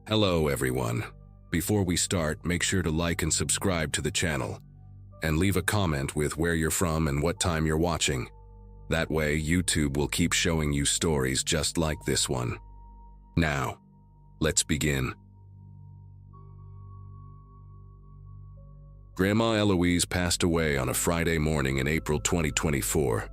Hello everyone. Before we start, make sure to like and subscribe to the channel, and leave a comment with where you're from and what time you're watching. That way, YouTube will keep showing you stories just like this one. Now, let's begin. Grandma Eloise passed away on a Friday morning in April 2024,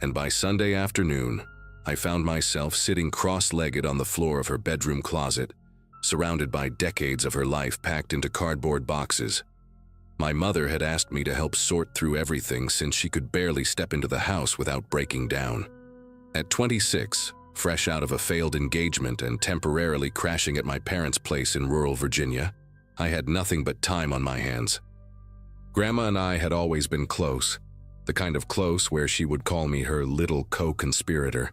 and by Sunday afternoon, I found myself sitting cross-legged on the floor of her bedroom closet, surrounded by decades of her life packed into cardboard boxes. My mother had asked me to help sort through everything since she could barely step into the house without breaking down. At 26, fresh out of a failed engagement and temporarily crashing at my parents' place in rural Virginia, I had nothing but time on my hands. Grandma and I had always been close, the kind of close where she would call me her little co-conspirator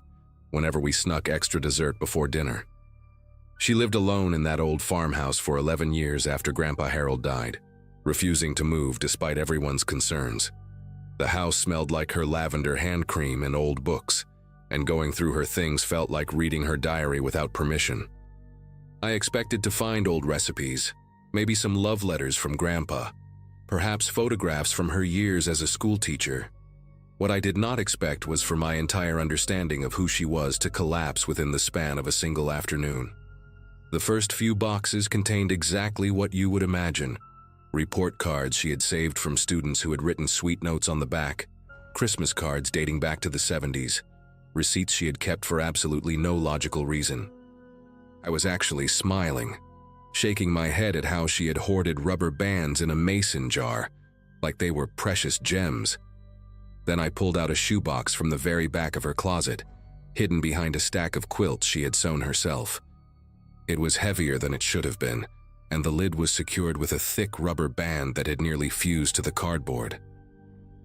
whenever we snuck extra dessert before dinner. She lived alone in that old farmhouse for 11 years after Grandpa Harold died, refusing to move despite everyone's concerns. The house smelled like her lavender hand cream and old books, and going through her things felt like reading her diary without permission. I expected to find old recipes, maybe some love letters from Grandpa, perhaps photographs from her years as a school teacher. What I did not expect was for my entire understanding of who she was to collapse within the span of a single afternoon. The first few boxes contained exactly what you would imagine. Report cards she had saved from students who had written sweet notes on the back, Christmas cards dating back to the 70s, receipts she had kept for absolutely no logical reason. I was actually smiling, shaking my head at how she had hoarded rubber bands in a mason jar, like they were precious gems. Then I pulled out a shoebox from the very back of her closet, hidden behind a stack of quilts she had sewn herself. It was heavier than it should have been, and the lid was secured with a thick rubber band that had nearly fused to the cardboard.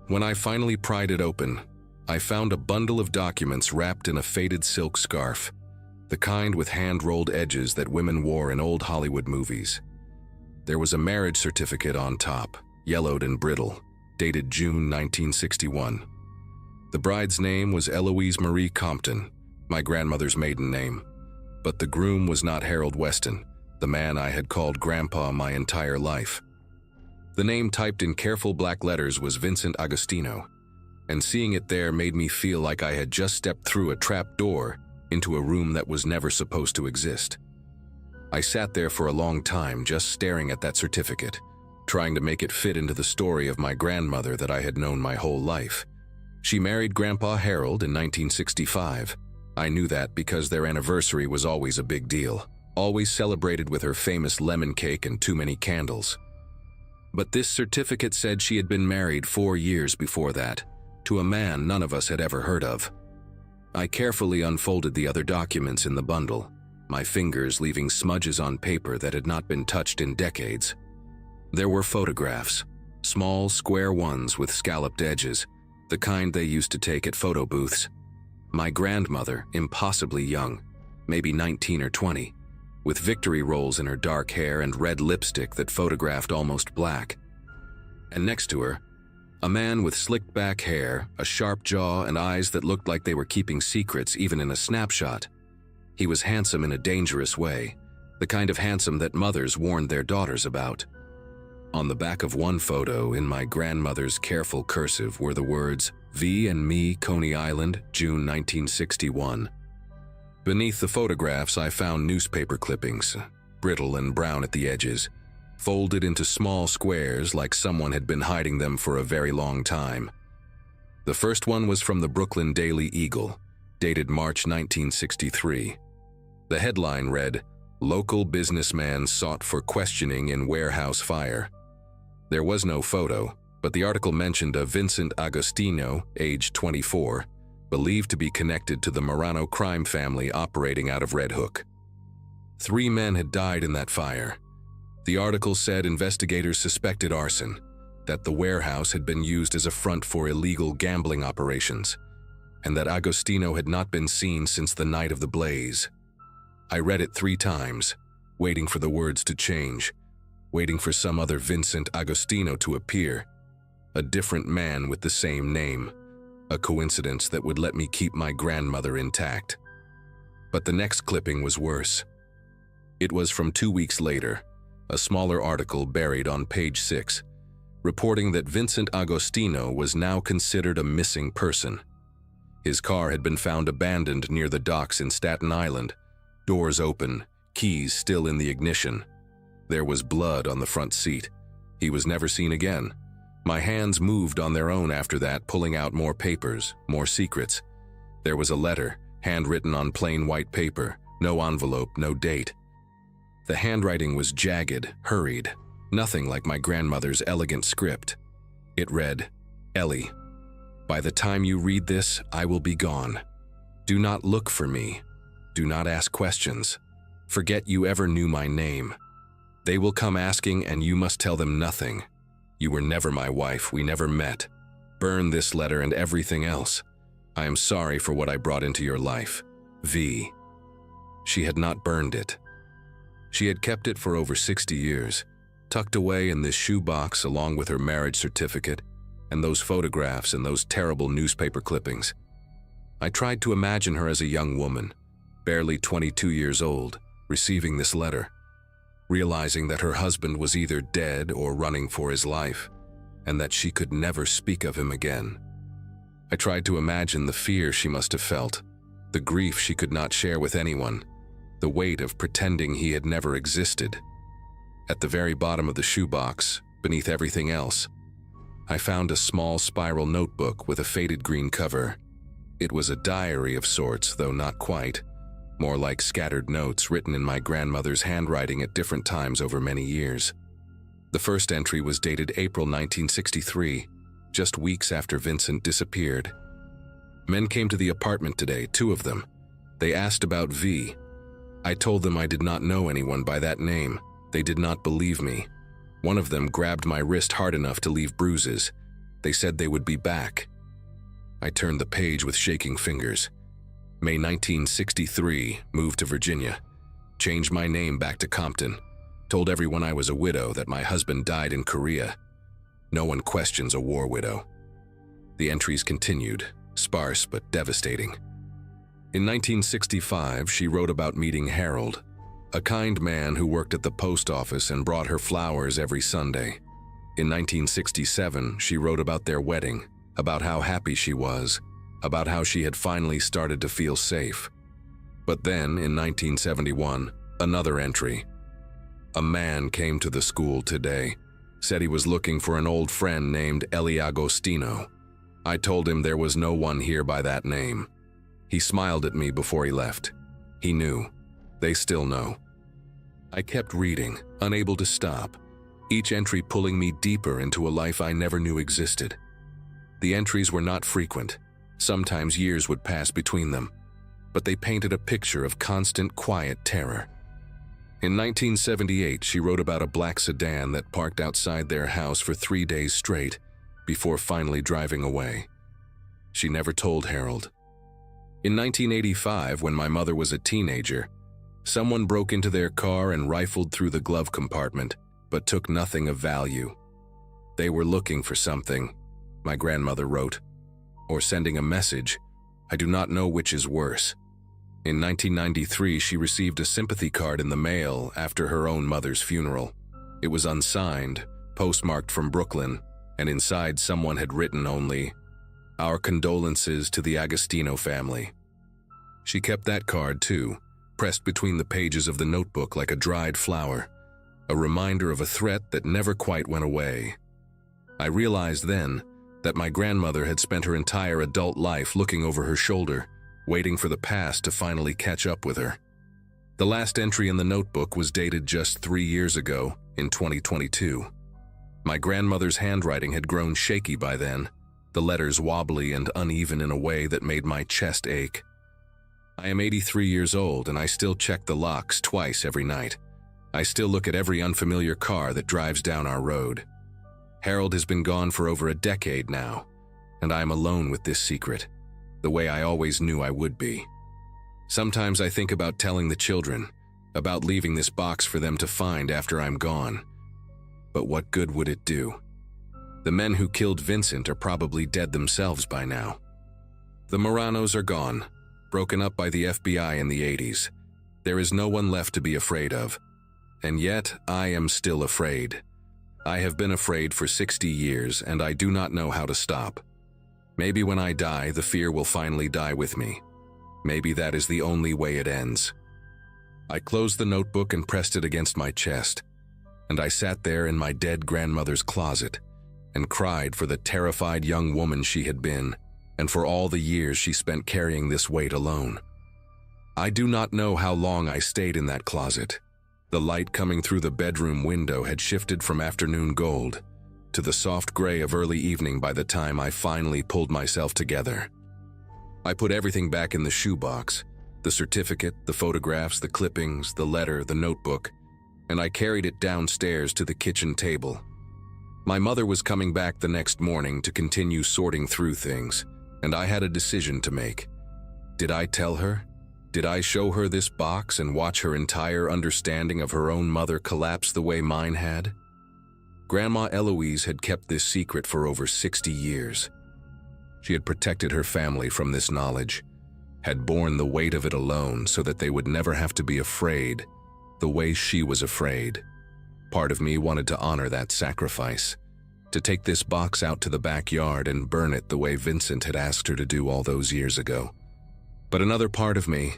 When I finally pried it open, I found a bundle of documents wrapped in a faded silk scarf, the kind with hand-rolled edges that women wore in old Hollywood movies. There was a marriage certificate on top, yellowed and brittle, dated June 1961. The bride's name was Eloise Marie Compton, my grandmother's maiden name. But the groom was not Harold Weston, the man I had called Grandpa my entire life. The name typed in careful black letters was Vincent Agostino, and seeing it there made me feel like I had just stepped through a trap door into a room that was never supposed to exist. I sat there for a long time just staring at that certificate, trying to make it fit into the story of my grandmother that I had known my whole life. She married Grandpa Harold in 1965. I knew that because their anniversary was always a big deal, always celebrated with her famous lemon cake and too many candles. But this certificate said she had been married 4 years before that, to a man none of us had ever heard of. I carefully unfolded the other documents in the bundle, my fingers leaving smudges on paper that had not been touched in decades. There were photographs, small square ones with scalloped edges, the kind they used to take at photo booths. My grandmother, impossibly young, maybe 19 or 20, with victory rolls in her dark hair and red lipstick that photographed almost black. And next to her, a man with slicked back hair, a sharp jaw, and eyes that looked like they were keeping secrets even in a snapshot. He was handsome in a dangerous way, the kind of handsome that mothers warned their daughters about. On the back of one photo, in my grandmother's careful cursive, were the words, "V and me, Coney Island, June 1961. Beneath the photographs, I found newspaper clippings, brittle and brown at the edges, folded into small squares like someone had been hiding them for a very long time. The first one was from the Brooklyn Daily Eagle, dated March 1963. The headline read, "Local businessman sought for questioning in warehouse fire." There was no photo, but the article mentioned a Vincent Agostino, age 24, believed to be connected to the Marano crime family operating out of Red Hook. 3 men had died in that fire. The article said investigators suspected arson, that the warehouse had been used as a front for illegal gambling operations, and that Agostino had not been seen since the night of the blaze. I read it 3 times, waiting for the words to change, waiting for some other Vincent Agostino to appear, a different man with the same name, a coincidence that would let me keep my grandmother intact. But the next clipping was worse. It was from 2 weeks later, a smaller article buried on page 6, reporting that Vincent Agostino was now considered a missing person. His car had been found abandoned near the docks in Staten Island, doors open, keys still in the ignition. There was blood on the front seat. He was never seen again. My hands moved on their own after that, pulling out more papers, more secrets. There was a letter, handwritten on plain white paper, no envelope, no date. The handwriting was jagged, hurried, nothing like my grandmother's elegant script. It read, "Ellie, by the time you read this, I will be gone. Do not look for me. Do not ask questions. Forget you ever knew my name. They will come asking and you must tell them nothing. You were never my wife, we never met. Burn this letter and everything else. I am sorry for what I brought into your life. V." She had not burned it. She had kept it for over 60 years, tucked away in this shoebox along with her marriage certificate and those photographs and those terrible newspaper clippings. I tried to imagine her as a young woman, barely 22 years old, receiving this letter, realizing that her husband was either dead or running for his life, and that she could never speak of him again. I tried to imagine the fear she must have felt, the grief she could not share with anyone, the weight of pretending he had never existed. At the very bottom of the shoebox, beneath everything else, I found a small spiral notebook with a faded green cover. It was a diary of sorts, though not quite, more like scattered notes written in my grandmother's handwriting at different times over many years. The first entry was dated April 1963, just weeks after Vincent disappeared. Men came to the apartment today, 2 of them. They asked about V. I told them I did not know anyone by that name. They did not believe me. One of them grabbed my wrist hard enough to leave bruises. They said they would be back. I turned the page with shaking fingers. May 1963, moved to Virginia. Changed my name back to Compton. Told everyone I was a widow, that my husband died in Korea. No one questions a war widow. The entries continued, sparse but devastating. In 1965, she wrote about meeting Harold, a kind man who worked at the post office and brought her flowers every Sunday. In 1967, she wrote about their wedding, about how happy she was, about how she had finally started to feel safe. But then, in 1971, another entry. A man came to the school today, said he was looking for an old friend named Ellie Agostino. I told him there was no one here by that name. He smiled at me before he left. He knew. They still know. I kept reading, unable to stop, each entry pulling me deeper into a life I never knew existed. The entries were not frequent. Sometimes years would pass between them, but they painted a picture of constant, quiet terror. In 1978, she wrote about a black sedan that parked outside their house for 3 days straight before finally driving away. She never told Harold. In 1985, when my mother was a teenager, someone broke into their car and rifled through the glove compartment, but took nothing of value. They were looking for something, my grandmother wrote, or sending a message. I do not know which is worse. In 1993, she received a sympathy card in the mail after her own mother's funeral. It was unsigned, postmarked from Brooklyn, and inside someone had written only, "Our condolences to the Agostino family." She kept that card too, pressed between the pages of the notebook like a dried flower, a reminder of a threat that never quite went away. I realized then that my grandmother had spent her entire adult life looking over her shoulder, waiting for the past to finally catch up with her. The last entry in the notebook was dated just 3 years ago, in 2022. My grandmother's handwriting had grown shaky by then, the letters wobbly and uneven in a way that made my chest ache. I am 83 years old and I still check the locks twice every night. I still look at every unfamiliar car that drives down our road. Harold has been gone for over a decade now, and I am alone with this secret, the way I always knew I would be. Sometimes I think about telling the children, about leaving this box for them to find after I'm gone. But what good would it do? The men who killed Vincent are probably dead themselves by now. The Moranos are gone, broken up by the FBI in the 80s. There is no one left to be afraid of. And yet, I am still afraid. I have been afraid for 60 years, and I do not know how to stop. Maybe when I die, the fear will finally die with me. Maybe that is the only way it ends. I closed the notebook and pressed it against my chest, and I sat there in my dead grandmother's closet and cried for the terrified young woman she had been, and for all the years she spent carrying this weight alone. I do not know how long I stayed in that closet. The light coming through the bedroom window had shifted from afternoon gold to the soft gray of early evening by the time I finally pulled myself together. I put everything back in the shoebox, the certificate, the photographs, the clippings, the letter, the notebook, and I carried it downstairs to the kitchen table. My mother was coming back the next morning to continue sorting through things, and I had a decision to make. Did I tell her? Did I show her this box and watch her entire understanding of her own mother collapse the way mine had? Grandma Eloise had kept this secret for over 60 years. She had protected her family from this knowledge, had borne the weight of it alone so that they would never have to be afraid the way she was afraid. Part of me wanted to honor that sacrifice, to take this box out to the backyard and burn it the way Vincent had asked her to do all those years ago. But another part of me,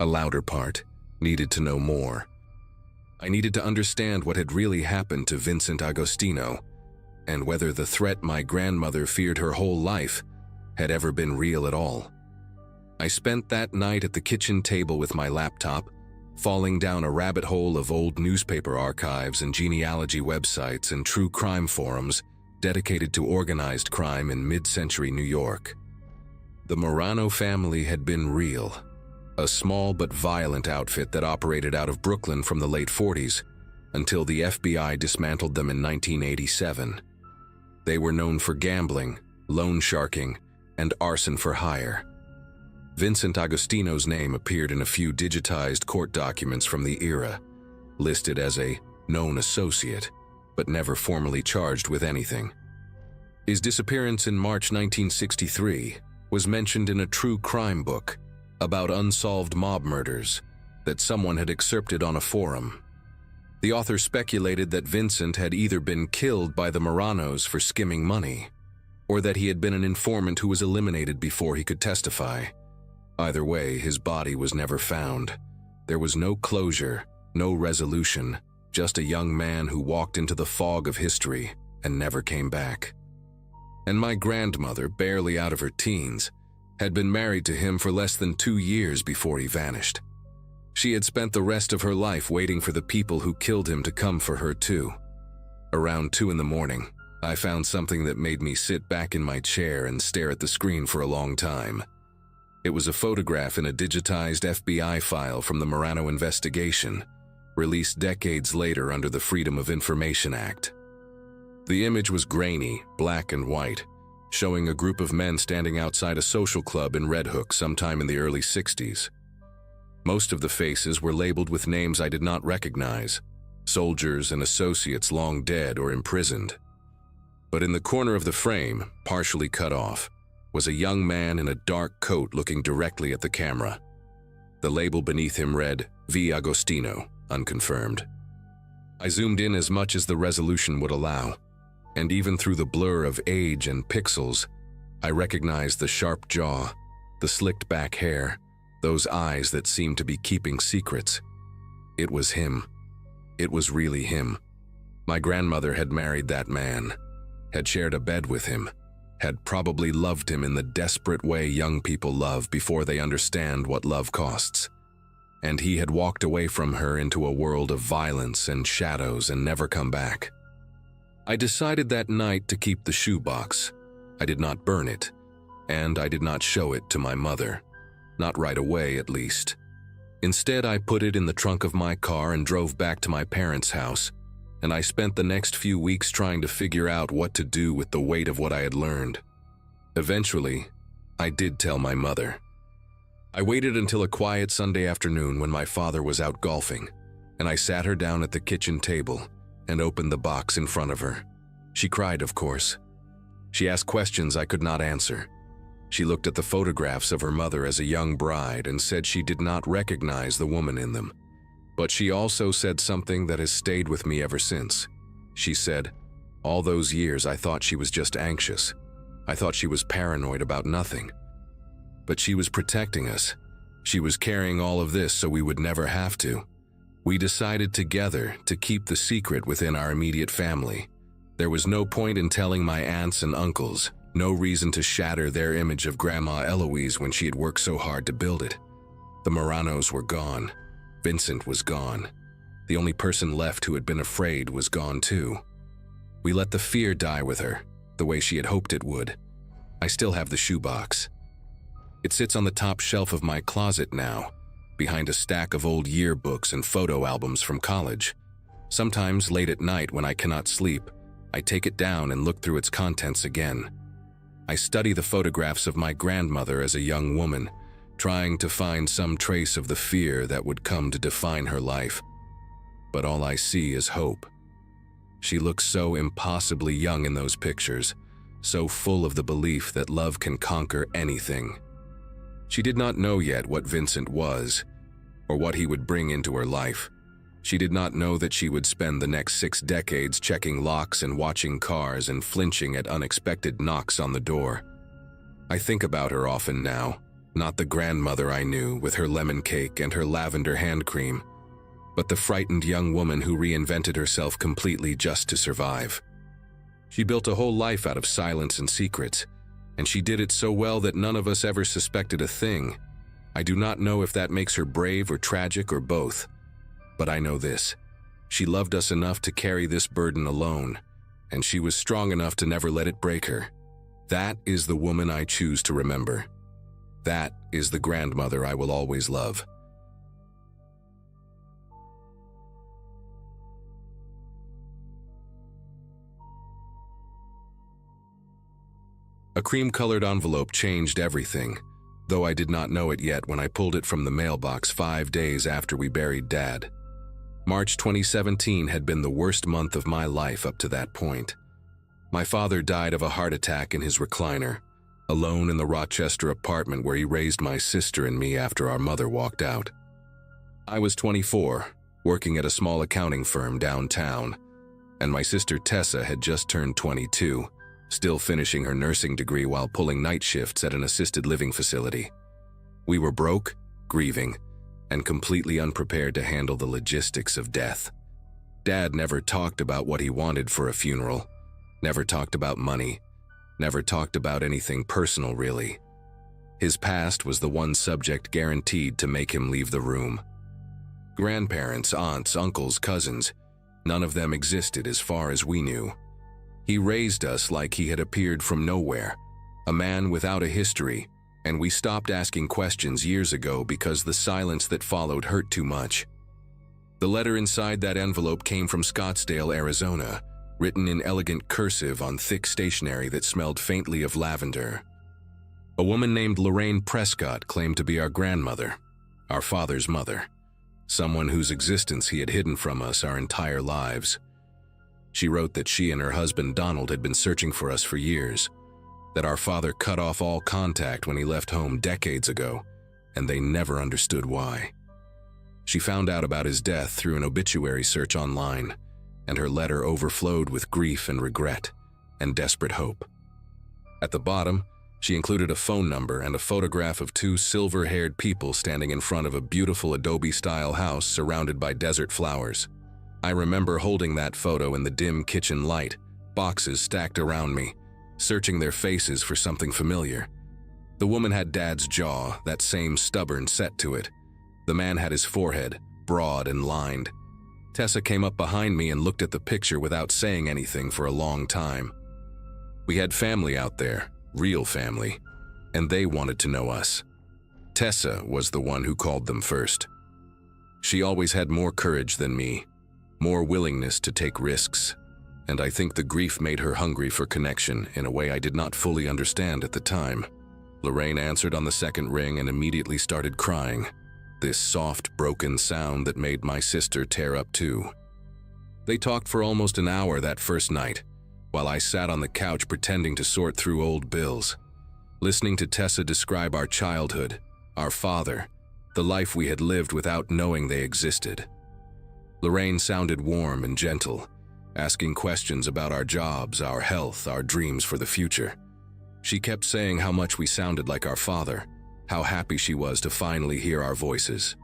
a louder part, needed to know more. I needed to understand what had really happened to Vincent Agostino, and whether the threat my grandmother feared her whole life had ever been real at all. I spent that night at the kitchen table with my laptop, falling down a rabbit hole of old newspaper archives and genealogy websites and true crime forums dedicated to organized crime in mid-century New York. The Marano family had been real, a small but violent outfit that operated out of Brooklyn from the late 40s until the FBI dismantled them in 1987. They were known for gambling, loan sharking, and arson for hire. Vincent Agostino's name appeared in a few digitized court documents from the era, listed as a known associate, but never formally charged with anything. His disappearance in March 1963 was mentioned in a true crime book about unsolved mob murders that someone had excerpted on a forum. The author speculated that Vincent had either been killed by the Maranos for skimming money, or that he had been an informant who was eliminated before he could testify. Either way, his body was never found. There was no closure, no resolution, just a young man who walked into the fog of history and never came back. And my grandmother, barely out of her teens, had been married to him for less than 2 years before he vanished. She had spent the rest of her life waiting for the people who killed him to come for her too. Around 2 in the morning, I found something that made me sit back in my chair and stare at the screen for a long time. It was a photograph in a digitized FBI file from the Marano investigation, released decades later under the Freedom of Information Act. The image was grainy, black and white, showing a group of men standing outside a social club in Red Hook sometime in the early 60s. Most of the faces were labeled with names I did not recognize, soldiers and associates long dead or imprisoned. But in the corner of the frame, partially cut off, was a young man in a dark coat looking directly at the camera. The label beneath him read, V. Agostino, unconfirmed. I zoomed in as much as the resolution would allow, and even through the blur of age and pixels, I recognized the sharp jaw, the slicked back hair, those eyes that seemed to be keeping secrets. It was him. It was really him. My grandmother had married that man, had shared a bed with him, had probably loved him in the desperate way young people love before they understand what love costs. And he had walked away from her into a world of violence and shadows and never come back. I decided that night to keep the shoebox. I did not burn it, and I did not show it to my mother. Not right away, at least. Instead, I put it in the trunk of my car and drove back to my parents' house, and I spent the next few weeks trying to figure out what to do with the weight of what I had learned. Eventually, I did tell my mother. I waited until a quiet Sunday afternoon when my father was out golfing, and I sat her down at the kitchen table and opened the box in front of her. She cried, of course. She asked questions I could not answer. She looked at the photographs of her mother as a young bride and said she did not recognize the woman in them. But she also said something that has stayed with me ever since. She said, "All those years I thought she was just anxious. I thought she was paranoid about nothing. But she was protecting us. She was carrying all of this so we would never have to. We decided together to keep the secret within our immediate family. There was no point in telling my aunts and uncles, no reason to shatter their image of Grandma Eloise when she had worked so hard to build it. The Moranos were gone. Vincent was gone. The only person left who had been afraid was gone too. We let the fear die with her, the way she had hoped it would. I still have the shoebox. It sits on the top shelf of my closet now, behind a stack of old yearbooks and photo albums from college. Sometimes late at night when I cannot sleep, I take it down and look through its contents again. I study the photographs of my grandmother as a young woman, trying to find some trace of the fear that would come to define her life. But all I see is hope. She looks so impossibly young in those pictures, so full of the belief that love can conquer anything. She did not know yet what Vincent was, or what he would bring into her life. She did not know that she would spend the next 6 decades checking locks and watching cars and flinching at unexpected knocks on the door. I think about her often now, not the grandmother I knew with her lemon cake and her lavender hand cream, but the frightened young woman who reinvented herself completely just to survive. She built a whole life out of silence and secrets, and she did it so well that none of us ever suspected a thing. I do not know if that makes her brave or tragic or both, but I know this. She loved us enough to carry this burden alone, and she was strong enough to never let it break her. That is the woman I choose to remember. That is the grandmother I will always love. A cream-colored envelope changed everything, though I did not know it yet when I pulled it from the mailbox 5 days after we buried Dad. March 2017 had been the worst month of my life up to that point. My father died of a heart attack in his recliner, alone in the Rochester apartment where he raised my sister and me after our mother walked out. I was 24, working at a small accounting firm downtown, and my sister Tessa had just turned 22, still finishing her nursing degree while pulling night shifts at an assisted living facility. We were broke, grieving, and completely unprepared to handle the logistics of death. Dad never talked about what he wanted for a funeral, never talked about money, never talked about anything personal really. His past was the one subject guaranteed to make him leave the room. Grandparents, aunts, uncles, cousins, none of them existed as far as we knew. He raised us like he had appeared from nowhere, a man without a history, and we stopped asking questions years ago because the silence that followed hurt too much. The letter inside that envelope came from Scottsdale, Arizona, written in elegant cursive on thick stationery that smelled faintly of lavender. A woman named Lorraine Prescott claimed to be our grandmother, our father's mother, someone whose existence he had hidden from us our entire lives. She wrote that she and her husband Donald had been searching for us for years, that our father cut off all contact when he left home decades ago, and they never understood why. She found out about his death through an obituary search online, and her letter overflowed with grief and regret and desperate hope. At the bottom, she included a phone number and a photograph of 2 silver-haired people standing in front of a beautiful Adobe-style house surrounded by desert flowers. I remember holding that photo in the dim kitchen light, boxes stacked around me, searching their faces for something familiar. The woman had Dad's jaw, that same stubborn set to it. The man had his forehead, broad and lined. Tessa came up behind me and looked at the picture without saying anything for a long time. We had family out there, real family, and they wanted to know us. Tessa was the one who called them first. She always had more courage than me, more willingness to take risks, and I think the grief made her hungry for connection in a way I did not fully understand at the time. Lorraine answered on the second ring and immediately started crying, this soft, broken sound that made my sister tear up too. They talked for almost an hour that first night, while I sat on the couch pretending to sort through old bills. Listening to Tessa describe our childhood, our father, the life we had lived without knowing they existed. Lorraine sounded warm and gentle, asking questions about our jobs, our health, our dreams for the future. She kept saying how much we sounded like our father, how happy she was to finally hear our voices.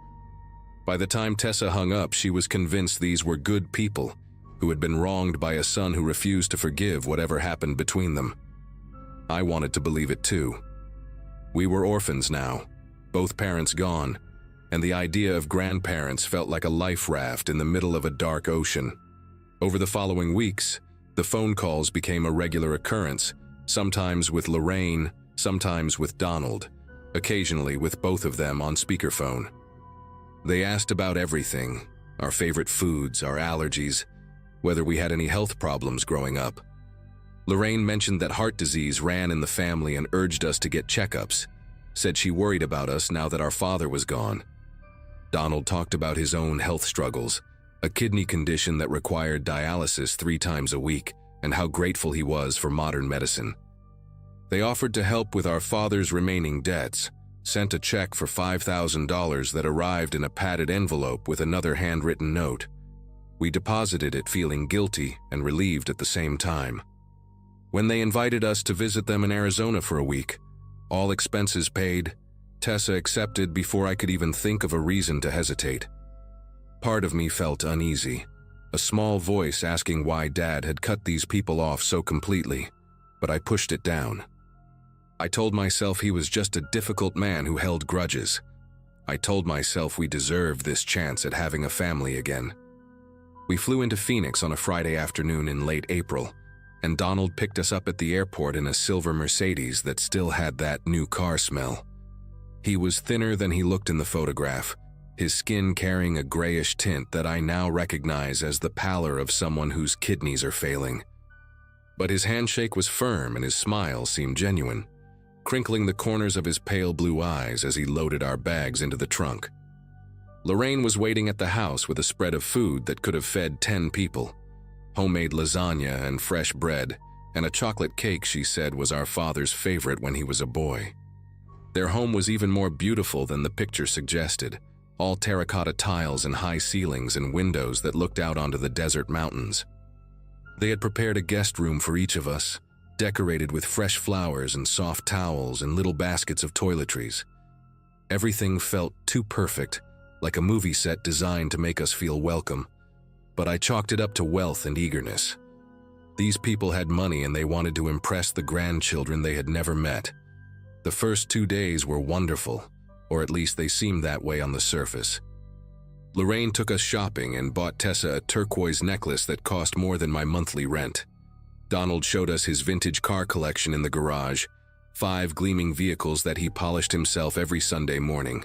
By the time Tessa hung up, she was convinced these were good people who had been wronged by a son who refused to forgive whatever happened between them. I wanted to believe it too. We were orphans now, both parents gone, and the idea of grandparents felt like a life raft in the middle of a dark ocean. Over the following weeks, the phone calls became a regular occurrence, sometimes with Lorraine, sometimes with Donald, occasionally with both of them on speakerphone. They asked about everything, our favorite foods, our allergies, whether we had any health problems growing up. Lorraine mentioned that heart disease ran in the family and urged us to get checkups, said she worried about us now that our father was gone. Donald talked about his own health struggles, a kidney condition that required dialysis 3 times a week, and how grateful he was for modern medicine. They offered to help with our father's remaining debts, sent a check for $5,000 that arrived in a padded envelope with another handwritten note. We deposited it feeling guilty and relieved at the same time. When they invited us to visit them in Arizona for a week, all expenses paid, Tessa accepted before I could even think of a reason to hesitate. Part of me felt uneasy, a small voice asking why Dad had cut these people off so completely, but I pushed it down. I told myself he was just a difficult man who held grudges. I told myself we deserved this chance at having a family again. We flew into Phoenix on a Friday afternoon in late April, and Donald picked us up at the airport in a silver Mercedes that still had that new car smell. He was thinner than he looked in the photograph, his skin carrying a grayish tint that I now recognize as the pallor of someone whose kidneys are failing. But his handshake was firm and his smile seemed genuine, crinkling the corners of his pale blue eyes as he loaded our bags into the trunk. Lorraine was waiting at the house with a spread of food that could have fed 10 people. Homemade lasagna and fresh bread, and a chocolate cake she said was our father's favorite when he was a boy. Their home was even more beautiful than the picture suggested, all terracotta tiles and high ceilings and windows that looked out onto the desert mountains. They had prepared a guest room for each of us, decorated with fresh flowers and soft towels and little baskets of toiletries. Everything felt too perfect, like a movie set designed to make us feel welcome, but I chalked it up to wealth and eagerness. These people had money and they wanted to impress the grandchildren they had never met. The first 2 days were wonderful, or at least they seemed that way on the surface. Lorraine took us shopping and bought Tessa a turquoise necklace that cost more than my monthly rent. Donald showed us his vintage car collection in the garage, 5 gleaming vehicles that he polished himself every Sunday morning.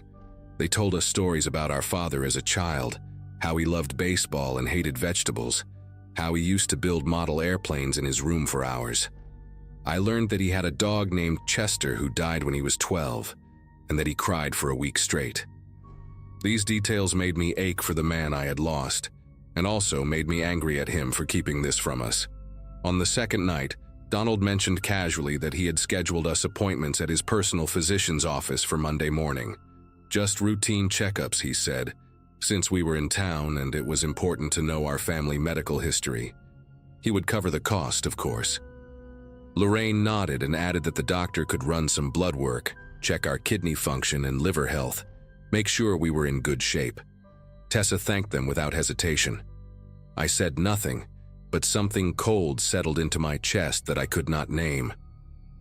They told us stories about our father as a child, how he loved baseball and hated vegetables, how he used to build model airplanes in his room for hours. I learned that he had a dog named Chester who died when he was 12, and that he cried for a week straight. These details made me ache for the man I had lost, and also made me angry at him for keeping this from us. On the second night, Donald mentioned casually that he had scheduled us appointments at his personal physician's office for Monday morning. Just routine checkups, he said, since we were in town and it was important to know our family medical history. He would cover the cost, of course. Lorraine nodded and added that the doctor could run some blood work, check our kidney function and liver health, make sure we were in good shape. Tessa thanked them without hesitation. I said nothing, but something cold settled into my chest that I could not name.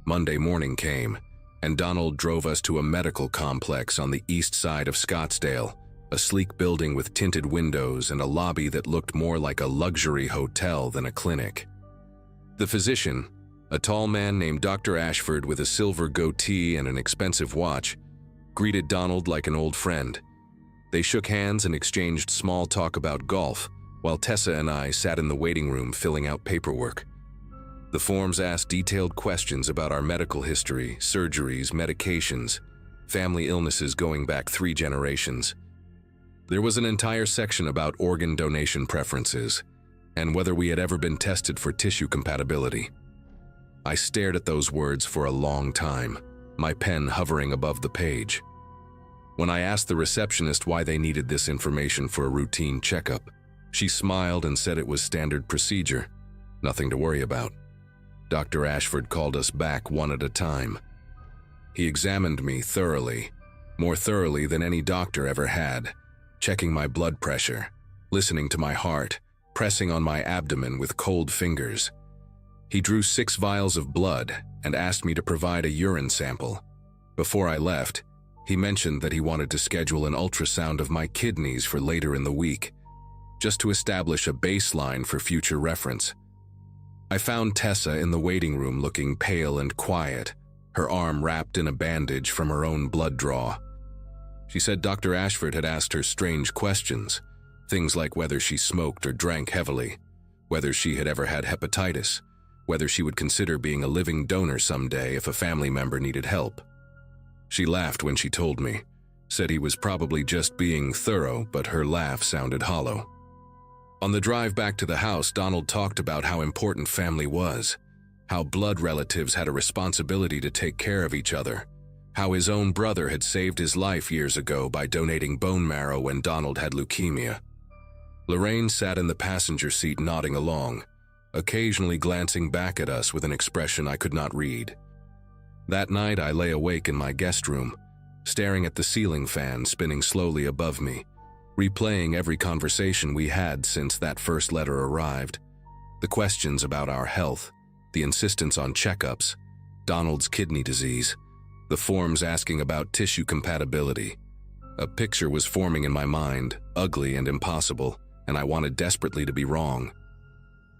Monday morning came, and Donald drove us to a medical complex on the east side of Scottsdale, a sleek building with tinted windows and a lobby that looked more like a luxury hotel than a clinic. The physician, a tall man named Dr. Ashford with a silver goatee and an expensive watch, greeted Donald like an old friend. They shook hands and exchanged small talk about golf, while Tessa and I sat in the waiting room filling out paperwork. The forms asked detailed questions about our medical history, surgeries, medications, family illnesses going back 3 generations. There was an entire section about organ donation preferences, and whether we had ever been tested for tissue compatibility. I stared at those words for a long time. my pen hovering above the page. When I asked the receptionist why they needed this information for a routine checkup, she smiled and said it was standard procedure, nothing to worry about. Dr. Ashford called us back one at a time. He examined me thoroughly, more thoroughly than any doctor ever had, checking my blood pressure, listening to my heart, pressing on my abdomen with cold fingers. He drew 6 vials of blood and asked me to provide a urine sample. Before I left, he mentioned that he wanted to schedule an ultrasound of my kidneys for later in the week, just to establish a baseline for future reference. I found Tessa in the waiting room looking pale and quiet, her arm wrapped in a bandage from her own blood draw. She said Dr. Ashford had asked her strange questions, things like whether she smoked or drank heavily, whether she had ever had hepatitis, whether she would consider being a living donor someday if a family member needed help. She laughed when she told me, said he was probably just being thorough, but her laugh sounded hollow. On the drive back to the house, Donald talked about how important family was, how blood relatives had a responsibility to take care of each other, how his own brother had saved his life years ago by donating bone marrow when Donald had leukemia. Lorraine sat in the passenger seat nodding along, occasionally glancing back at us with an expression I could not read. That night I lay awake in my guest room, staring at the ceiling fan spinning slowly above me, replaying every conversation we had since that first letter arrived, the questions about our health, the insistence on checkups, Donald's kidney disease, the forms asking about tissue compatibility. A picture was forming in my mind, ugly and impossible, and I wanted desperately to be wrong.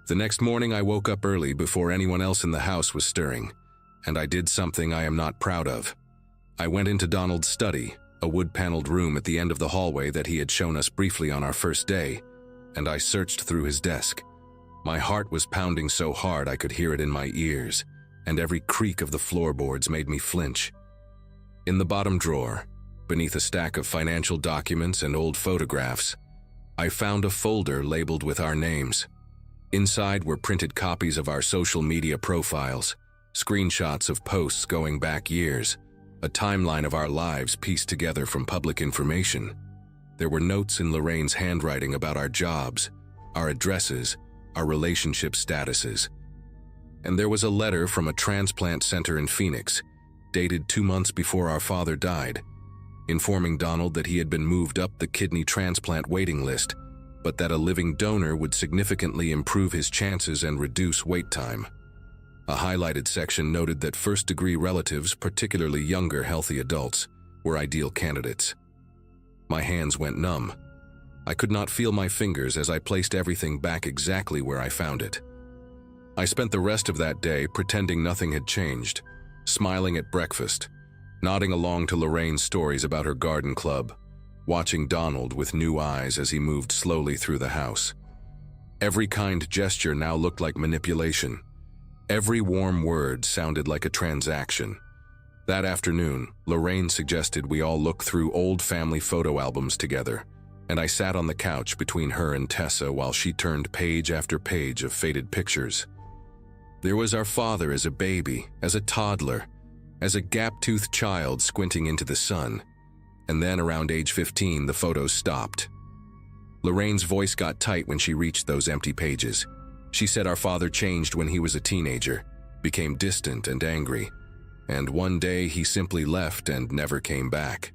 The next morning I woke up early before anyone else in the house was stirring, and I did something I am not proud of. I went into Donald's study, a wood-paneled room at the end of the hallway that he had shown us briefly on our first day, and I searched through his desk. My heart was pounding so hard I could hear it in my ears, and every creak of the floorboards made me flinch. In the bottom drawer, beneath a stack of financial documents and old photographs, I found a folder labeled with our names. Inside were printed copies of our social media profiles, screenshots of posts going back years, a timeline of our lives pieced together from public information. There were notes in Lorraine's handwriting about our jobs, our addresses, our relationship statuses. And there was a letter from a transplant center in Phoenix, dated 2 months before our father died, informing Donald that he had been moved up the kidney transplant waiting list, but that a living donor would significantly improve his chances and reduce wait time. A highlighted section noted that first-degree relatives, particularly younger, healthy adults, were ideal candidates. My hands went numb. I could not feel my fingers as I placed everything back exactly where I found it. I spent the rest of that day pretending nothing had changed, smiling at breakfast, nodding along to Lorraine's stories about her garden club, watching Donald with new eyes as he moved slowly through the house. Every kind gesture now looked like manipulation. Every warm word sounded like a transaction. That afternoon, Lorraine suggested we all look through old family photo albums together, and I sat on the couch between her and Tessa while she turned page after page of faded pictures. There was our father as a baby, as a toddler, as a gap-toothed child squinting into the sun, and then around age 15 the photos stopped. Lorraine's voice got tight when she reached those empty pages. She said our father changed when he was a teenager, became distant and angry, and one day he simply left and never came back.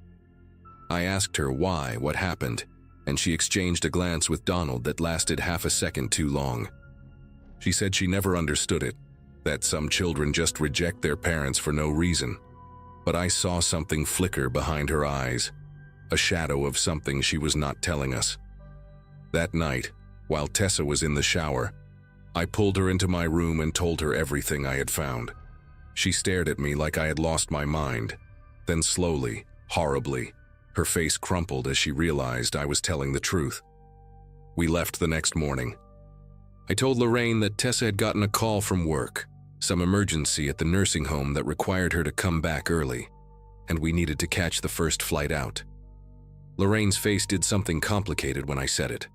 I asked her why, what happened, and she exchanged a glance with Donald that lasted half a second too long. She said she never understood it, that some children just reject their parents for no reason. But I saw something flicker behind her eyes, a shadow of something she was not telling us. That night, while Tessa was in the shower, I pulled her into my room and told her everything I had found. She stared at me like I had lost my mind. Then slowly, horribly, her face crumpled as she realized I was telling the truth. We left the next morning. I told Lorraine that Tessa had gotten a call from work, some emergency at the nursing home that required her to come back early, and we needed to catch the first flight out. Lorraine's face did something complicated when I said it.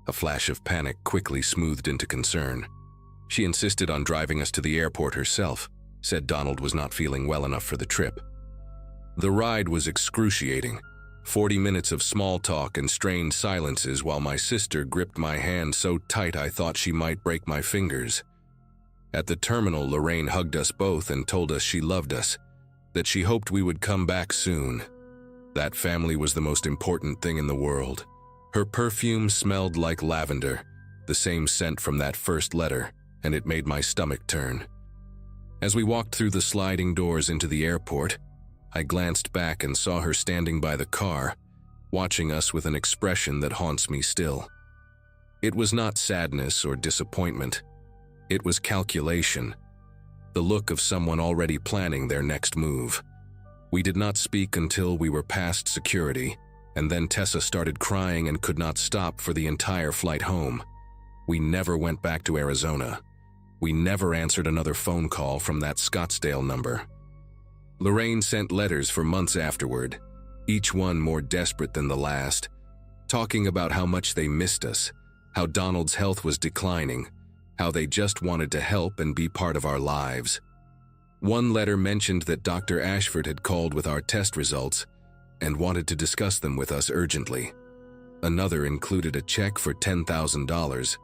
A flash of panic quickly smoothed into concern. She insisted on driving us to the airport herself, said Donald was not feeling well enough for the trip, The ride was excruciating. 40 minutes of small talk and strained silences while my sister gripped my hand so tight I thought she might break my fingers. At the terminal, Lorraine hugged us both and told us she loved us, that she hoped we would come back soon. That family was the most important thing in the world. Her perfume smelled like lavender, the same scent from that first letter, and it made my stomach turn. As we walked through the sliding doors into the airport, I glanced back and saw her standing by the car, watching us with an expression that haunts me still. It was not sadness or disappointment. It was calculation, the look of someone already planning their next move. We did not speak until we were past security, and then Tessa started crying and could not stop for the entire flight home. We never went back to Arizona. We never answered another phone call from that Scottsdale number. Lorraine sent letters for months afterward, each one more desperate than the last, talking about how much they missed us, how Donald's health was declining, how they just wanted to help and be part of our lives. One letter mentioned that Dr. Ashford had called with our test results and wanted to discuss them with us urgently. Another included a check for $10,000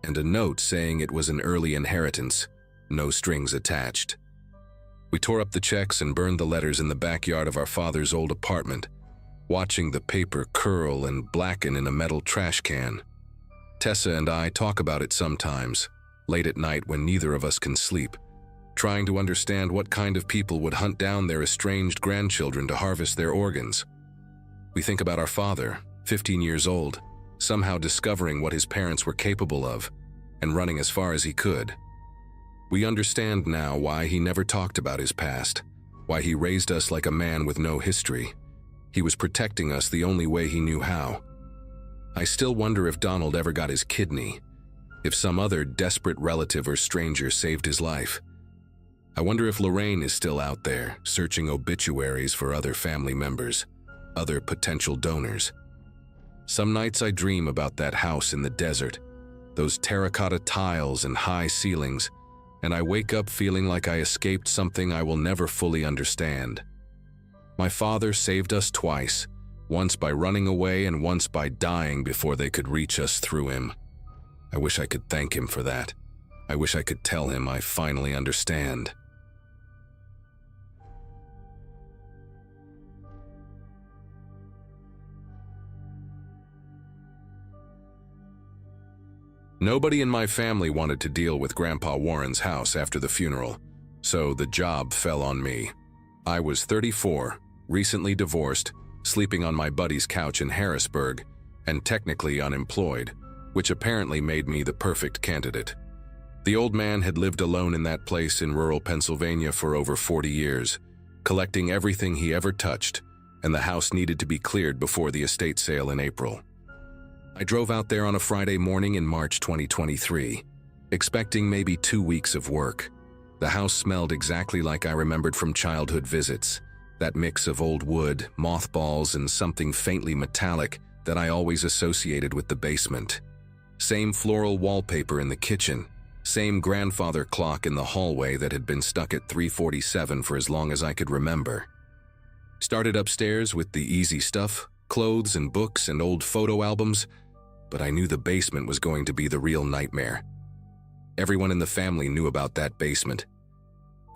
and a note saying it was an early inheritance, no strings attached. We tore up the checks and burned the letters in the backyard of our father's old apartment, watching the paper curl and blacken in a metal trash can. Tessa and I talk about it sometimes, late at night when neither of us can sleep, trying to understand what kind of people would hunt down their estranged grandchildren to harvest their organs. We think about our father, 15 years old, somehow discovering what his parents were capable of and running as far as he could. We understand now why he never talked about his past, why he raised us like a man with no history. He was protecting us the only way he knew how. I still wonder if Donald ever got his kidney, if some other desperate relative or stranger saved his life. I wonder if Lorraine is still out there, searching obituaries for other family members, other potential donors. Some nights I dream about that house in the desert, those terracotta tiles and high ceilings, and I wake up feeling like I escaped something I will never fully understand. My father saved us twice, once by running away and once by dying before they could reach us through him. I wish I could thank him for that. I wish I could tell him I finally understand. Nobody in my family wanted to deal with Grandpa Warren's house after the funeral, so the job fell on me. I was 34, recently divorced, sleeping on my buddy's couch in Harrisburg, and technically unemployed, which apparently made me the perfect candidate. The old man had lived alone in that place in rural Pennsylvania for over 40 years, collecting everything he ever touched, and the house needed to be cleared before the estate sale in April. I drove out there on a Friday morning in March 2023, expecting maybe 2 weeks of work. The house smelled exactly like I remembered from childhood visits, that mix of old wood, mothballs, and something faintly metallic that I always associated with the basement. Same floral wallpaper in the kitchen, same grandfather clock in the hallway that had been stuck at 3:47 for as long as I could remember. Started upstairs with the easy stuff, clothes and books and old photo albums, but I knew the basement was going to be the real nightmare. Everyone in the family knew about that basement.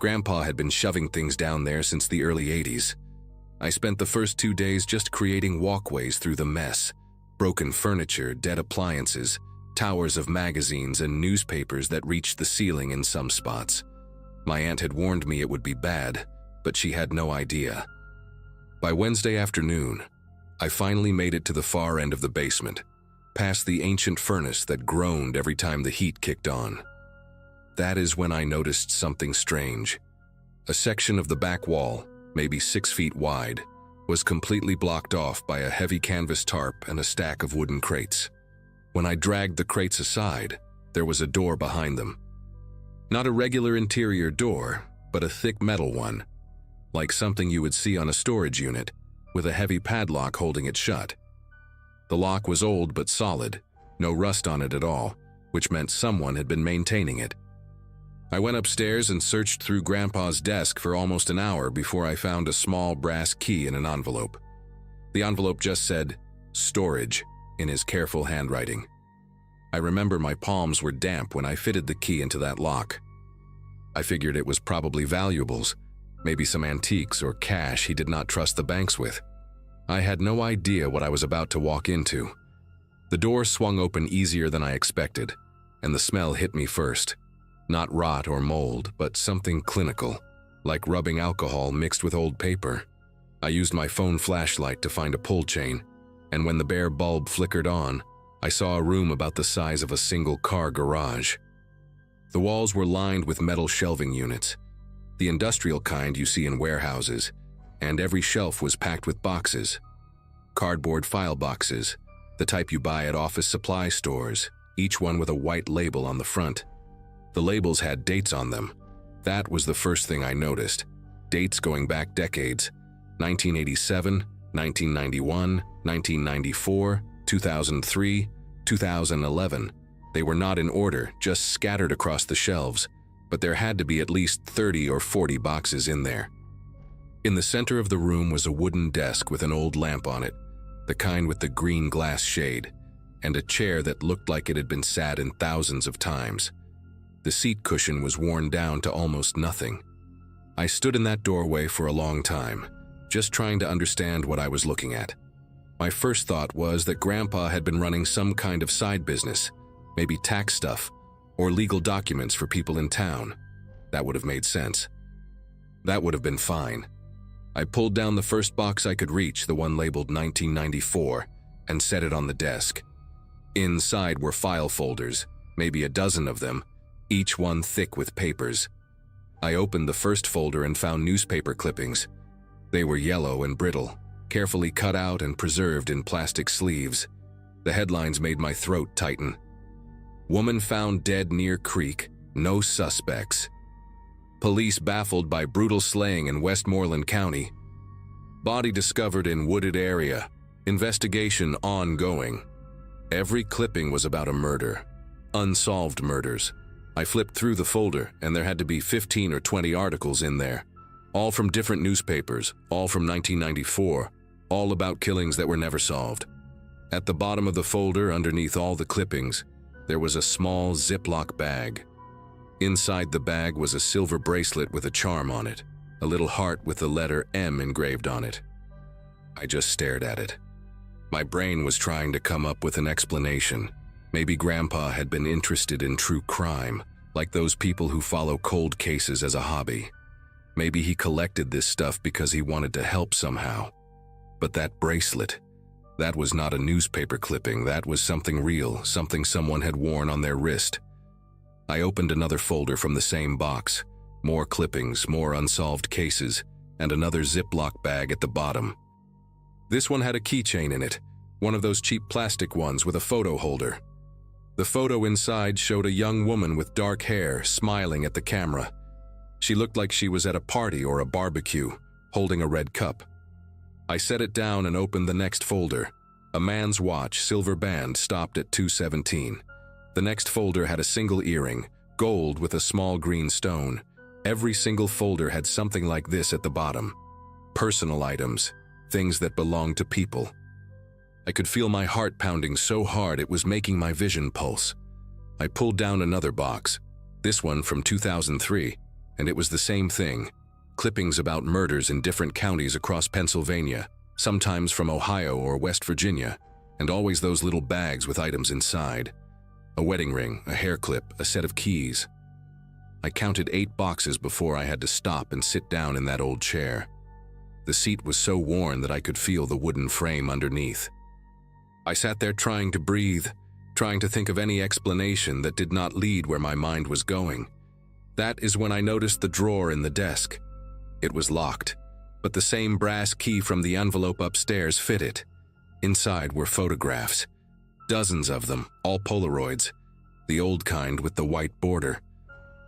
Grandpa had been shoving things down there since the early 80s. I spent the first 2 days just creating walkways through the mess, broken furniture, dead appliances, towers of magazines and newspapers that reached the ceiling in some spots. My aunt had warned me it would be bad, but she had no idea. By Wednesday afternoon, I finally made it to the far end of the basement, past the ancient furnace that groaned every time the heat kicked on. That is when I noticed something strange. A section of the back wall, maybe 6 feet wide, was completely blocked off by a heavy canvas tarp and a stack of wooden crates. When I dragged the crates aside, there was a door behind them. Not a regular interior door, but a thick metal one, like something you would see on a storage unit, with a heavy padlock holding it shut. The lock was old but solid, no rust on it at all, which meant someone had been maintaining it. I went upstairs and searched through Grandpa's desk for almost an hour before I found a small brass key in an envelope. The envelope just said, "Storage," in his careful handwriting. I remember my palms were damp when I fitted the key into that lock. I figured it was probably valuables, maybe some antiques or cash he did not trust the banks with. I had no idea what I was about to walk into. The door swung open easier than I expected, and the smell hit me first. Not rot or mold, but something clinical, like rubbing alcohol mixed with old paper. I used my phone flashlight to find a pull chain, and when the bare bulb flickered on, I saw a room about the size of a single-car garage. The walls were lined with metal shelving units, the industrial kind you see in warehouses, and every shelf was packed with boxes. Cardboard file boxes, the type you buy at office supply stores, each one with a white label on the front. The labels had dates on them. That was the first thing I noticed. Dates going back decades: 1987, 1991, 1994, 2003, 2011. They were not in order, just scattered across the shelves, but there had to be at least 30 or 40 boxes in there. In the center of the room was a wooden desk with an old lamp on it, the kind with the green glass shade, and a chair that looked like it had been sat in thousands of times. The seat cushion was worn down to almost nothing. I stood in that doorway for a long time, just trying to understand what I was looking at. My first thought was that Grandpa had been running some kind of side business, maybe tax stuff, or legal documents for people in town. That would have made sense. That would have been fine. I pulled down the first box I could reach, the one labeled 1994, and set it on the desk. Inside were file folders, maybe a dozen of them, each one thick with papers. I opened the first folder and found newspaper clippings. They were yellow and brittle, carefully cut out and preserved in plastic sleeves. The headlines made my throat tighten. Woman found dead near creek, no suspects. Police baffled by brutal slaying in Westmoreland County. Body discovered in wooded area. Investigation ongoing. Every clipping was about a murder. Unsolved murders. I flipped through the folder, and there had to be 15 or 20 articles in there. All from different newspapers, all from 1994, all about killings that were never solved. At the bottom of the folder, underneath all the clippings, there was a small Ziploc bag. Inside the bag was a silver bracelet with a charm on it, a little heart with the letter M engraved on it. I just stared at it. My brain was trying to come up with an explanation. Maybe Grandpa had been interested in true crime, like those people who follow cold cases as a hobby. Maybe he collected this stuff because he wanted to help somehow. But that bracelet, that was not a newspaper clipping, that was something real, something someone had worn on their wrist. I opened another folder from the same box, more clippings, more unsolved cases, and another Ziploc bag at the bottom. This one had a keychain in it, one of those cheap plastic ones with a photo holder. The photo inside showed a young woman with dark hair smiling at the camera. She looked like she was at a party or a barbecue, holding a red cup. I set it down and opened the next folder. A man's watch, silver band, stopped at 2:17. The next folder had a single earring, gold with a small green stone. Every single folder had something like this at the bottom. Personal items, things that belonged to people. I could feel my heart pounding so hard it was making my vision pulse. I pulled down another box, this one from 2003, and it was the same thing. Clippings about murders in different counties across Pennsylvania, sometimes from Ohio or West Virginia, and always those little bags with items inside. A wedding ring, a hair clip, a set of keys. I counted 8 boxes before I had to stop and sit down in that old chair. The seat was so worn that I could feel the wooden frame underneath. I sat there trying to breathe, trying to think of any explanation that did not lead where my mind was going. That is when I noticed the drawer in the desk. It was locked, but the same brass key from the envelope upstairs fit it. Inside were photographs. Dozens of them, all Polaroids. The old kind with the white border.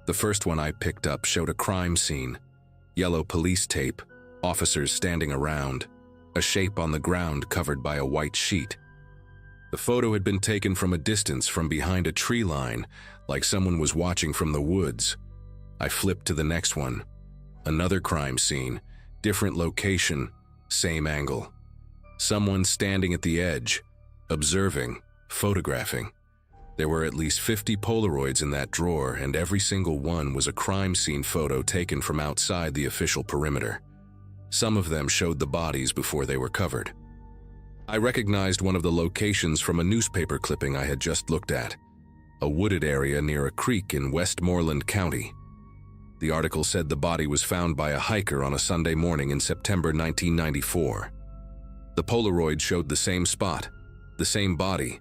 The first one I picked up showed a crime scene. Yellow police tape, officers standing around, a shape on the ground covered by a white sheet. The photo had been taken from a distance from behind a tree line, like someone was watching from the woods. I flipped to the next one. Another crime scene, different location, same angle. Someone standing at the edge, observing, photographing. There were at least 50 Polaroids in that drawer, and every single one was a crime scene photo taken from outside the official perimeter. Some of them showed the bodies before they were covered. I recognized one of the locations from a newspaper clipping I had just looked at, a wooded area near a creek in Westmoreland County. The article said the body was found by a hiker on a Sunday morning in September 1994. The Polaroid showed the same spot, the same body,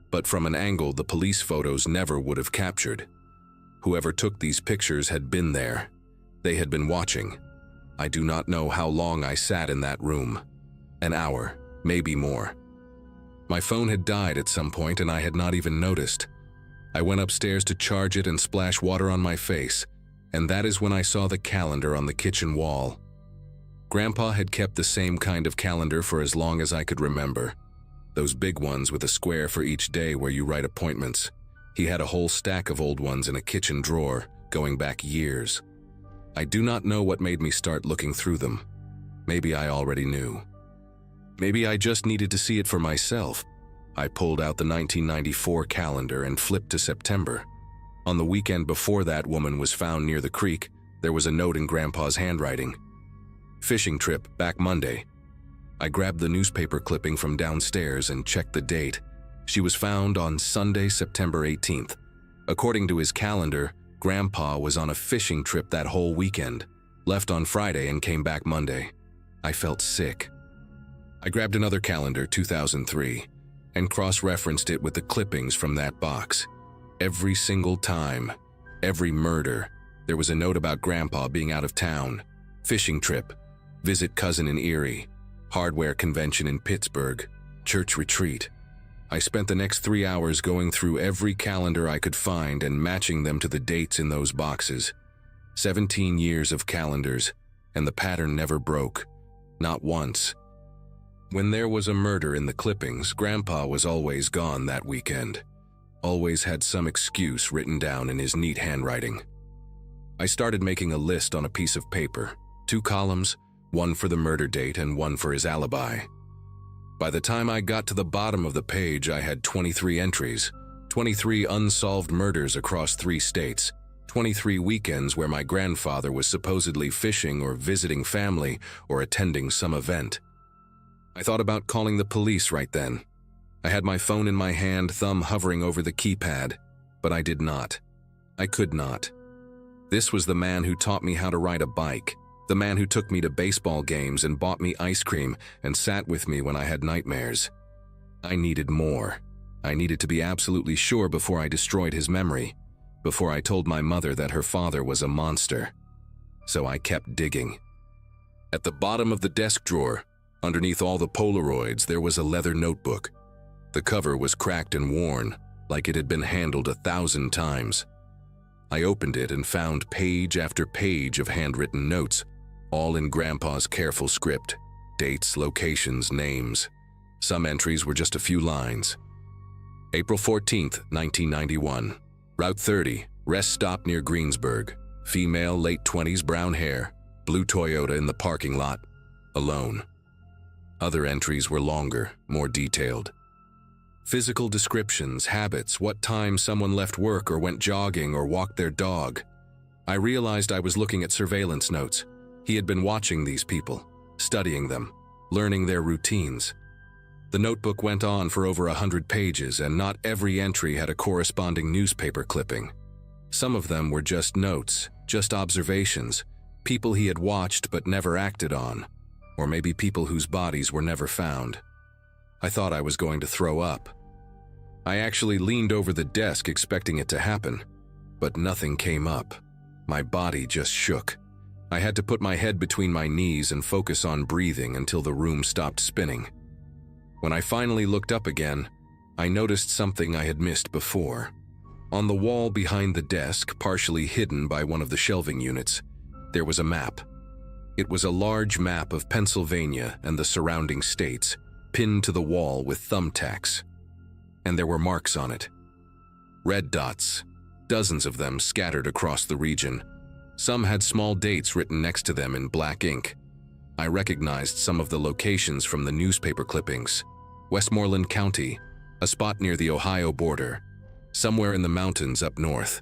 but from an angle the police photos never would have captured. Whoever took these pictures had been there. They had been watching. I do not know how long I sat in that room. An hour, maybe more. My phone had died at some point and I had not even noticed. I went upstairs to charge it and splash water on my face, and that is when I saw the calendar on the kitchen wall. Grandpa had kept the same kind of calendar for as long as I could remember. Those big ones with a square for each day where you write appointments. He had a whole stack of old ones in a kitchen drawer, going back years. I do not know what made me start looking through them. Maybe I already knew. Maybe I just needed to see it for myself. I pulled out the 1994 calendar and flipped to September. On the weekend before that woman was found near the creek, there was a note in Grandpa's handwriting. Fishing trip, back Monday. I grabbed the newspaper clipping from downstairs and checked the date. She was found on Sunday, September 18th. According to his calendar, Grandpa was on a fishing trip that whole weekend, left on Friday and came back Monday. I felt sick. I grabbed another calendar, 2003, and cross-referenced it with the clippings from that box. Every single time, every murder, there was a note about Grandpa being out of town, fishing trip, visit cousin in Erie, hardware convention in Pittsburgh, church retreat. I spent the next 3 hours going through every calendar I could find and matching them to the dates in those boxes. 17 years of calendars, and the pattern never broke, not once. When there was a murder in the clippings, Grandpa was always gone that weekend. Always had some excuse written down in his neat handwriting. I started making a list on a piece of paper, 2 columns, one for the murder date and one for his alibi. By the time I got to the bottom of the page, I had 23 entries, 23 unsolved murders across 3 states, 23 weekends where my grandfather was supposedly fishing or visiting family or attending some event. I thought about calling the police right then. I had my phone in my hand, thumb hovering over the keypad, but I did not. I could not. This was the man who taught me how to ride a bike, the man who took me to baseball games and bought me ice cream and sat with me when I had nightmares. I needed more. I needed to be absolutely sure before I destroyed his memory, before I told my mother that her father was a monster. So I kept digging. At the bottom of the desk drawer, underneath all the Polaroids, there was a leather notebook. The cover was cracked and worn, like it had been handled 1,000 times. I opened it and found page after page of handwritten notes, all in Grandpa's careful script, dates, locations, names. Some entries were just a few lines. April 14th, 1991. Route 30, rest stop near Greensburg. Female, late 20s, brown hair, blue Toyota in the parking lot, alone. Other entries were longer, more detailed. Physical descriptions, habits, what time someone left work or went jogging or walked their dog. I realized I was looking at surveillance notes. He had been watching these people, studying them, learning their routines. The notebook went on for over 100 pages, and not every entry had a corresponding newspaper clipping. Some of them were just notes, just observations, people he had watched but never acted on, or maybe people whose bodies were never found. I thought I was going to throw up. I actually leaned over the desk expecting it to happen, but nothing came up. My body just shook. I had to put my head between my knees and focus on breathing until the room stopped spinning. When I finally looked up again, I noticed something I had missed before. On the wall behind the desk, partially hidden by one of the shelving units, there was a map. It was a large map of Pennsylvania and the surrounding states, pinned to the wall with thumbtacks. And there were marks on it. Red dots, dozens of them scattered across the region, Some had small dates written next to them in black ink. I recognized some of the locations from the newspaper clippings. Westmoreland County, a spot near the Ohio border, somewhere in the mountains up north.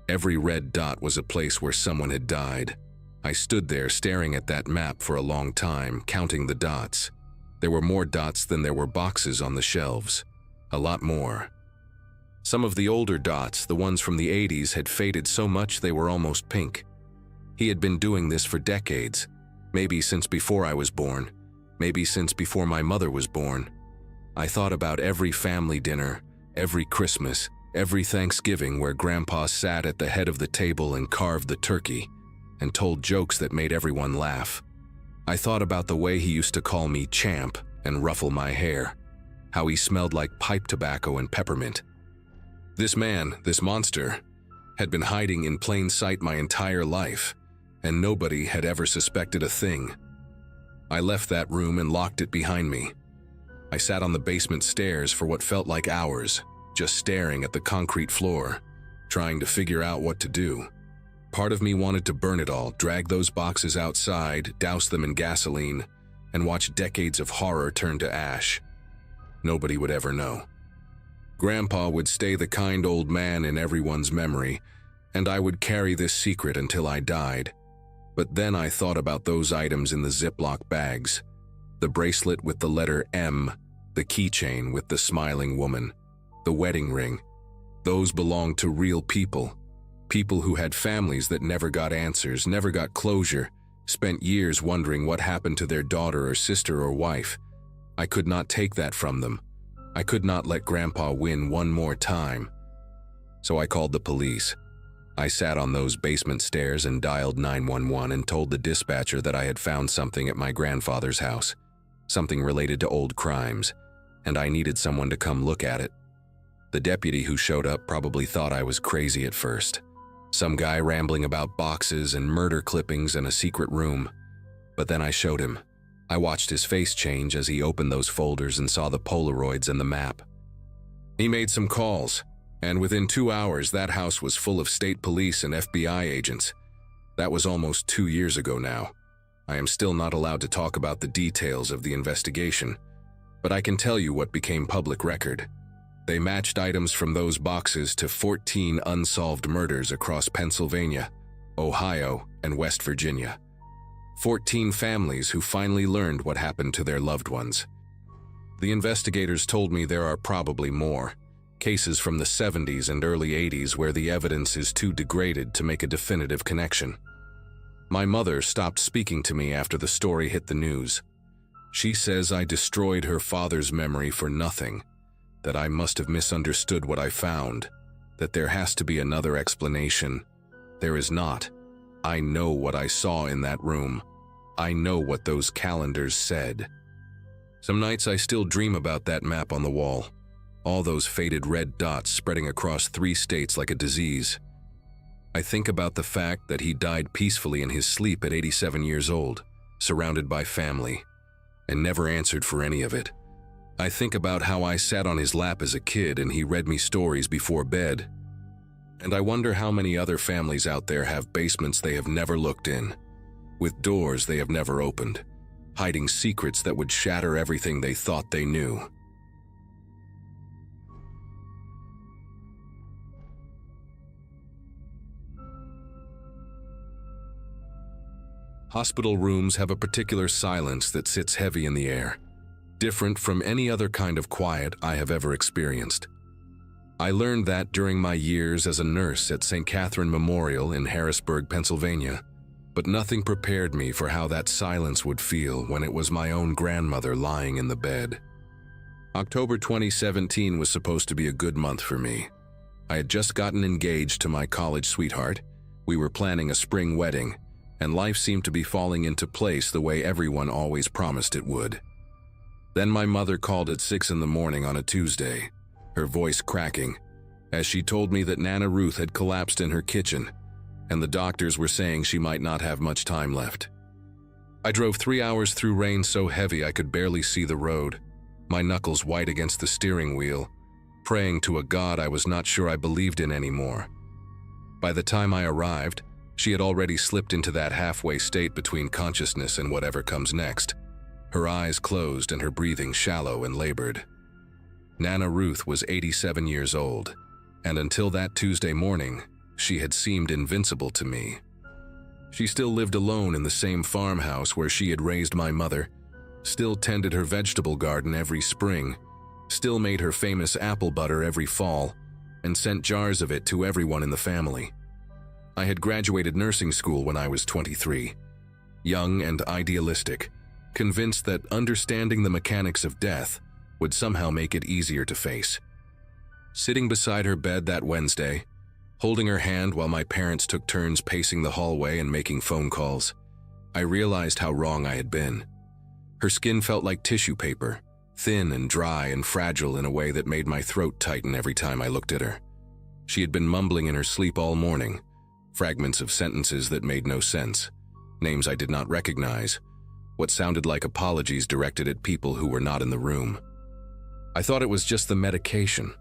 Every red dot was a place where someone had died. I stood there staring at that map for a long time, counting the dots. There were more dots than there were boxes on the shelves. A lot more. Some of the older dots, the ones from the 80s, had faded so much they were almost pink. He had been doing this for decades, maybe since before I was born, maybe since before my mother was born. I thought about every family dinner, every Christmas, every Thanksgiving where Grandpa sat at the head of the table and carved the turkey and told jokes that made everyone laugh. I thought about the way he used to call me champ and ruffle my hair, how he smelled like pipe tobacco and peppermint. This man, this monster, had been hiding in plain sight my entire life, and nobody had ever suspected a thing. I left that room and locked it behind me. I sat on the basement stairs for what felt like hours, just staring at the concrete floor, trying to figure out what to do. Part of me wanted to burn it all, drag those boxes outside, douse them in gasoline, and watch decades of horror turn to ash. Nobody would ever know. Grandpa would stay the kind old man in everyone's memory, and I would carry this secret until I died. But then I thought about those items in the Ziploc bags. The bracelet with the letter M, the keychain with the smiling woman, the wedding ring. Those belonged to real people. People who had families that never got answers, never got closure, spent years wondering what happened to their daughter or sister or wife. I could not take that from them. I could not let Grandpa win one more time. So I called the police. I sat on those basement stairs and dialed 911 and told the dispatcher that I had found something at my grandfather's house, something related to old crimes, and I needed someone to come look at it. The deputy who showed up probably thought I was crazy at first. Some guy rambling about boxes and murder clippings in a secret room. But then I showed him. I watched his face change as he opened those folders and saw the Polaroids and the map. He made some calls, and within 2 hours that house was full of state police and FBI agents. That was almost 2 years ago now. I am still not allowed to talk about the details of the investigation, but I can tell you what became public record. They matched items from those boxes to 14 unsolved murders across Pennsylvania, Ohio, and West Virginia. 14 families who finally learned what happened to their loved ones. The investigators told me there are probably more, cases from the 70s and early 80s where the evidence is too degraded to make a definitive connection. My mother stopped speaking to me after the story hit the news. She says I destroyed her father's memory for nothing, that I must have misunderstood what I found, that there has to be another explanation. There is not. I know what I saw in that room. I know what those calendars said. Some nights I still dream about that map on the wall, all those faded red dots spreading across 3 states like a disease. I think about the fact that he died peacefully in his sleep at 87 years old, surrounded by family, and never answered for any of it. I think about how I sat on his lap as a kid and he read me stories before bed. And I wonder how many other families out there have basements they have never looked in, with doors they have never opened, hiding secrets that would shatter everything they thought they knew. Hospital rooms have a particular silence that sits heavy in the air, different from any other kind of quiet I have ever experienced. I learned that during my years as a nurse at St. Catherine Memorial in Harrisburg, Pennsylvania, but nothing prepared me for how that silence would feel when it was my own grandmother lying in the bed. October 2017 was supposed to be a good month for me. I had just gotten engaged to my college sweetheart, we were planning a spring wedding, and life seemed to be falling into place the way everyone always promised it would. Then my mother called at 6 in the morning on a Tuesday, her voice cracking, as she told me that Nana Ruth had collapsed in her kitchen, and the doctors were saying she might not have much time left. I drove 3 hours through rain so heavy I could barely see the road, my knuckles white against the steering wheel, praying to a God I was not sure I believed in anymore. By the time I arrived, She had already slipped into that halfway state between consciousness and whatever comes next. Her eyes closed and her breathing shallow and labored. Nana Ruth was 87 years old, and until that Tuesday morning, she had seemed invincible to me. She still lived alone in the same farmhouse where she had raised my mother, still tended her vegetable garden every spring, still made her famous apple butter every fall, and sent jars of it to everyone in the family. I had graduated nursing school when I was 23, young and idealistic, convinced that understanding the mechanics of death would somehow make it easier to face. Sitting beside her bed that Wednesday, holding her hand while my parents took turns pacing the hallway and making phone calls, I realized how wrong I had been. Her skin felt like tissue paper, thin and dry and fragile in a way that made my throat tighten every time I looked at her. She had been mumbling in her sleep all morning, fragments of sentences that made no sense, names I did not recognize, what sounded like apologies directed at people who were not in the room. I thought it was just the medication,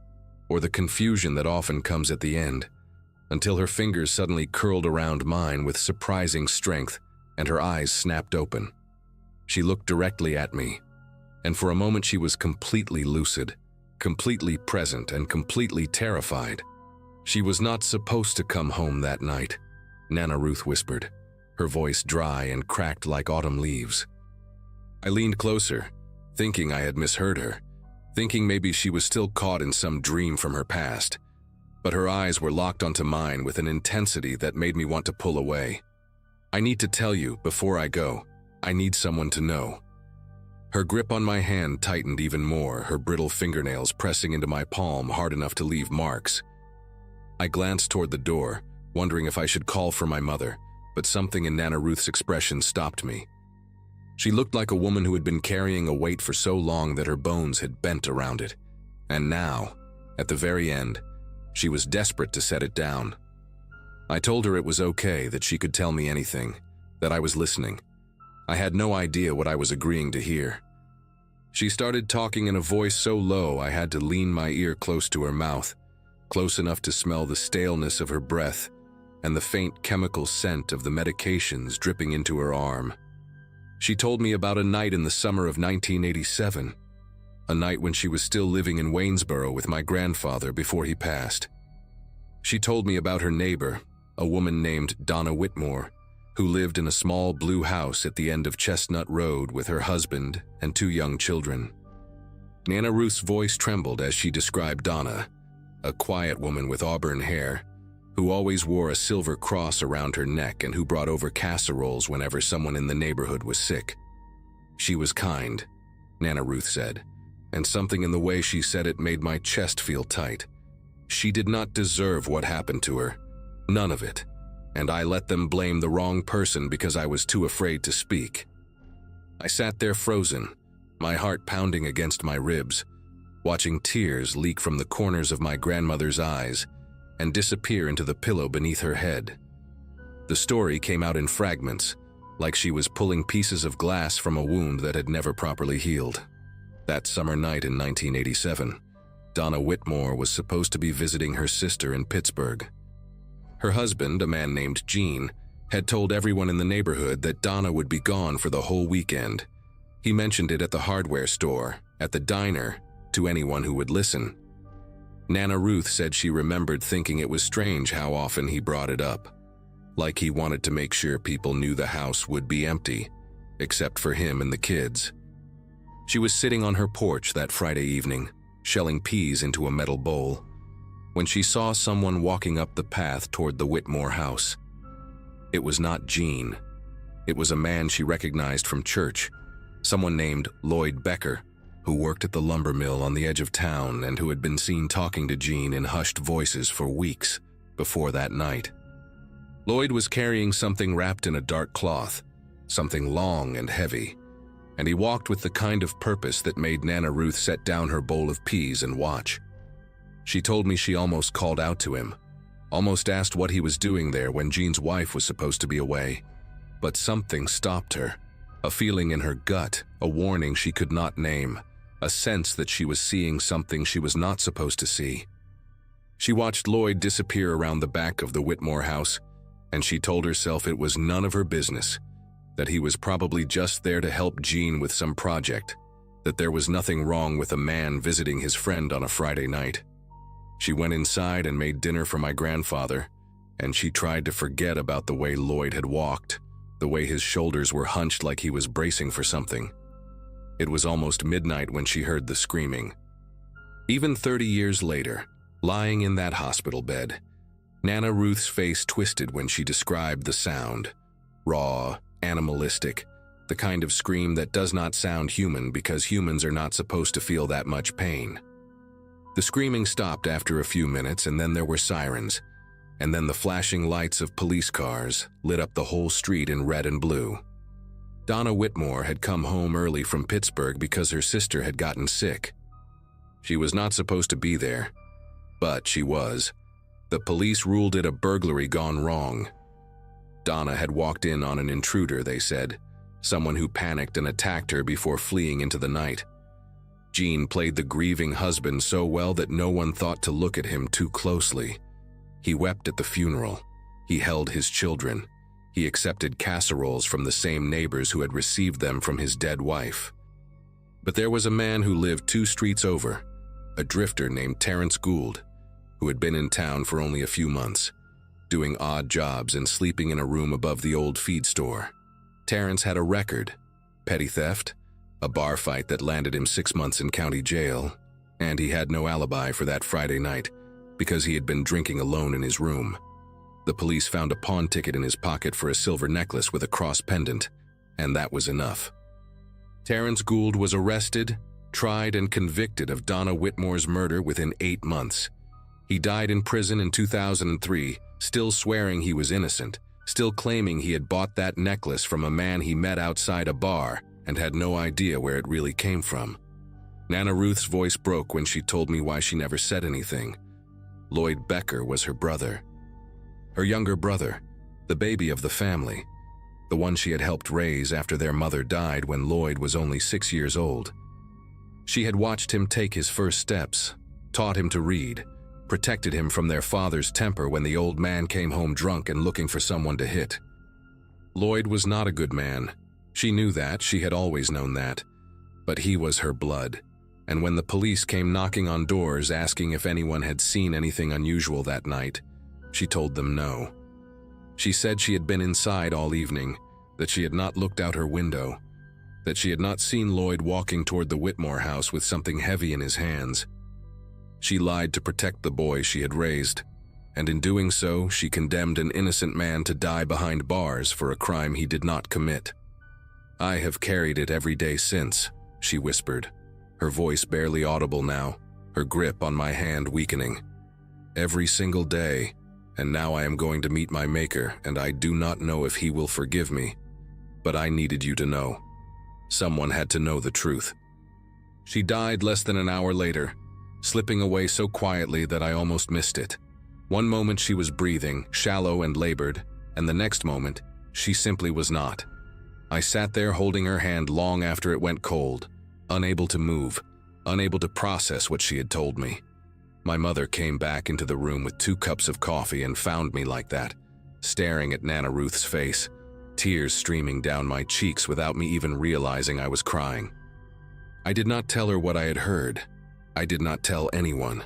or the confusion that often comes at the end, until her fingers suddenly curled around mine with surprising strength and her eyes snapped open. She looked directly at me, and for a moment she was completely lucid, completely present, and completely terrified. She was not supposed to come home that night, Nana Ruth whispered, her voice dry and cracked like autumn leaves. I leaned closer, thinking I had misheard her, thinking maybe she was still caught in some dream from her past. But her eyes were locked onto mine with an intensity that made me want to pull away. I need to tell you, before I go, I need someone to know. Her grip on my hand tightened even more, her brittle fingernails pressing into my palm hard enough to leave marks. I glanced toward the door, wondering if I should call for my mother, but something in Nana Ruth's expression stopped me. She looked like a woman who had been carrying a weight for so long that her bones had bent around it. And now, at the very end, she was desperate to set it down. I told her it was okay, that she could tell me anything, that I was listening. I had no idea what I was agreeing to hear. She started talking in a voice so low I had to lean my ear close to her mouth, close enough to smell the staleness of her breath and the faint chemical scent of the medications dripping into her arm. She told me about a night in the summer of 1987, a night when she was still living in Waynesboro with my grandfather before he passed. She told me about her neighbor, a woman named Donna Whitmore, who lived in a small blue house at the end of Chestnut Road with her husband and 2 young children. Nana Ruth's voice trembled as she described Donna, a quiet woman with auburn hair, who always wore a silver cross around her neck and who brought over casseroles whenever someone in the neighborhood was sick. She was kind, Nana Ruth said, and something in the way she said it made my chest feel tight. She did not deserve what happened to her, none of it, and I let them blame the wrong person because I was too afraid to speak. I sat there frozen, my heart pounding against my ribs, watching tears leak from the corners of my grandmother's eyes and disappear into the pillow beneath her head. The story came out in fragments, like she was pulling pieces of glass from a wound that had never properly healed. That summer night in 1987, Donna Whitmore was supposed to be visiting her sister in Pittsburgh. Her husband, a man named Gene, had told everyone in the neighborhood that Donna would be gone for the whole weekend. He mentioned it at the hardware store, at the diner, to anyone who would listen. Nana Ruth said she remembered thinking it was strange how often he brought it up, like he wanted to make sure people knew the house would be empty, except for him and the kids. She was sitting on her porch that Friday evening, shelling peas into a metal bowl, when she saw someone walking up the path toward the Whitmore house. It was not Gene. It was a man she recognized from church, someone named Lloyd Becker, who worked at the lumber mill on the edge of town and who had been seen talking to Gene in hushed voices for weeks before that night. Lloyd was carrying something wrapped in a dark cloth, something long and heavy, and he walked with the kind of purpose that made Nana Ruth set down her bowl of peas and watch. She told me she almost called out to him, almost asked what he was doing there when Gene's wife was supposed to be away. But something stopped her, a feeling in her gut, a warning she could not name, a sense that she was seeing something she was not supposed to see. She watched Lloyd disappear around the back of the Whitmore house, and she told herself it was none of her business, that he was probably just there to help Jean with some project, that there was nothing wrong with a man visiting his friend on a Friday night. She went inside and made dinner for my grandfather, and she tried to forget about the way Lloyd had walked, the way his shoulders were hunched like he was bracing for something. It was almost midnight when she heard the screaming. Even 30 years later, lying in that hospital bed, Nana Ruth's face twisted when she described the sound. Raw, animalistic, the kind of scream that does not sound human because humans are not supposed to feel that much pain. The screaming stopped after a few minutes, and then there were sirens, and then the flashing lights of police cars lit up the whole street in red and blue. Donna Whitmore had come home early from Pittsburgh because her sister had gotten sick. She was not supposed to be there, but she was. The police ruled it a burglary gone wrong. Donna had walked in on an intruder, they said, someone who panicked and attacked her before fleeing into the night. Jean played the grieving husband so well that no one thought to look at him too closely. He wept at the funeral. He held his children. He accepted casseroles from the same neighbors who had received them from his dead wife. But there was a man who lived 2 streets over, a drifter named Terence Gould, who had been in town for only a few months, doing odd jobs and sleeping in a room above the old feed store. Terence had a record: petty theft, a bar fight that landed him 6 months in county jail, and he had no alibi for that Friday night because he had been drinking alone in his room. The police found a pawn ticket in his pocket for a silver necklace with a cross pendant, and that was enough. Terence Gould was arrested, tried, and convicted of Donna Whitmore's murder within 8 months. He died in prison in 2003, still swearing he was innocent, still claiming he had bought that necklace from a man he met outside a bar and had no idea where it really came from. Nana Ruth's voice broke when she told me why she never said anything. Lloyd Becker was her brother. Her younger brother, the baby of the family, the one she had helped raise after their mother died when Lloyd was only 6 years old. She had watched him take his first steps, taught him to read, protected him from their father's temper when the old man came home drunk and looking for someone to hit. Lloyd was not a good man. She knew that, she had always known that. But he was her blood, and when the police came knocking on doors asking if anyone had seen anything unusual that night, she told them no. She said she had been inside all evening, that she had not looked out her window, that she had not seen Lloyd walking toward the Whitmore house with something heavy in his hands. She lied to protect the boy she had raised, and in doing so, she condemned an innocent man to die behind bars for a crime he did not commit. "I have carried it every day since," she whispered, her voice barely audible now, her grip on my hand weakening. "Every single day, and now I am going to meet my Maker, and I do not know if he will forgive me. But I needed you to know. Someone had to know the truth." She died less than an hour later, slipping away so quietly that I almost missed it. One moment she was breathing, shallow and labored, and the next moment, she simply was not. I sat there holding her hand long after it went cold, unable to move, unable to process what she had told me. My mother came back into the room with 2 cups of coffee and found me like that, staring at Nana Ruth's face, tears streaming down my cheeks without me even realizing I was crying. I did not tell her what I had heard. I did not tell anyone.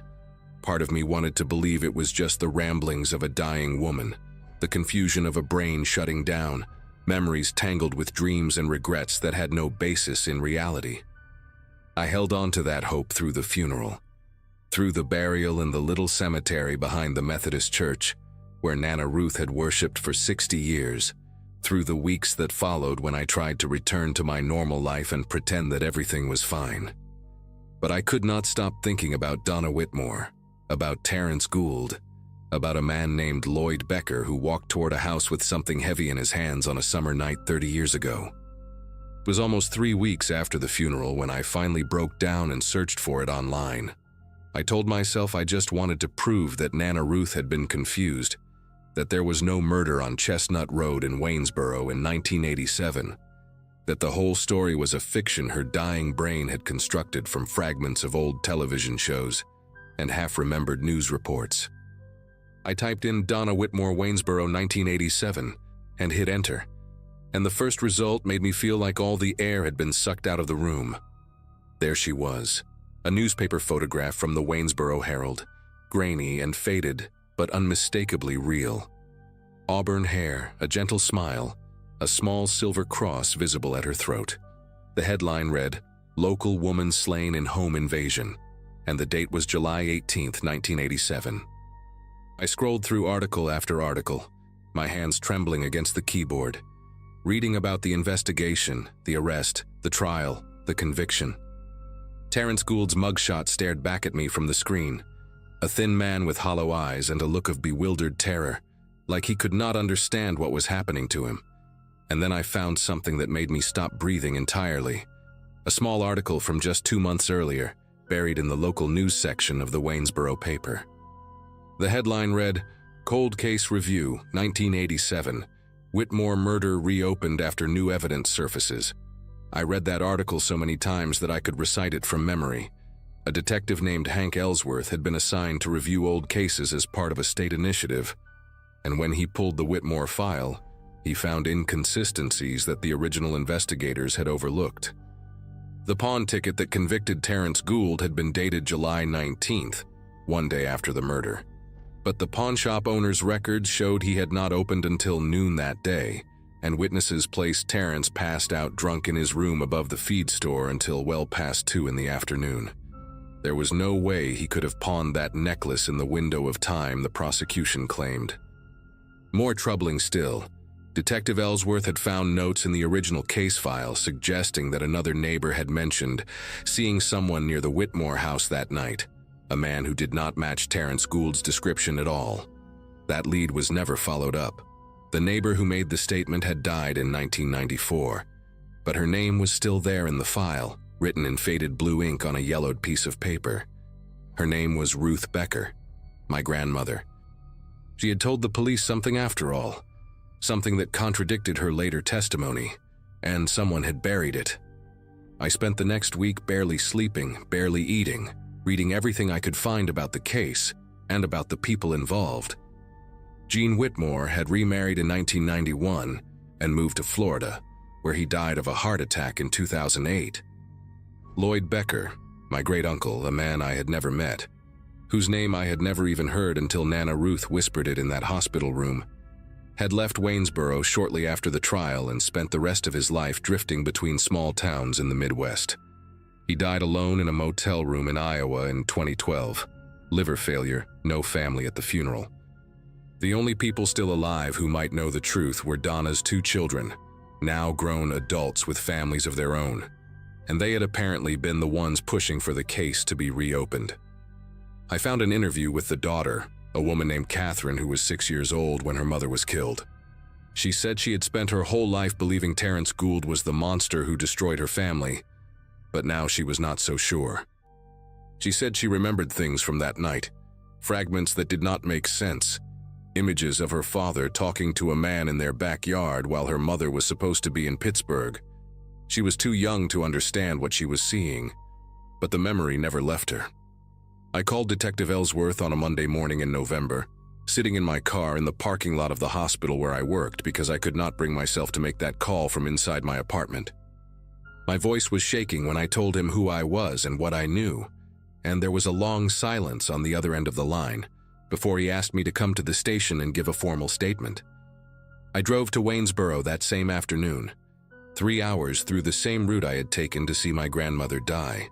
Part of me wanted to believe it was just the ramblings of a dying woman, the confusion of a brain shutting down, memories tangled with dreams and regrets that had no basis in reality. I held on to that hope through the funeral, through the burial in the little cemetery behind the Methodist church, where Nana Ruth had worshipped for 60 years, through the weeks that followed when I tried to return to my normal life and pretend that everything was fine. But I could not stop thinking about Donna Whitmore, about Terence Gould, about a man named Lloyd Becker who walked toward a house with something heavy in his hands on a summer night 30 years ago. It was almost 3 weeks after the funeral when I finally broke down and searched for it online. I told myself I just wanted to prove that Nana Ruth had been confused, that there was no murder on Chestnut Road in Waynesboro in 1987, that the whole story was a fiction her dying brain had constructed from fragments of old television shows and half-remembered news reports. I typed in Donna Whitmore Waynesboro 1987 and hit enter, and the first result made me feel like all the air had been sucked out of the room. There she was, a newspaper photograph from the Waynesboro Herald, grainy and faded, but unmistakably real. Auburn hair, a gentle smile, a small silver cross visible at her throat. The headline read, "Local Woman Slain in Home Invasion," and the date was July 18, 1987. I scrolled through article after article, my hands trembling against the keyboard, reading about the investigation, the arrest, the trial, the conviction. Terrence Gould's mugshot stared back at me from the screen, a thin man with hollow eyes and a look of bewildered terror, like he could not understand what was happening to him. And then I found something that made me stop breathing entirely. A small article from just 2 months earlier, buried in the local news section of the Waynesboro paper. The headline read, "Cold Case Review, 1987. Whitmore Murder Reopened After New Evidence Surfaces." I read that article so many times that I could recite it from memory. A detective named Hank Ellsworth had been assigned to review old cases as part of a state initiative, and when he pulled the Whitmore file, he found inconsistencies that the original investigators had overlooked. The pawn ticket that convicted Terrence Gould had been dated July 19th, one day after the murder. But the pawnshop owner's records showed he had not opened until noon that day, and witnesses placed Terrence passed out drunk in his room above the feed store until well past 2 in the afternoon. There was no way he could have pawned that necklace in the window of time the prosecution claimed. More troubling still, Detective Ellsworth had found notes in the original case file suggesting that another neighbor had mentioned seeing someone near the Whitmore house that night, a man who did not match Terrence Gould's description at all. That lead was never followed up. The neighbor who made the statement had died in 1994, but her name was still there in the file, written in faded blue ink on a yellowed piece of paper. Her name was Ruth Becker, my grandmother. She had told the police something after all, something that contradicted her later testimony, and someone had buried it. I spent the next week barely sleeping, barely eating, reading everything I could find about the case and about the people involved. Gene Whitmore had remarried in 1991 and moved to Florida, where he died of a heart attack in 2008. Lloyd Becker, my great-uncle, a man I had never met, whose name I had never even heard until Nana Ruth whispered it in that hospital room, had left Waynesboro shortly after the trial and spent the rest of his life drifting between small towns in the Midwest. He died alone in a motel room in Iowa in 2012. Liver failure, no family at the funeral. The only people still alive who might know the truth were Donna's 2 children, now grown adults with families of their own, and they had apparently been the ones pushing for the case to be reopened. I found an interview with the daughter, a woman named Catherine who was 6 years old when her mother was killed. She said she had spent her whole life believing Terrence Gould was the monster who destroyed her family, but now she was not so sure. She said she remembered things from that night, fragments that did not make sense, images of her father talking to a man in their backyard while her mother was supposed to be in Pittsburgh. She was too young to understand what she was seeing, but the memory never left her. I called Detective Ellsworth on a Monday morning in November, sitting in my car in the parking lot of the hospital where I worked because I could not bring myself to make that call from inside my apartment. My voice was shaking when I told him who I was and what I knew, and there was a long silence on the other end of the line before he asked me to come to the station and give a formal statement. I drove to Waynesboro that same afternoon, 3 hours through the same route I had taken to see my grandmother die,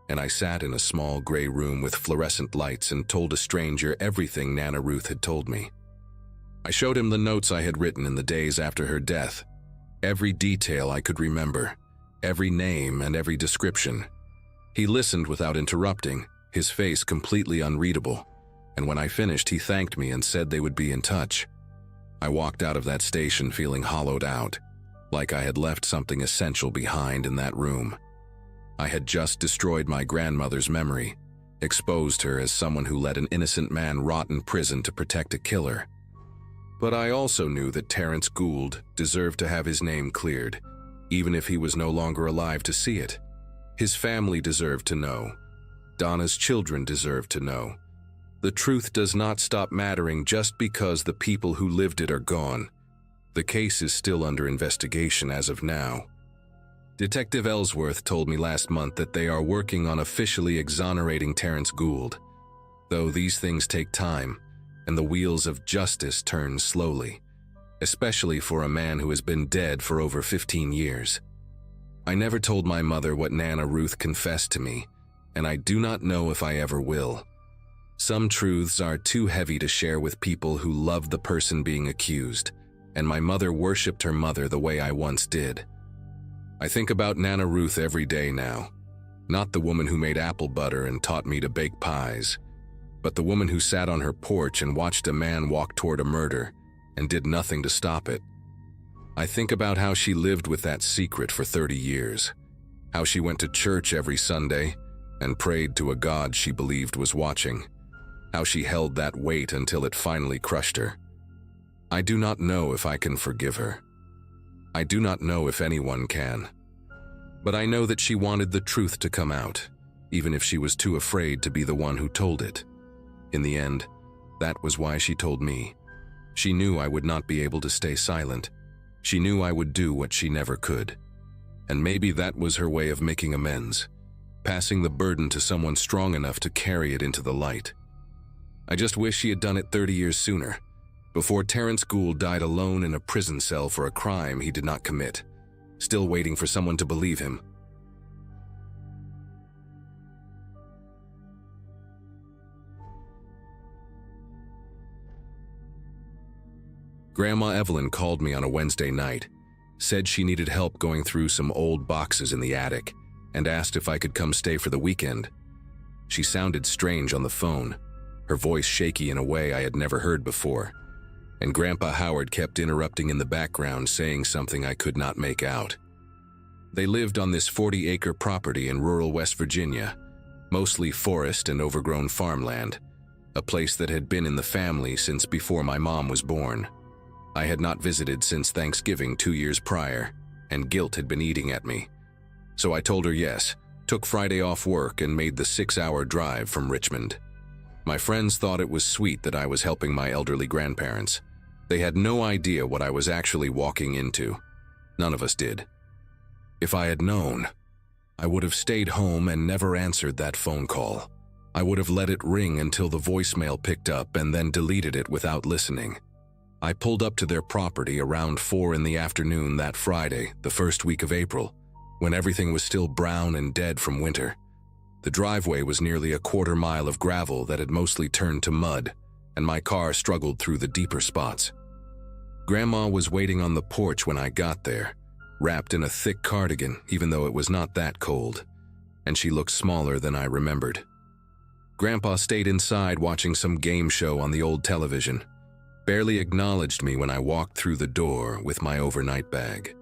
and I sat in a small gray room with fluorescent lights and told a stranger everything Nana Ruth had told me. I showed him the notes I had written in the days after her death, every detail I could remember, every name and every description. He listened without interrupting, his face completely unreadable, and when I finished he thanked me and said they would be in touch. I walked out of that station feeling hollowed out, like I had left something essential behind in that room. I had just destroyed my grandmother's memory, exposed her as someone who let an innocent man rot in prison to protect a killer. But I also knew that Terrence Gould deserved to have his name cleared, even if he was no longer alive to see it. His family deserved to know. Donna's children deserved to know. The truth does not stop mattering just because the people who lived it are gone. The case is still under investigation as of now. Detective Ellsworth told me last month that they are working on officially exonerating Terrence Gould, though these things take time and the wheels of justice turn slowly, especially for a man who has been dead for over 15 years. I never told my mother what Nana Ruth confessed to me, and I do not know if I ever will. Some truths are too heavy to share with people who love the person being accused, and my mother worshipped her mother the way I once did. I think about Nana Ruth every day now, not the woman who made apple butter and taught me to bake pies, but the woman who sat on her porch and watched a man walk toward a murder and did nothing to stop it. I think about how she lived with that secret for 30 years, how she went to church every Sunday and prayed to a God she believed was watching, how she held that weight until it finally crushed her. I do not know if I can forgive her. I do not know if anyone can. But I know that she wanted the truth to come out, even if she was too afraid to be the one who told it. In the end, that was why she told me. She knew I would not be able to stay silent. She knew I would do what she never could. And maybe that was her way of making amends, passing the burden to someone strong enough to carry it into the light. I just wish she had done it 30 years sooner, before Terrence Gould died alone in a prison cell for a crime he did not commit, still waiting for someone to believe him. Grandma Evelyn called me on a Wednesday night, said she needed help going through some old boxes in the attic, and asked if I could come stay for the weekend. She sounded strange on the phone, her voice shaky in a way I had never heard before, and Grandpa Howard kept interrupting in the background saying something I could not make out. They lived on this 40-acre property in rural West Virginia, mostly forest and overgrown farmland, a place that had been in the family since before my mom was born. I had not visited since Thanksgiving 2 years prior, and guilt had been eating at me. So I told her yes, took Friday off work and made the 6-hour drive from Richmond. My friends thought it was sweet that I was helping my elderly grandparents. They had no idea what I was actually walking into. None of us did. If I had known, I would have stayed home and never answered that phone call. I would have let it ring until the voicemail picked up and then deleted it without listening. I pulled up to their property around 4 in the afternoon that Friday, the first week of April, when everything was still brown and dead from winter. The driveway was nearly a quarter mile of gravel that had mostly turned to mud, and my car struggled through the deeper spots. Grandma was waiting on the porch when I got there, wrapped in a thick cardigan even though it was not that cold, and she looked smaller than I remembered. Grandpa stayed inside watching some game show on the old television, barely acknowledged me when I walked through the door with my overnight bag.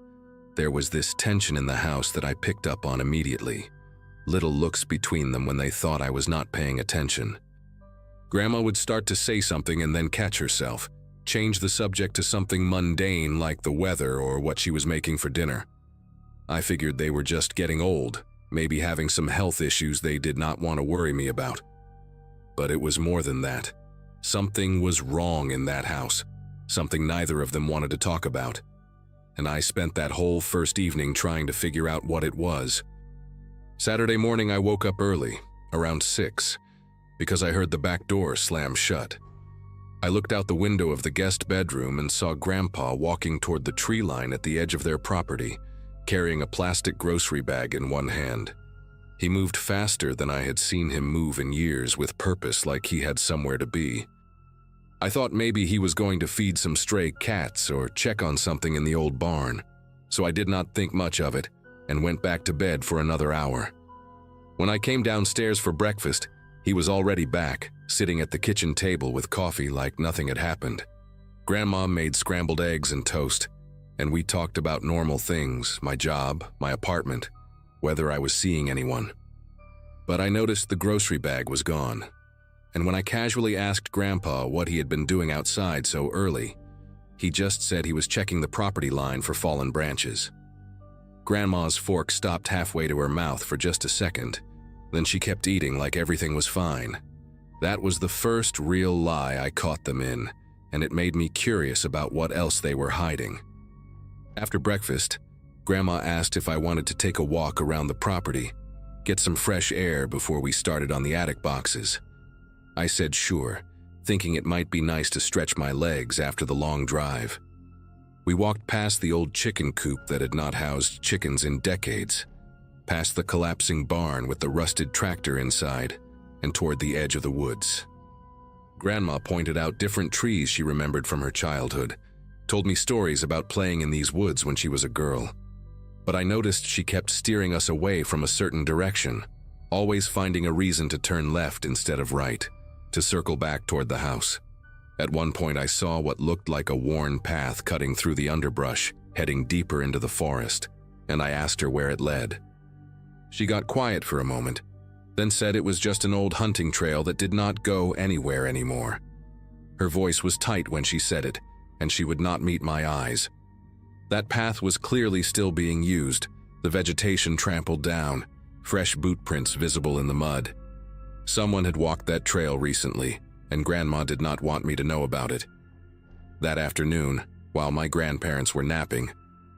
There was this tension in the house that I picked up on immediately, little looks between them when they thought I was not paying attention. Grandma would start to say something and then catch herself, change the subject to something mundane like the weather or what she was making for dinner. I figured they were just getting old, maybe having some health issues they did not want to worry me about. But it was more than that. Something was wrong in that house, something neither of them wanted to talk about. And I spent that whole first evening trying to figure out what it was. Saturday morning I woke up early, around 6, because I heard the back door slam shut. I looked out the window of the guest bedroom and saw Grandpa walking toward the tree line at the edge of their property, carrying a plastic grocery bag in one hand. He moved faster than I had seen him move in years, with purpose, like he had somewhere to be. I thought maybe he was going to feed some stray cats or check on something in the old barn, so I did not think much of it and went back to bed for another hour. When I came downstairs for breakfast, he was already back, sitting at the kitchen table with coffee like nothing had happened. Grandma made scrambled eggs and toast, and we talked about normal things, my job, my apartment, whether I was seeing anyone. But I noticed the grocery bag was gone, and when I casually asked Grandpa what he had been doing outside so early, he just said he was checking the property line for fallen branches. Grandma's fork stopped halfway to her mouth for just a second, then she kept eating like everything was fine. That was the first real lie I caught them in, and it made me curious about what else they were hiding. After breakfast, Grandma asked if I wanted to take a walk around the property, get some fresh air before we started on the attic boxes. I said sure, thinking it might be nice to stretch my legs after the long drive. We walked past the old chicken coop that had not housed chickens in decades, past the collapsing barn with the rusted tractor inside, and toward the edge of the woods. Grandma pointed out different trees she remembered from her childhood, told me stories about playing in these woods when she was a girl. But I noticed she kept steering us away from a certain direction, always finding a reason to turn left instead of right, to circle back toward the house. At one point I saw what looked like a worn path cutting through the underbrush, heading deeper into the forest, and I asked her where it led. She got quiet for a moment, then said it was just an old hunting trail that did not go anywhere anymore. Her voice was tight when she said it, and she would not meet my eyes. That path was clearly still being used, the vegetation trampled down, fresh boot prints visible in the mud. Someone had walked that trail recently, and Grandma did not want me to know about it. That afternoon, while my grandparents were napping,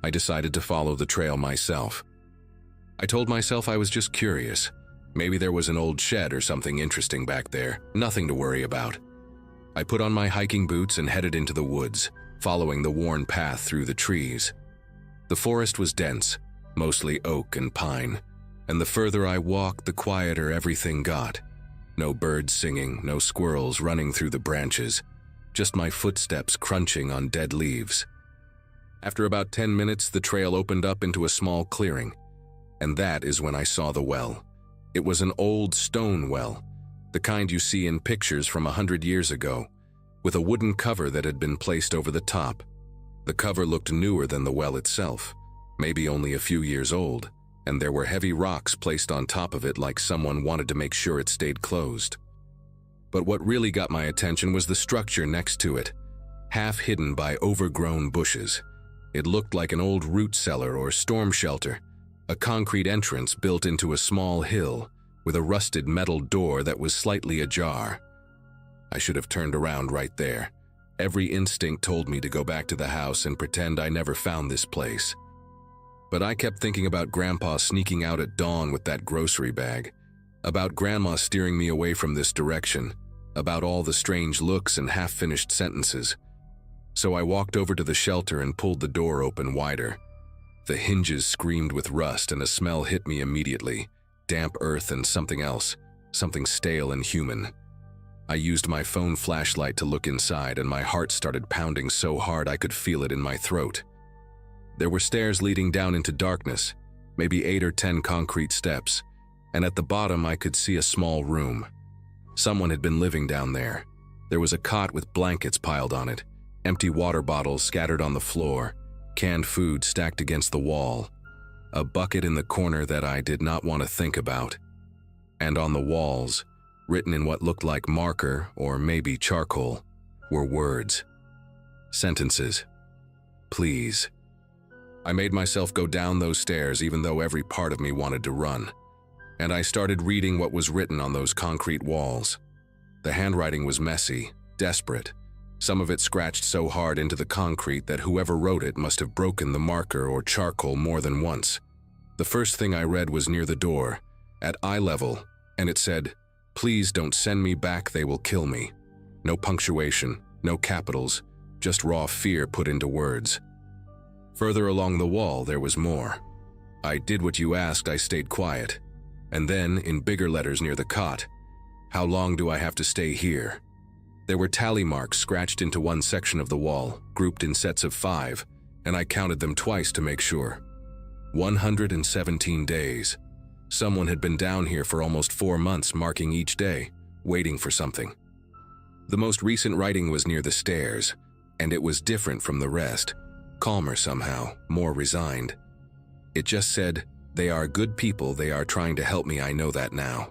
I decided to follow the trail myself. I told myself I was just curious. Maybe there was an old shed or something interesting back there, nothing to worry about. I put on my hiking boots and headed into the woods, following the worn path through the trees. The forest was dense, mostly oak and pine, and the further I walked, the quieter everything got. No birds singing, no squirrels running through the branches, just my footsteps crunching on dead leaves. After about 10 minutes, the trail opened up into a small clearing, and that is when I saw the well. It was an old stone well, the kind you see in pictures from 100 years ago, with a wooden cover that had been placed over the top. The cover looked newer than the well itself, maybe only a few years old, and there were heavy rocks placed on top of it like someone wanted to make sure it stayed closed. But what really got my attention was the structure next to it, half hidden by overgrown bushes. It looked like an old root cellar or storm shelter, a concrete entrance built into a small hill with a rusted metal door that was slightly ajar. I should have turned around right there. Every instinct told me to go back to the house and pretend I never found this place. But I kept thinking about Grandpa sneaking out at dawn with that grocery bag, about Grandma steering me away from this direction, about all the strange looks and half-finished sentences. So I walked over to the shelter and pulled the door open wider. The hinges screamed with rust and a smell hit me immediately, damp earth and something else, something stale and human. I used my phone flashlight to look inside and my heart started pounding so hard I could feel it in my throat. There were stairs leading down into darkness, maybe 8 or 10 concrete steps, and at the bottom I could see a small room. Someone had been living down there. There was a cot with blankets piled on it, empty water bottles scattered on the floor, canned food stacked against the wall, a bucket in the corner that I did not want to think about. And on the walls, written in what looked like marker or maybe charcoal, were words. Sentences. Please. I made myself go down those stairs even though every part of me wanted to run. And I started reading what was written on those concrete walls. The handwriting was messy, desperate. Some of it scratched so hard into the concrete that whoever wrote it must have broken the marker or charcoal more than once. The first thing I read was near the door, at eye level, and it said, "Please don't send me back, they will kill me." No punctuation, no capitals, just raw fear put into words. Further along the wall, there was more. "I did what you asked, I stayed quiet." And then, in bigger letters near the cot, "How long do I have to stay here?" There were tally marks scratched into one section of the wall, grouped in sets of 5, and I counted them twice to make sure. 117 days. Someone had been down here for almost 4 months, marking each day, waiting for something. The most recent writing was near the stairs, and it was different from the rest, calmer somehow, more resigned. It just said, "They are good people, they are trying to help me, I know that now."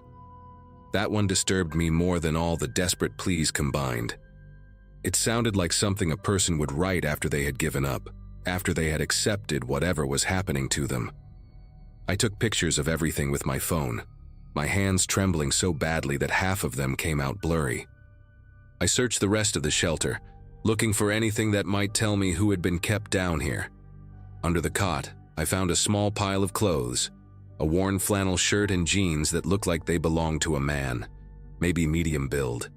That one disturbed me more than all the desperate pleas combined. It sounded like something a person would write after they had given up, after they had accepted whatever was happening to them. I took pictures of everything with my phone. my hands trembling so badly that half of them came out blurry. I searched the rest of the shelter, looking for anything that might tell me who had been kept down here. Under the cot, I found a small pile of clothes, a worn flannel shirt and jeans that looked like they belonged to a man, maybe medium build.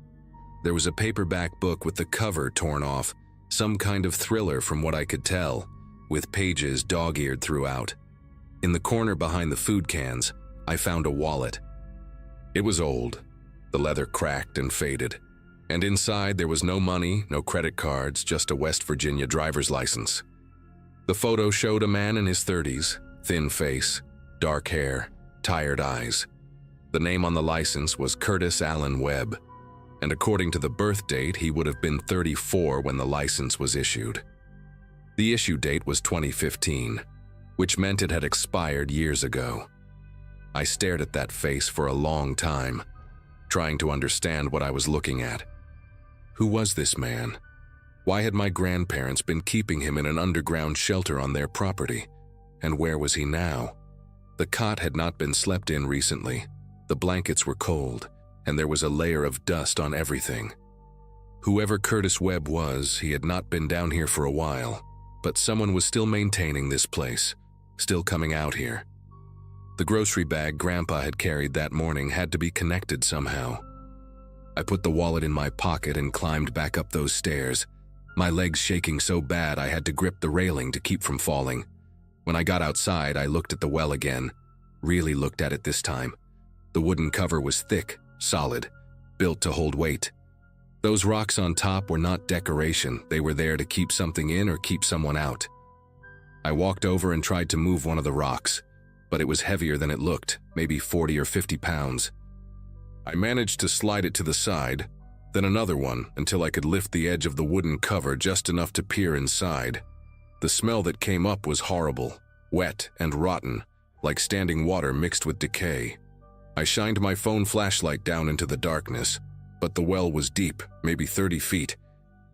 There was a paperback book with the cover torn off, some kind of thriller from what I could tell, with pages dog-eared throughout. In the corner behind the food cans, I found a wallet. It was old, the leather cracked and faded, and inside there was no money, no credit cards, just a West Virginia driver's license. The photo showed a man in his 30s, thin face, dark hair, tired eyes. The name on the license was Curtis Allen Webb, and according to the birth date, he would have been 34 when the license was issued. The issue date was 2015, which meant it had expired years ago. I stared at that face for a long time, trying to understand what I was looking at. Who was this man? Why had my grandparents been keeping him in an underground shelter on their property? And where was he now? The cot had not been slept in recently. The blankets were cold, and there was a layer of dust on everything. Whoever Curtis Webb was, he had not been down here for a while, but someone was still maintaining this place, still coming out here. The grocery bag Grandpa had carried that morning had to be connected somehow. I put the wallet in my pocket and climbed back up those stairs, my legs shaking so bad I had to grip the railing to keep from falling. When I got outside, I looked at the well again, really looked at it this time. The wooden cover was thick, solid, built to hold weight. Those rocks on top were not decoration, they were there to keep something in or keep someone out. I walked over and tried to move one of the rocks, but it was heavier than it looked, maybe 40 or 50 pounds. I managed to slide it to the side, then another one until I could lift the edge of the wooden cover just enough to peer inside. The smell that came up was horrible, wet and rotten, like standing water mixed with decay. I shined my phone flashlight down into the darkness, but the well was deep, maybe 30 feet,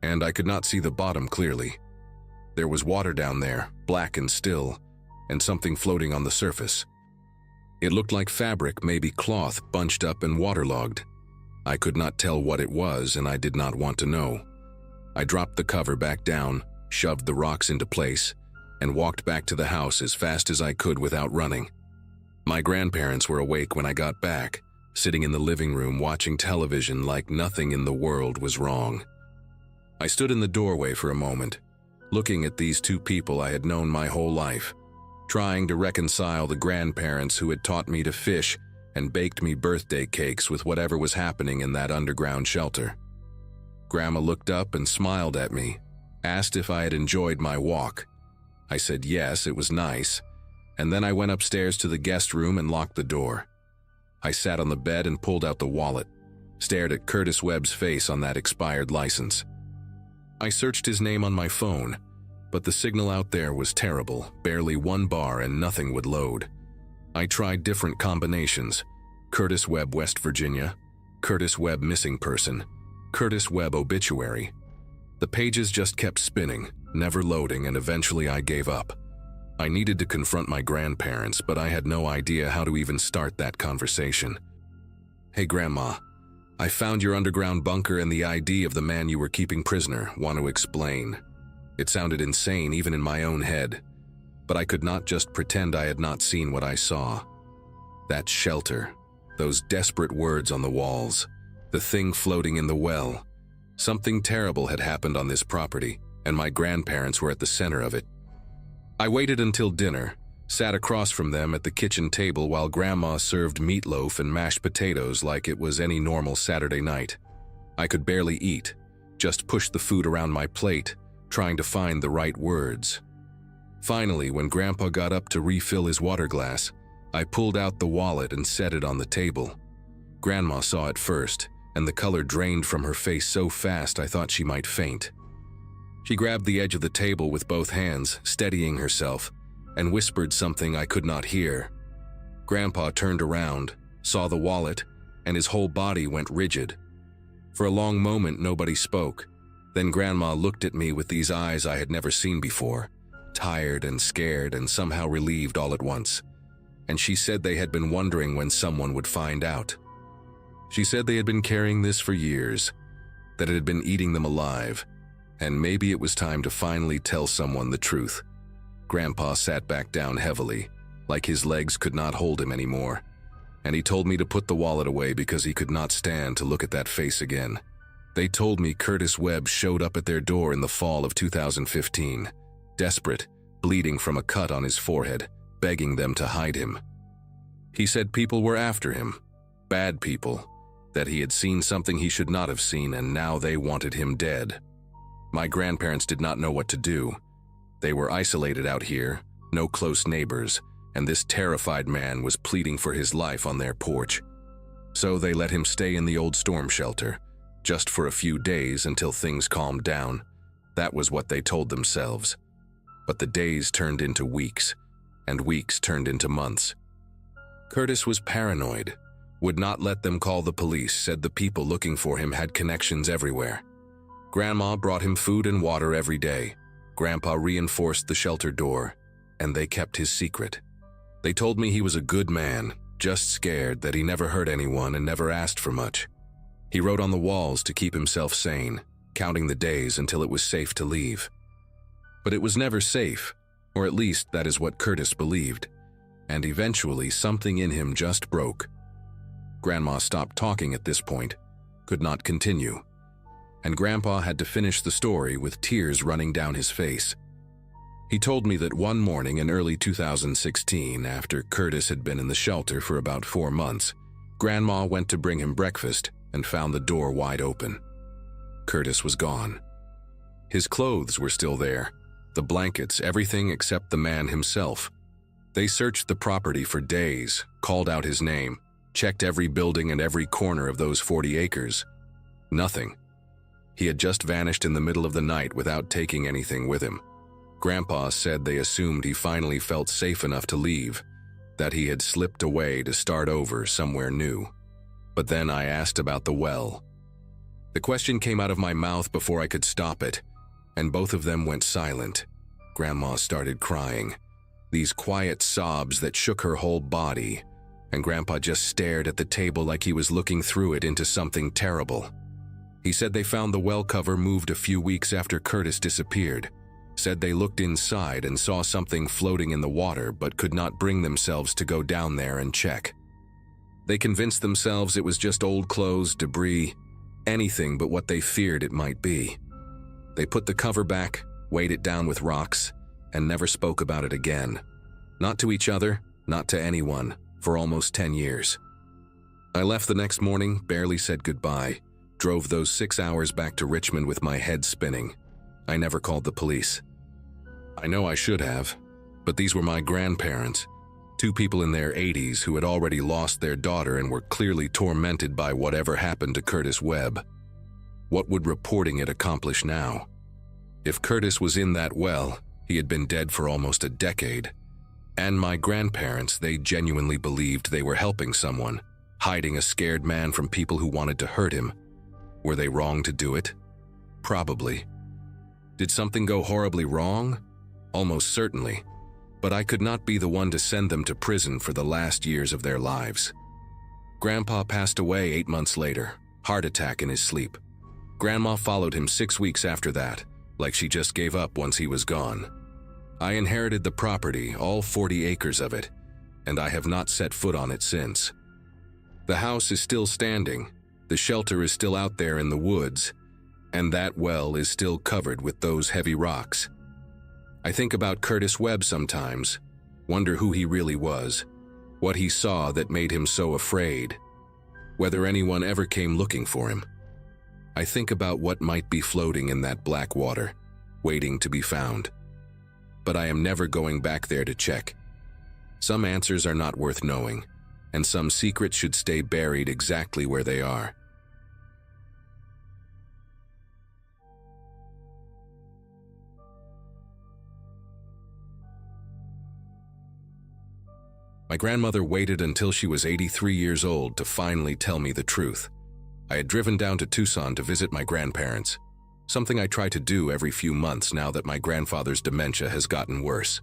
and I could not see the bottom clearly. There was water down there, black and still, and something floating on the surface. It looked like fabric, maybe cloth, bunched up and waterlogged. I could not tell what it was, and I did not want to know. I dropped the cover back down, shoved the rocks into place, and walked back to the house as fast as I could without running. My grandparents were awake when I got back, sitting in the living room watching television like nothing in the world was wrong. I stood in the doorway for a moment, looking at these two people I had known my whole life, trying to reconcile the grandparents who had taught me to fish and baked me birthday cakes with whatever was happening in that underground shelter. Grandma looked up and smiled at me, asked if I had enjoyed my walk. I said yes, it was nice, and then I went upstairs to the guest room and locked the door. I sat on the bed and pulled out the wallet, stared at Curtis Webb's face on that expired license. I searched his name on my phone, but the signal out there was terrible, barely one bar and nothing would load. I tried different combinations: Curtis Webb, West Virginia, Curtis Webb missing person, Curtis Webb obituary. The pages just kept spinning, never loading, and eventually I gave up. I needed to confront my grandparents, but I had no idea how to even start that conversation. "Hey Grandma, I found your underground bunker and the ID of the man you were keeping prisoner. Want to explain?" It sounded insane even in my own head, but I could not just pretend I had not seen what I saw. That shelter, those desperate words on the walls, the thing floating in the well. Something terrible had happened on this property, and my grandparents were at the center of it. I waited until dinner, sat across from them at the kitchen table while Grandma served meatloaf and mashed potatoes like it was any normal Saturday night. I could barely eat, just pushed the food around my plate, trying to find the right words. Finally, when Grandpa got up to refill his water glass, I pulled out the wallet and set it on the table. Grandma saw it first, and the color drained from her face so fast I thought she might faint. She grabbed the edge of the table with both hands, steadying herself, and whispered something I could not hear. Grandpa turned around, saw the wallet, and his whole body went rigid. For a long moment, nobody spoke. Then Grandma looked at me with these eyes I had never seen before, tired and scared and somehow relieved all at once. and she said they had been wondering when someone would find out. She said they had been carrying this for years, that it had been eating them alive, and maybe it was time to finally tell someone the truth. Grandpa sat back down heavily, like his legs could not hold him anymore, and he told me to put the wallet away because he could not stand to look at that face again. They told me Curtis Webb showed up at their door in the fall of 2015, desperate, bleeding from a cut on his forehead, begging them to hide him. He said people were after him, bad people, that he had seen something he should not have seen, and now they wanted him dead. My grandparents did not know what to do. They were isolated out here, no close neighbors, and this terrified man was pleading for his life on their porch. So they let him stay in the old storm shelter, just for a few days until things calmed down. That was what they told themselves. But the days turned into weeks, and weeks turned into months. Curtis was paranoid, would not let them call the police, said the people looking for him had connections everywhere. Grandma brought him food and water every day. Grandpa reinforced the shelter door, and they kept his secret. They told me he was a good man, just scared that he never hurt anyone and never asked for much. He wrote on the walls to keep himself sane, counting the days until it was safe to leave. But it was never safe, or at least that is what Curtis believed, and eventually something in him just broke. Grandma stopped talking at this point, could not continue, and Grandpa had to finish the story with tears running down his face. He told me that one morning in early 2016, after Curtis had been in the shelter for about 4 months, Grandma went to bring him breakfast and found the door wide open. Curtis was gone. His clothes were still there, the blankets, everything except the man himself. They searched the property for days, called out his name, checked every building and every corner of those 40 acres. Nothing. He had just vanished in the middle of the night without taking anything with him. Grandpa said they assumed he finally felt safe enough to leave, that he had slipped away to start over somewhere new. But then I asked about the well. The question came out of my mouth before I could stop it, and both of them went silent. Grandma started crying, these quiet sobs that shook her whole body, and Grandpa just stared at the table like he was looking through it into something terrible. He said they found the well cover moved a few weeks after Curtis disappeared, said they looked inside and saw something floating in the water but could not bring themselves to go down there and check. They convinced themselves it was just old clothes, debris, anything but what they feared it might be. They put the cover back, weighed it down with rocks, and never spoke about it again. Not to each other, not to anyone, for almost 10 years. I left the next morning, barely said goodbye, drove those 6 hours back to Richmond with my head spinning. I never called the police. I know I should have, but these were my grandparents, 2 people in their 80s who had already lost their daughter and were clearly tormented by whatever happened to Curtis Webb. What would reporting it accomplish now? If Curtis was in that well, he had been dead for almost a decade. And my grandparents, they genuinely believed they were helping someone, hiding a scared man from people who wanted to hurt him. Were they wrong to do it? Probably. Did something go horribly wrong? Almost certainly. But I could not be the one to send them to prison for the last years of their lives. Grandpa passed away 8 months later, heart attack in his sleep. Grandma followed him 6 weeks after that, like she just gave up once he was gone. I inherited the property, all 40 acres of it, and I have not set foot on it since. The house is still standing, the shelter is still out there in the woods, and that well is still covered with those heavy rocks. I think about Curtis Webb sometimes, wonder who he really was, what he saw that made him so afraid, whether anyone ever came looking for him. I think about what might be floating in that black water, waiting to be found. But I am never going back there to check. Some answers are not worth knowing, and some secrets should stay buried exactly where they are. My grandmother waited until she was 83 years old to finally tell me the truth. I had driven down to Tucson to visit my grandparents, something I try to do every few months now that my grandfather's dementia has gotten worse.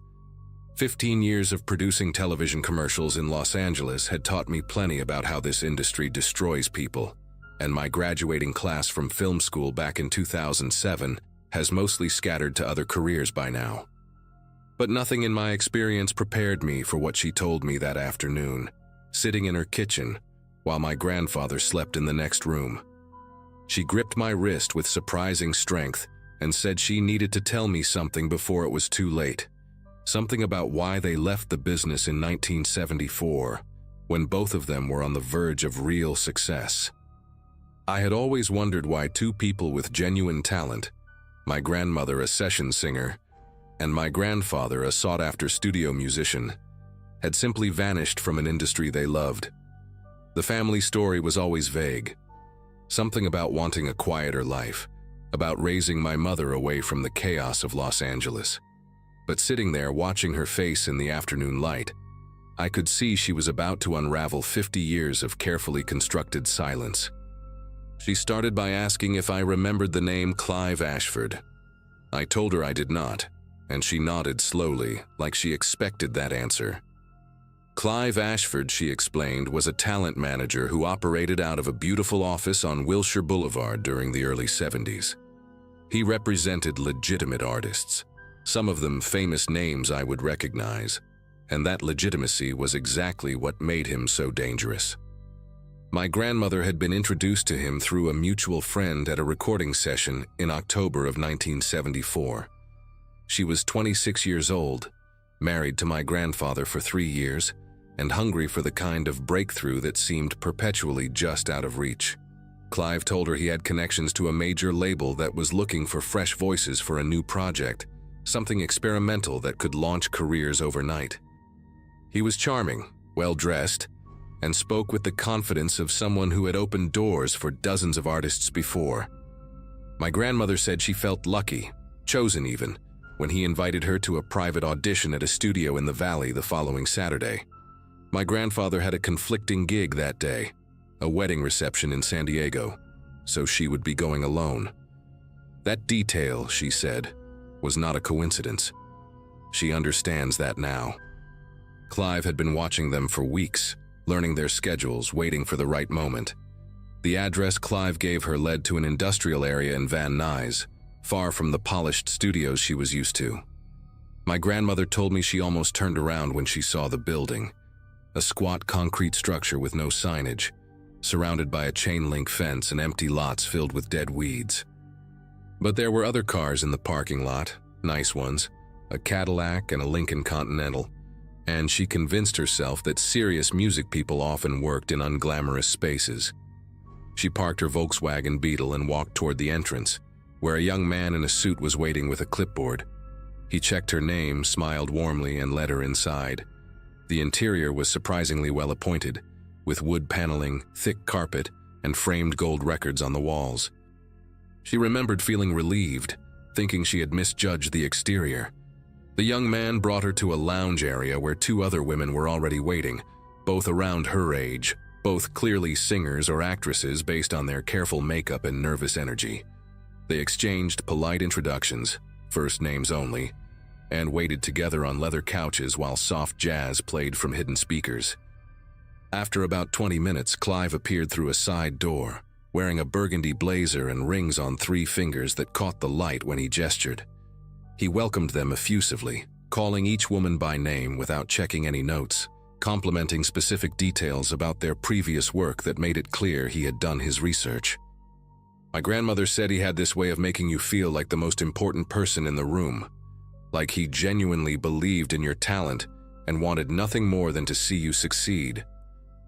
15 years of producing television commercials in Los Angeles had taught me plenty about how this industry destroys people, and my graduating class from film school back in 2007 has mostly scattered to other careers by now. But nothing in my experience prepared me for what she told me that afternoon, sitting in her kitchen while my grandfather slept in the next room. She gripped my wrist with surprising strength and said she needed to tell me something before it was too late. Something about why they left the business in 1974, when both of them were on the verge of real success. I had always wondered why two people with genuine talent, my grandmother a session singer, and my grandfather a sought-after studio musician, had simply vanished from an industry they loved. The family story was always vague. Something about wanting a quieter life, about raising my mother away from the chaos of Los Angeles. But sitting there watching her face in the afternoon light, I could see she was about to unravel 50 years of carefully constructed silence. She started by asking if I remembered the name Clive Ashford. I told her I did not, and she nodded slowly, like she expected that answer. Clive Ashford, she explained, was a talent manager who operated out of a beautiful office on Wilshire Boulevard during the early 70s. He represented legitimate artists, some of them famous names I would recognize, and that legitimacy was exactly what made him so dangerous. My grandmother had been introduced to him through a mutual friend at a recording session in October of 1974. She was 26 years old, married to my grandfather for 3 years, and hungry for the kind of breakthrough that seemed perpetually just out of reach. Clive told her he had connections to a major label that was looking for fresh voices for a new project, something experimental that could launch careers overnight. He was charming, well-dressed, and spoke with the confidence of someone who had opened doors for dozens of artists before. My grandmother said she felt lucky, chosen even, when he invited her to a private audition at a studio in the Valley the following Saturday. My grandfather had a conflicting gig that day, a wedding reception in San Diego, so she would be going alone. That detail, she said, was not a coincidence. She understands that now. Clive had been watching them for weeks, learning their schedules, waiting for the right moment. The address Clive gave her led to an industrial area in Van Nuys, far from the polished studios she was used to. My grandmother told me she almost turned around when she saw the building, a squat concrete structure with no signage, surrounded by a chain-link fence and empty lots filled with dead weeds. But there were other cars in the parking lot, nice ones, a Cadillac and a Lincoln Continental, and she convinced herself that serious music people often worked in unglamorous spaces. She parked her Volkswagen Beetle and walked toward the entrance, where a young man in a suit was waiting with a clipboard. He checked her name, smiled warmly, and led her inside. The interior was surprisingly well appointed, with wood paneling, thick carpet, and framed gold records on the walls. She remembered feeling relieved, thinking she had misjudged the exterior. The young man brought her to a lounge area where 2 other women were already waiting, both around her age, both clearly singers or actresses based on their careful makeup and nervous energy. They exchanged polite introductions, first names only, and waited together on leather couches while soft jazz played from hidden speakers. After about 20 minutes, Clive appeared through a side door, wearing a burgundy blazer and rings on 3 fingers that caught the light when he gestured. He welcomed them effusively, calling each woman by name without checking any notes, complimenting specific details about their previous work that made it clear he had done his research. My grandmother said he had this way of making you feel like the most important person in the room, like he genuinely believed in your talent and wanted nothing more than to see you succeed.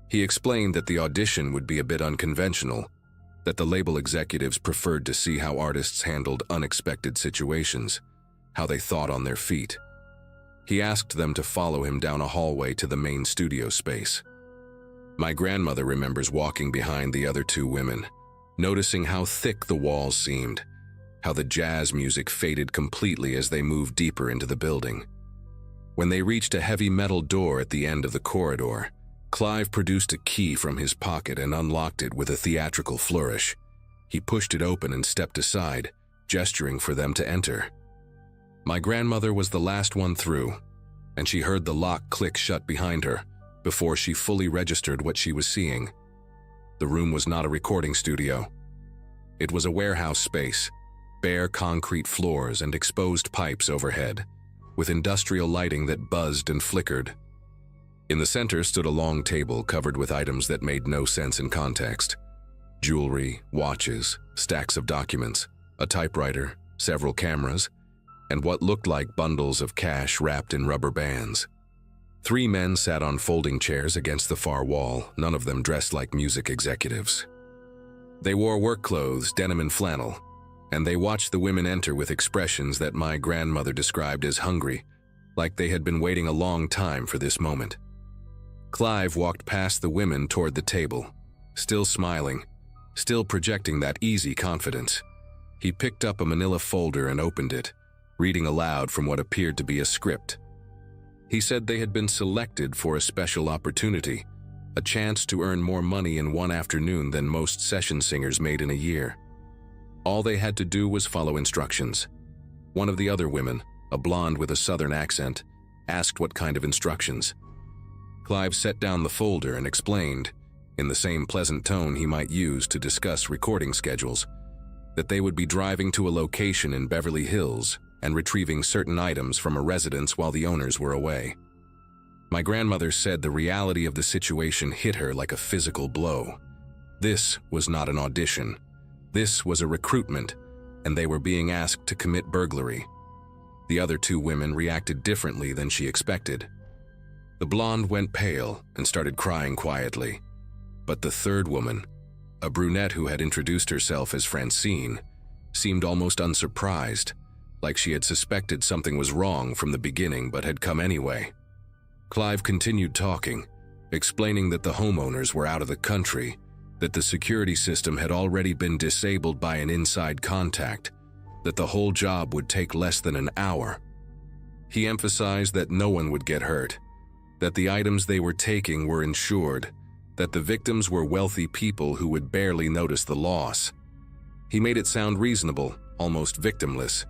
He explained that the audition would be a bit unconventional, that the label executives preferred to see how artists handled unexpected situations, how they thought on their feet. He asked them to follow him down a hallway to the main studio space. My grandmother remembers walking behind the other 2 women, noticing how thick the walls seemed, how the jazz music faded completely as they moved deeper into the building. When they reached a heavy metal door at the end of the corridor, Clive produced a key from his pocket and unlocked it with a theatrical flourish. He pushed it open and stepped aside, gesturing for them to enter. My grandmother was the last one through, and she heard the lock click shut behind her before she fully registered what she was seeing. The room was not a recording studio. It was a warehouse space, bare concrete floors and exposed pipes overhead, with industrial lighting that buzzed and flickered. In the center stood a long table covered with items that made no sense in context. Jewelry, watches, stacks of documents, a typewriter, several cameras, and what looked like bundles of cash wrapped in rubber bands. 3 men sat on folding chairs against the far wall, none of them dressed like music executives. They wore work clothes, denim and flannel, and they watched the women enter with expressions that my grandmother described as hungry, like they had been waiting a long time for this moment. Clive walked past the women toward the table, still smiling, still projecting that easy confidence. He picked up a manila folder and opened it, reading aloud from what appeared to be a script. He said they had been selected for a special opportunity, a chance to earn more money in one afternoon than most session singers made in a year. All they had to do was follow instructions. One of the other women, a blonde with a southern accent, asked what kind of instructions. Clive set down the folder and explained, in the same pleasant tone he might use to discuss recording schedules, that they would be driving to a location in Beverly Hills and retrieving certain items from a residence while the owners were away. My grandmother said the reality of the situation hit her like a physical blow. This was not an audition. This was a recruitment, and they were being asked to commit burglary. The other 2 women reacted differently than she expected. The blonde went pale and started crying quietly. But the 3rd woman, a brunette who had introduced herself as Francine, seemed almost unsurprised, like she had suspected something was wrong from the beginning but had come anyway. Clive continued talking, explaining that the homeowners were out of the country, that the security system had already been disabled by an inside contact, that the whole job would take less than an hour. He emphasized that no one would get hurt, that the items they were taking were insured, that the victims were wealthy people who would barely notice the loss. He made it sound reasonable, almost victimless.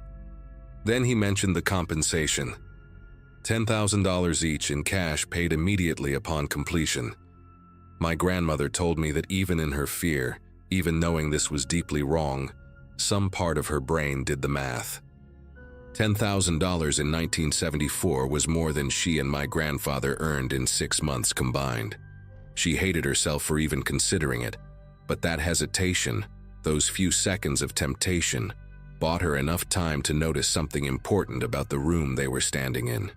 Then he mentioned the compensation. $10,000 each in cash paid immediately upon completion. My grandmother told me that even in her fear, even knowing this was deeply wrong, some part of her brain did the math. $10,000 in 1974 was more than she and my grandfather earned in 6 months combined. She hated herself for even considering it, but that hesitation, those few seconds of temptation, bought her enough time to notice something important about the room they were standing in.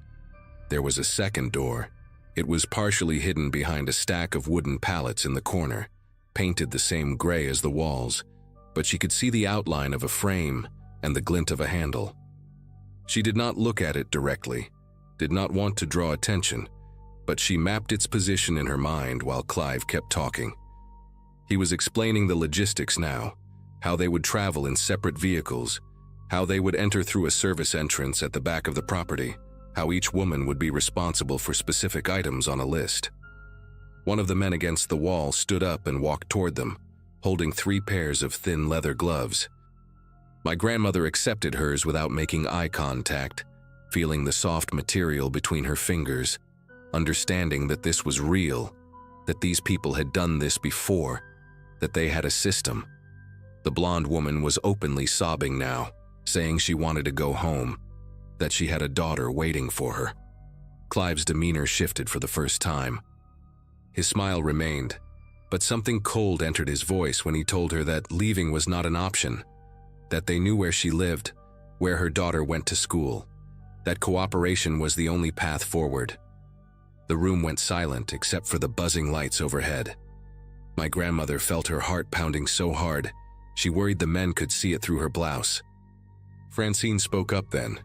There was a second door. It was partially hidden behind a stack of wooden pallets in the corner, painted the same gray as the walls, but she could see the outline of a frame and the glint of a handle. She did not look at it directly, did not want to draw attention, but she mapped its position in her mind while Clive kept talking. He was explaining the logistics now, how they would travel in separate vehicles, how they would enter through a service entrance at the back of the property, how each woman would be responsible for specific items on a list. One of the men against the wall stood up and walked toward them, holding 3 pairs of thin leather gloves. My grandmother accepted hers without making eye contact, feeling the soft material between her fingers, understanding that this was real, that these people had done this before, that they had a system. The blonde woman was openly sobbing now, saying she wanted to go home, that she had a daughter waiting for her. Clive's demeanor shifted for the first time. His smile remained, but something cold entered his voice when he told her that leaving was not an option, that they knew where she lived, where her daughter went to school, that cooperation was the only path forward. The room went silent except for the buzzing lights overhead. My grandmother felt her heart pounding so hard, she worried the men could see it through her blouse. Francine spoke up then,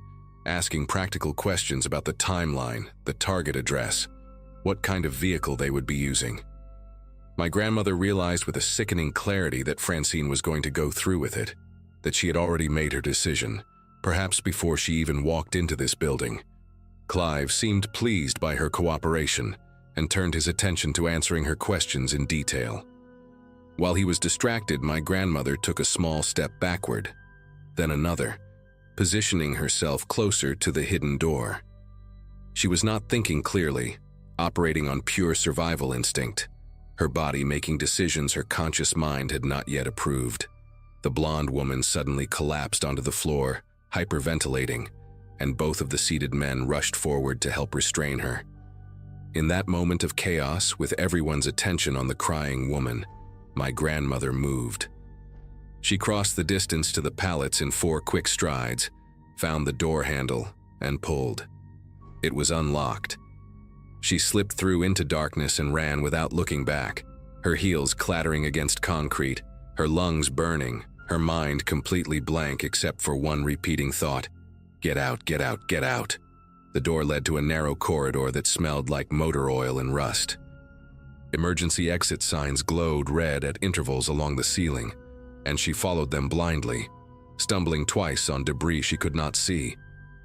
asking practical questions about the timeline, the target address, what kind of vehicle they would be using. My grandmother realized with a sickening clarity that Francine was going to go through with it, that she had already made her decision, perhaps before she even walked into this building. Clive seemed pleased by her cooperation and turned his attention to answering her questions in detail. While he was distracted, my grandmother took a small step backward, then another, positioning herself closer to the hidden door. She was not thinking clearly, operating on pure survival instinct, her body making decisions her conscious mind had not yet approved. The blonde woman suddenly collapsed onto the floor, hyperventilating, and both of the seated men rushed forward to help restrain her. In that moment of chaos, with everyone's attention on the crying woman, my grandmother moved. She crossed the distance to the pallets in 4 quick strides, found the door handle, and pulled. It was unlocked. She slipped through into darkness and ran without looking back, her heels clattering against concrete, her lungs burning, her mind completely blank except for one repeating thought: "Get out, get out, get out." The door led to a narrow corridor that smelled like motor oil and rust. Emergency exit signs glowed red at intervals along the ceiling, and she followed them blindly, stumbling twice on debris she could not see,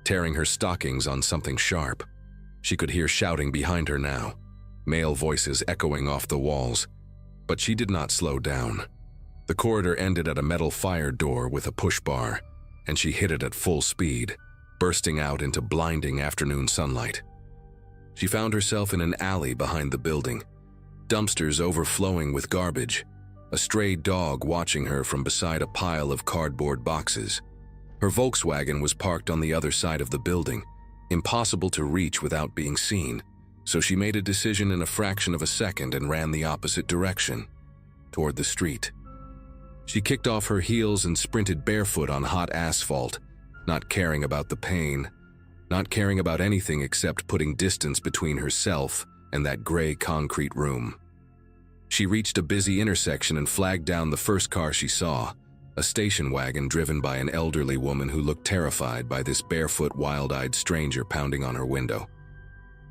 tearing her stockings on something sharp. She could hear shouting behind her now, male voices echoing off the walls, but she did not slow down. The corridor ended at a metal fire door with a push bar, and she hit it at full speed, bursting out into blinding afternoon sunlight. She found herself in an alley behind the building, dumpsters overflowing with garbage, a stray dog watching her from beside a pile of cardboard boxes. Her Volkswagen was parked on the other side of the building, impossible to reach without being seen, so she made a decision in a fraction of a second and ran the opposite direction, toward the street. She kicked off her heels and sprinted barefoot on hot asphalt, not caring about the pain, not caring about anything except putting distance between herself and that gray concrete room. She reached a busy intersection and flagged down the first car she saw, a station wagon driven by an elderly woman who looked terrified by this barefoot, wild-eyed stranger pounding on her window.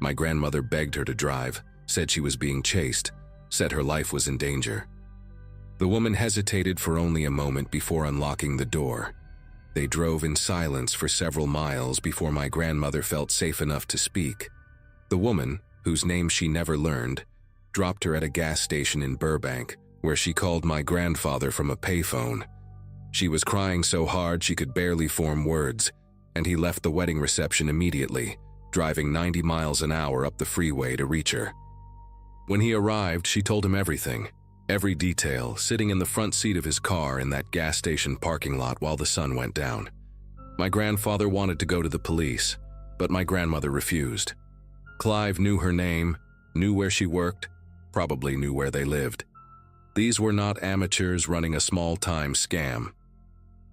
My grandmother begged her to drive, said she was being chased, said her life was in danger. The woman hesitated for only a moment before unlocking the door. They drove in silence for several miles before my grandmother felt safe enough to speak. The woman, whose name she never learned, dropped her at a gas station in Burbank, where she called my grandfather from a payphone. She was crying so hard she could barely form words, and he left the wedding reception immediately, driving 90 miles an hour up the freeway to reach her. When he arrived, she told him everything, every detail, sitting in the front seat of his car in that gas station parking lot while the sun went down. My grandfather wanted to go to the police, but my grandmother refused. Clive knew her name, knew where she worked, probably knew where they lived. These were not amateurs running a small-time scam.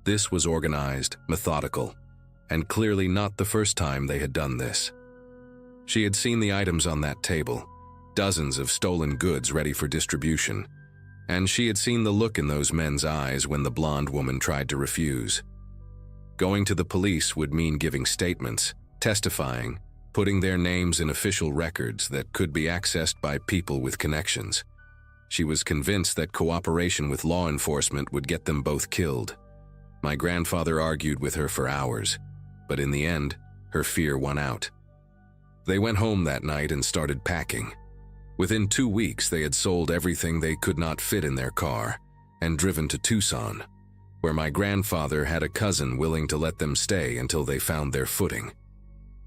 This was organized, methodical, and clearly not the first time they had done this. She had seen the items on that table, dozens of stolen goods ready for distribution, and she had seen the look in those men's eyes when the blonde woman tried to refuse. Going to the police would mean giving statements, testifying, putting their names in official records that could be accessed by people with connections. She was convinced that cooperation with law enforcement would get them both killed. My grandfather argued with her for hours, but in the end, her fear won out. They went home that night and started packing. Within 2 weeks, they had sold everything they could not fit in their car and driven to Tucson, where my grandfather had a cousin willing to let them stay until they found their footing.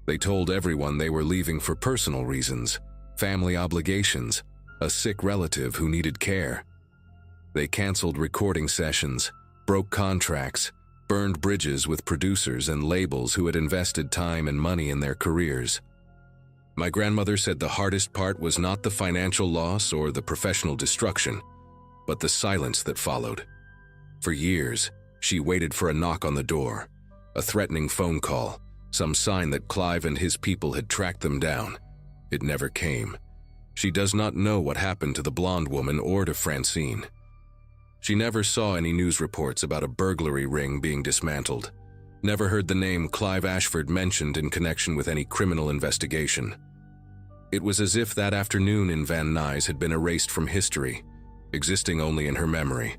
They told everyone they were leaving for personal reasons, family obligations, a sick relative who needed care. They canceled recording sessions, broke contracts, burned bridges with producers and labels who had invested time and money in their careers. My grandmother said the hardest part was not the financial loss or the professional destruction, but the silence that followed. For years, she waited for a knock on the door, a threatening phone call, some sign that Clive and his people had tracked them down. It never came. She does not know what happened to the blonde woman or to Francine. She never saw any news reports about a burglary ring being dismantled, never heard the name Clive Ashford mentioned in connection with any criminal investigation. It was as if that afternoon in Van Nuys had been erased from history, existing only in her memory,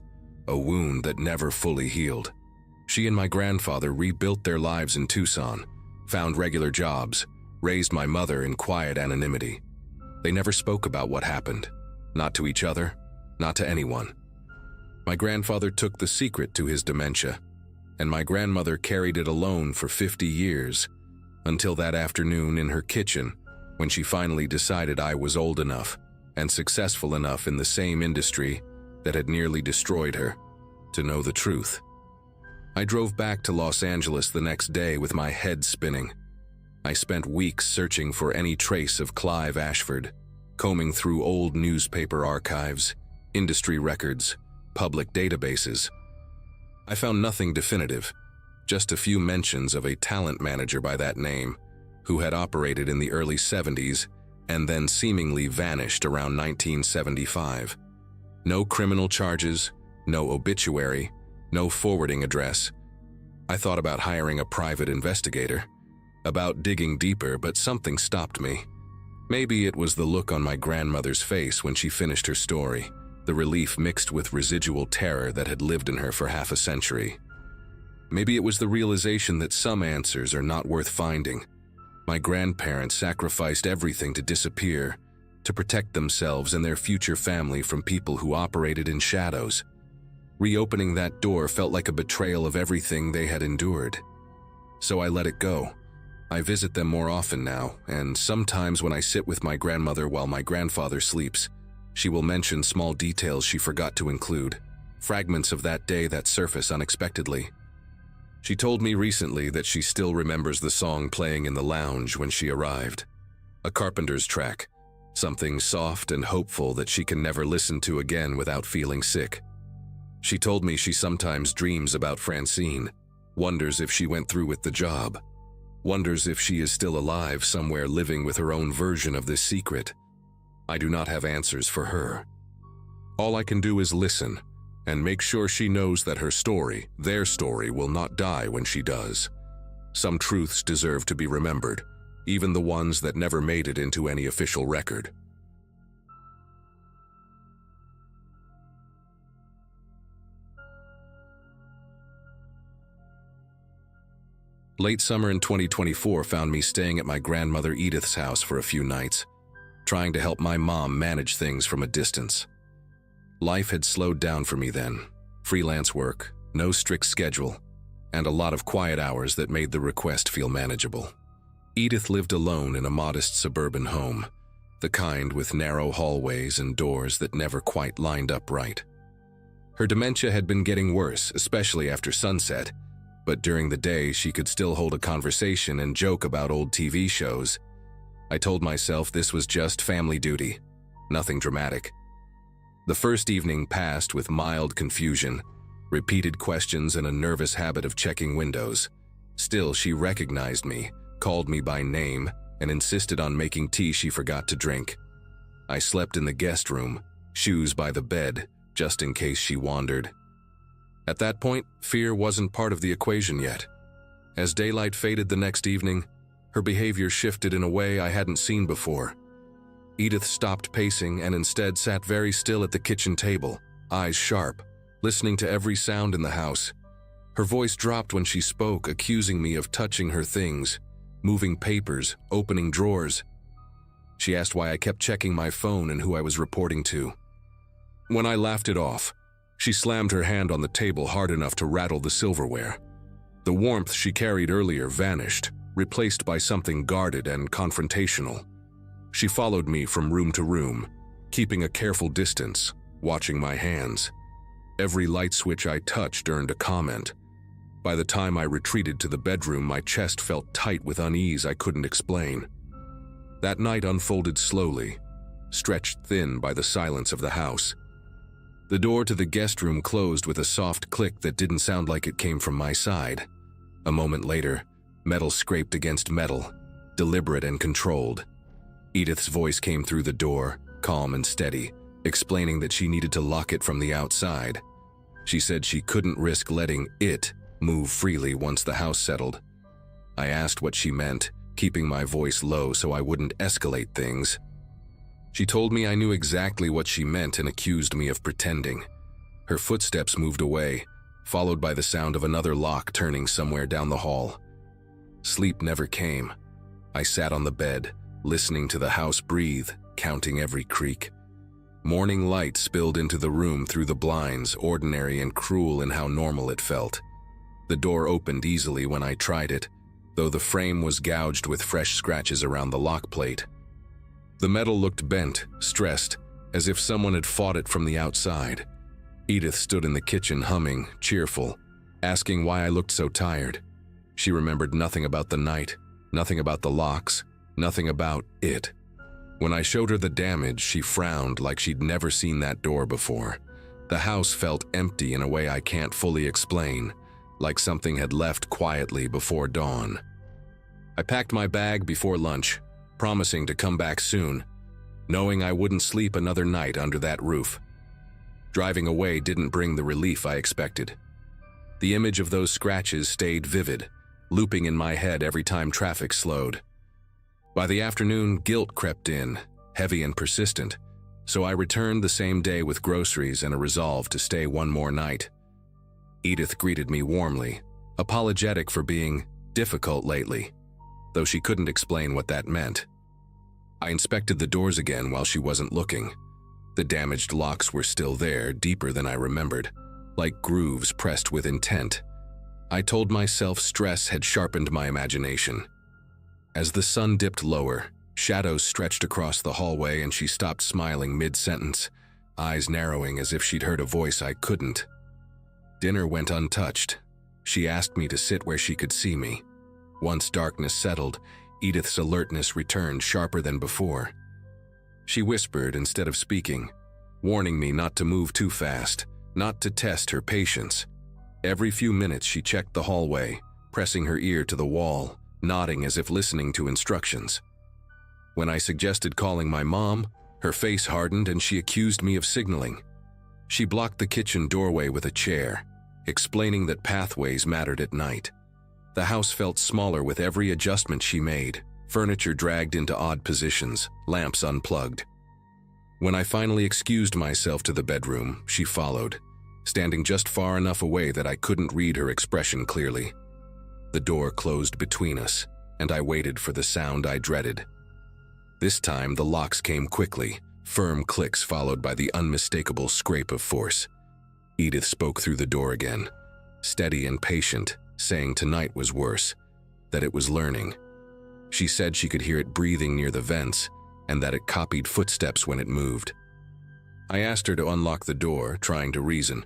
a wound that never fully healed. She and my grandfather rebuilt their lives in Tucson, found regular jobs, raised my mother in quiet anonymity. They never spoke about what happened, not to each other, not to anyone. My grandfather took the secret to his dementia, and my grandmother carried it alone for 50 years, Until that afternoon in her kitchen, when she finally decided I was old enough and successful enough in the same industry that had nearly destroyed her to know the truth. I drove back to Los Angeles the next day with my head spinning. I spent weeks searching for any trace of Clive Ashford, combing through old newspaper archives, industry records, public databases. I found nothing definitive, just a few mentions of a talent manager by that name who had operated in the early 70s and then seemingly vanished around 1975. No criminal charges, no obituary, no forwarding address. I thought about hiring a private investigator, about digging deeper, but something stopped me. Maybe it was the look on my grandmother's face when she finished her story, the relief mixed with residual terror that had lived in her for half a century. Maybe it was the realization that some answers are not worth finding. My grandparents sacrificed everything to disappear, to protect themselves and their future family from people who operated in shadows. Reopening that door felt like a betrayal of everything they had endured. So I let it go. I visit them more often now, and sometimes when I sit with my grandmother while my grandfather sleeps, she will mention small details she forgot to include, fragments of that day that surface unexpectedly. She told me recently that she still remembers the song playing in the lounge when she arrived. A Carpenter's track, something soft and hopeful that she can never listen to again without feeling sick. She told me she sometimes dreams about Francine, wonders if she went through with the job, wonders if she is still alive somewhere living with her own version of this secret. I do not have answers for her. All I can do is listen and make sure she knows that her story, their story, will not die when she does. Some truths deserve to be remembered, even the ones that never made it into any official record. Late summer in 2024 found me staying at my grandmother Edith's house for a few nights, trying to help my mom manage things from a distance. Life had slowed down for me then. Freelance work, no strict schedule, and a lot of quiet hours that made the request feel manageable. Edith lived alone in a modest suburban home, the kind with narrow hallways and doors that never quite lined up right. Her dementia had been getting worse, especially after sunset, but during the day she could still hold a conversation and joke about old TV shows. I told myself this was just family duty, nothing dramatic. The first evening passed with mild confusion, repeated questions and a nervous habit of checking windows. Still, she recognized me, called me by name, and insisted on making tea she forgot to drink. I slept in the guest room, shoes by the bed, just in case she wandered. At that point, fear wasn't part of the equation yet. As daylight faded the next evening, her behavior shifted in a way I hadn't seen before. Edith stopped pacing and instead sat very still at the kitchen table, eyes sharp, listening to every sound in the house. Her voice dropped when she spoke, accusing me of touching her things, moving papers, opening drawers. She asked why I kept checking my phone and who I was reporting to. When I laughed it off, she slammed her hand on the table hard enough to rattle the silverware. The warmth she carried earlier vanished, replaced by something guarded and confrontational. She followed me from room to room, keeping a careful distance, watching my hands. Every light switch I touched earned a comment. By the time I retreated to the bedroom, my chest felt tight with unease I couldn't explain. That night unfolded slowly, stretched thin by the silence of the house. The door to the guest room closed with a soft click that didn't sound like it came from my side. A moment later, metal scraped against metal, deliberate and controlled. Edith's voice came through the door, calm and steady, explaining that she needed to lock it from the outside. She said she couldn't risk letting it move freely once the house settled. I asked what she meant, keeping my voice low so I wouldn't escalate things. She told me I knew exactly what she meant and accused me of pretending. Her footsteps moved away, followed by the sound of another lock turning somewhere down the hall. Sleep never came. I sat on the bed, listening to the house breathe, counting every creak. Morning light spilled into the room through the blinds, ordinary and cruel in how normal it felt. The door opened easily when I tried it, though the frame was gouged with fresh scratches around the lock plate. The metal looked bent, stressed, as if someone had fought it from the outside. Edith stood in the kitchen humming, cheerful, asking why I looked so tired. She remembered nothing about the night, nothing about the locks, nothing about it. When I showed her the damage, she frowned like she'd never seen that door before. The house felt empty in a way I can't fully explain, like something had left quietly before dawn. I packed my bag before lunch, promising to come back soon, knowing I wouldn't sleep another night under that roof. Driving away didn't bring the relief I expected. The image of those scratches stayed vivid, looping in my head every time traffic slowed. By the afternoon, guilt crept in, heavy and persistent, so I returned the same day with groceries and a resolve to stay one more night. Edith greeted me warmly, apologetic for being difficult lately, though she couldn't explain what that meant. I inspected the doors again while she wasn't looking. The damaged locks were still there, deeper than I remembered, like grooves pressed with intent. I told myself stress had sharpened my imagination. As the sun dipped lower, shadows stretched across the hallway and she stopped smiling mid-sentence, eyes narrowing as if she'd heard a voice I couldn't. Dinner went untouched. She asked me to sit where she could see me. Once darkness settled, Edith's alertness returned sharper than before. She whispered instead of speaking, warning me not to move too fast, not to test her patience. Every few minutes she checked the hallway, pressing her ear to the wall, nodding as if listening to instructions. When I suggested calling my mom, her face hardened and she accused me of signaling. She blocked the kitchen doorway with a chair, explaining that pathways mattered at night. The house felt smaller with every adjustment she made, furniture dragged into odd positions, lamps unplugged. When I finally excused myself to the bedroom, she followed, standing just far enough away that I couldn't read her expression clearly. The door closed between us, and I waited for the sound I dreaded. This time, the locks came quickly, firm clicks followed by the unmistakable scrape of force. Edith spoke through the door again, steady and patient, saying tonight was worse, that it was learning. She said she could hear it breathing near the vents, and that it copied footsteps when it moved. I asked her to unlock the door, trying to reason,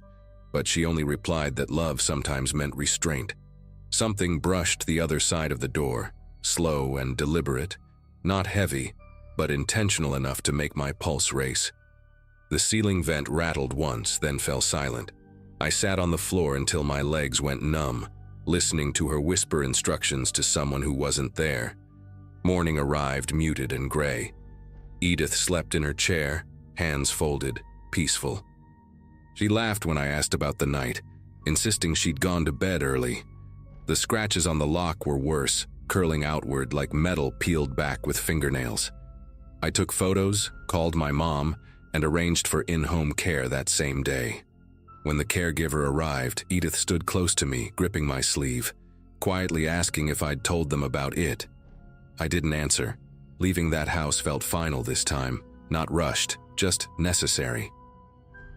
but she only replied that love sometimes meant restraint. Something brushed the other side of the door, slow and deliberate, not heavy, but intentional enough to make my pulse race. The ceiling vent rattled once, then fell silent. I sat on the floor until my legs went numb, listening to her whisper instructions to someone who wasn't there. Morning arrived muted and gray. Edith slept in her chair, hands folded, peaceful. She laughed when I asked about the night, insisting she'd gone to bed early. The scratches on the lock were worse, curling outward like metal peeled back with fingernails. I took photos, called my mom, and arranged for in-home care that same day. When the caregiver arrived, Edith stood close to me, gripping my sleeve, quietly asking if I'd told them about it. I didn't answer. Leaving that house felt final this time, not rushed, just necessary.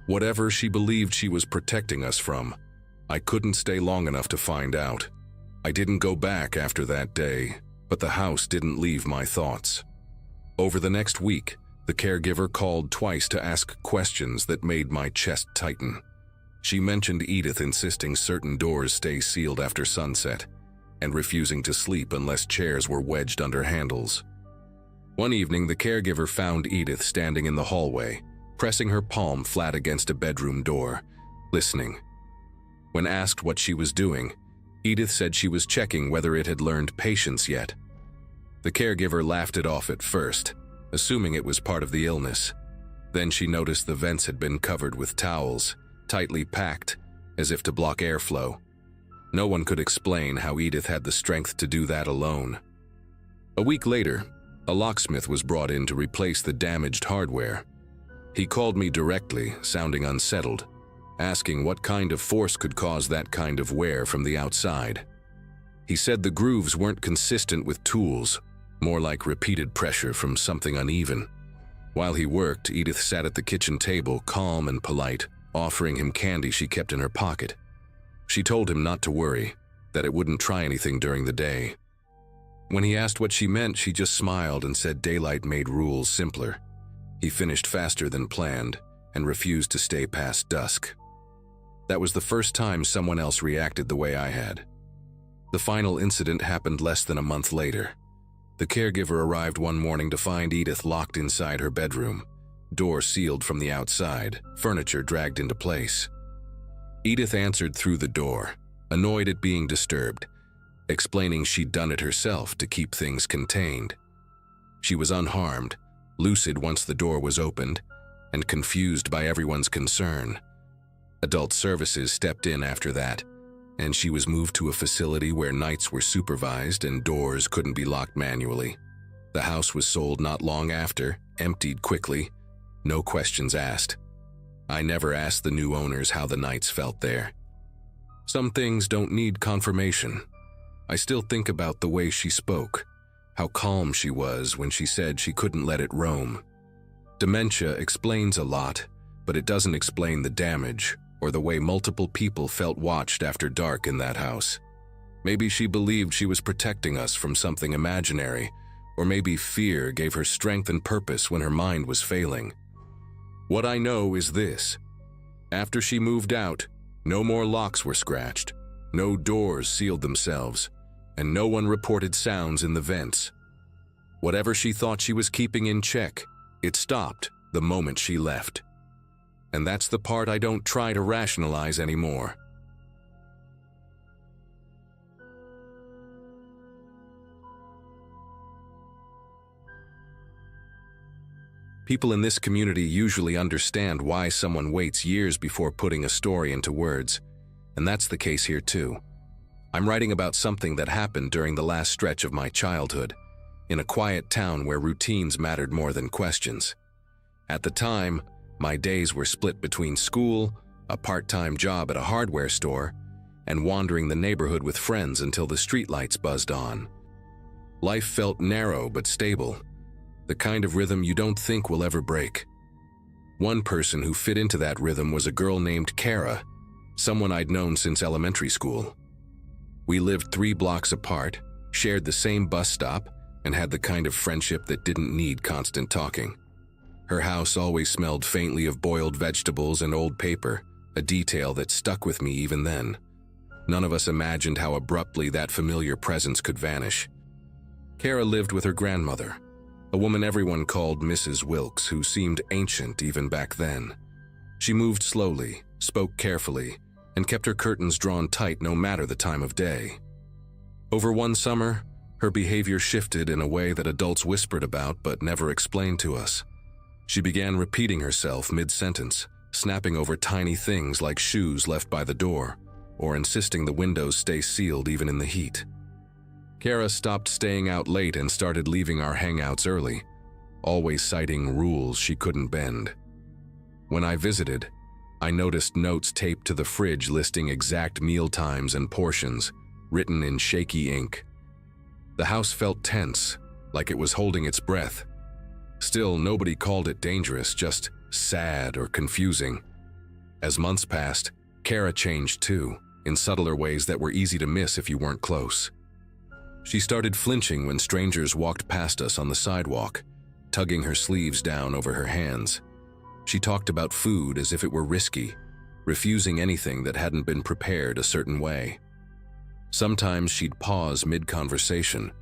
Whatever she believed she was protecting us from, I couldn't stay long enough to find out. I didn't go back after that day, but the house didn't leave my thoughts. Over the next week, the caregiver called twice to ask questions that made my chest tighten. She mentioned Edith insisting certain doors stay sealed after sunset, and refusing to sleep unless chairs were wedged under handles. One evening, the caregiver found Edith standing in the hallway, pressing her palm flat against a bedroom door, listening. When asked what she was doing, Edith said she was checking whether it had learned patience yet. The caregiver laughed it off at first, assuming it was part of the illness. Then she noticed the vents had been covered with towels, tightly packed, as if to block airflow. No one could explain how Edith had the strength to do that alone. A week later, a locksmith was brought in to replace the damaged hardware. He called me directly, sounding unsettled, asking what kind of force could cause that kind of wear from the outside. He said the grooves weren't consistent with tools, more like repeated pressure from something uneven. While he worked, Edith sat at the kitchen table, calm and polite, offering him candy she kept in her pocket. She told him not to worry, that it wouldn't try anything during the day. When he asked what she meant, she just smiled and said daylight made rules simpler. He finished faster than planned and refused to stay past dusk. That was the first time someone else reacted the way I had. The final incident happened less than a month later. The caregiver arrived one morning to find Edith locked inside her bedroom, door sealed from the outside, furniture dragged into place. Edith answered through the door, annoyed at being disturbed, explaining she'd done it herself to keep things contained. She was unharmed, lucid once the door was opened, and confused by everyone's concern. Adult services stepped in after that, and she was moved to a facility where nights were supervised and doors couldn't be locked manually. The house was sold not long after, emptied quickly, no questions asked. I never asked the new owners how the nights felt there. Some things don't need confirmation. I still think about the way she spoke, how calm she was when she said she couldn't let it roam. Dementia explains a lot, but it doesn't explain the damage or the way multiple people felt watched after dark in that house. Maybe she believed she was protecting us from something imaginary, or maybe fear gave her strength and purpose when her mind was failing. What I know is this: after she moved out, no more locks were scratched, no doors sealed themselves, and no one reported sounds in the vents. Whatever she thought she was keeping in check, it stopped the moment she left. And that's the part I don't try to rationalize anymore. People in this community usually understand why someone waits years before putting a story into words, and that's the case here too. I'm writing about something that happened during the last stretch of my childhood, in a quiet town where routines mattered more than questions. At the time, my days were split between school, a part-time job at a hardware store, and wandering the neighborhood with friends until the streetlights buzzed on. Life felt narrow but stable, the kind of rhythm you don't think will ever break. One person who fit into that rhythm was a girl named Kara, someone I'd known since elementary school. We lived 3 blocks apart, shared the same bus stop, and had the kind of friendship that didn't need constant talking. Her house always smelled faintly of boiled vegetables and old paper, a detail that stuck with me even then. None of us imagined how abruptly that familiar presence could vanish. Kara lived with her grandmother, a woman everyone called Mrs. Wilkes, who seemed ancient even back then. She moved slowly, spoke carefully, and kept her curtains drawn tight no matter the time of day. Over one summer, her behavior shifted in a way that adults whispered about but never explained to us. She began repeating herself mid-sentence, snapping over tiny things like shoes left by the door, or insisting the windows stay sealed even in the heat. Kara stopped staying out late and started leaving our hangouts early, always citing rules she couldn't bend. When I visited, I noticed notes taped to the fridge listing exact meal times and portions, written in shaky ink. The house felt tense, like it was holding its breath. Still, nobody called it dangerous, just sad or confusing. As months passed, Kara changed too, in subtler ways that were easy to miss if you weren't close. She started flinching when strangers walked past us on the sidewalk, tugging her sleeves down over her hands. She talked about food as if it were risky, refusing anything that hadn't been prepared a certain way. Sometimes she'd pause mid-conversation,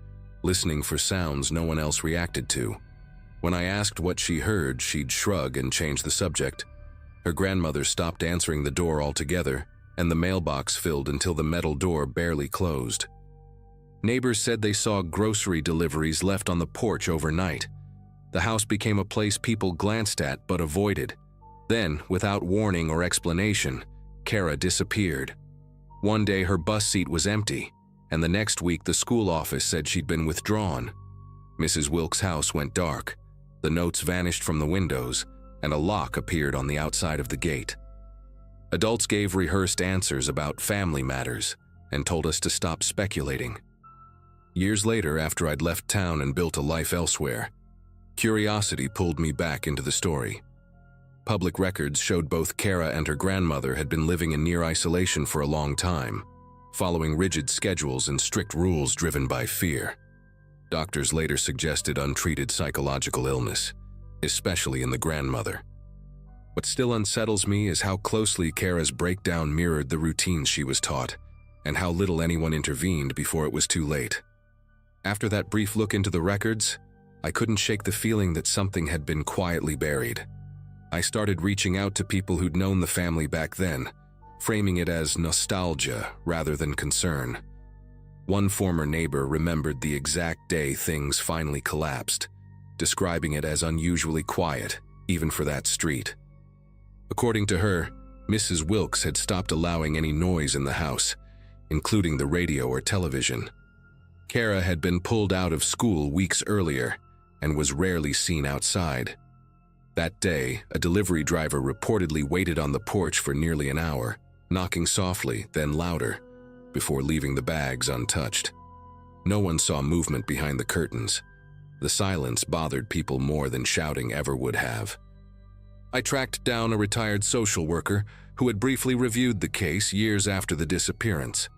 listening for sounds no one else reacted to. When I asked what she heard, she'd shrug and change the subject. Her grandmother stopped answering the door altogether, and the mailbox filled until the metal door barely closed. Neighbors said they saw grocery deliveries left on the porch overnight. The house became a place people glanced at but avoided. Then, without warning or explanation, Kara disappeared. One day her bus seat was empty, and the next week the school office said she'd been withdrawn. Mrs. Wilkes' house went dark. The notes vanished from the windows, and a lock appeared on the outside of the gate. Adults gave rehearsed answers about family matters and told us to stop speculating. Years later, after I'd left town and built a life elsewhere, curiosity pulled me back into the story. Public records showed both Kara and her grandmother had been living in near isolation for a long time, following rigid schedules and strict rules driven by fear. Doctors later suggested untreated psychological illness, especially in the grandmother. What still unsettles me is how closely Kara's breakdown mirrored the routines she was taught, and how little anyone intervened before it was too late. After that brief look into the records, I couldn't shake the feeling that something had been quietly buried. I started reaching out to people who'd known the family back then, framing it as nostalgia rather than concern. One former neighbor remembered the exact day things finally collapsed, describing it as unusually quiet, even for that street. According to her, Mrs. Wilkes had stopped allowing any noise in the house, including the radio or television. Kara had been pulled out of school weeks earlier and was rarely seen outside. That day, a delivery driver reportedly waited on the porch for nearly an hour, knocking softly, then louder, before leaving the bags untouched. No one saw movement behind the curtains. The silence bothered people more than shouting ever would have. I tracked down a retired social worker who had briefly reviewed the case years after the disappearance.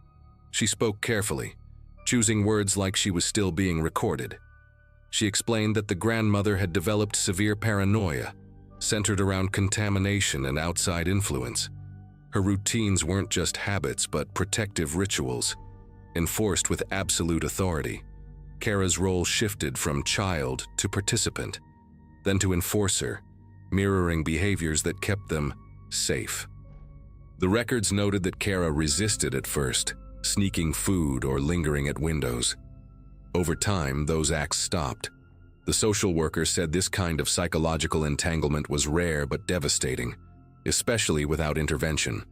She spoke carefully, choosing words like she was still being recorded. She explained that the grandmother had developed severe paranoia, centered around contamination and outside influence. Her routines weren't just habits but protective rituals, enforced with absolute authority. Kara's role shifted from child to participant, then to enforcer, mirroring behaviors that kept them safe. The records noted that Kara resisted at first, sneaking food or lingering at windows. Over time, those acts stopped. The social worker said this kind of psychological entanglement was rare but devastating, especially without intervention.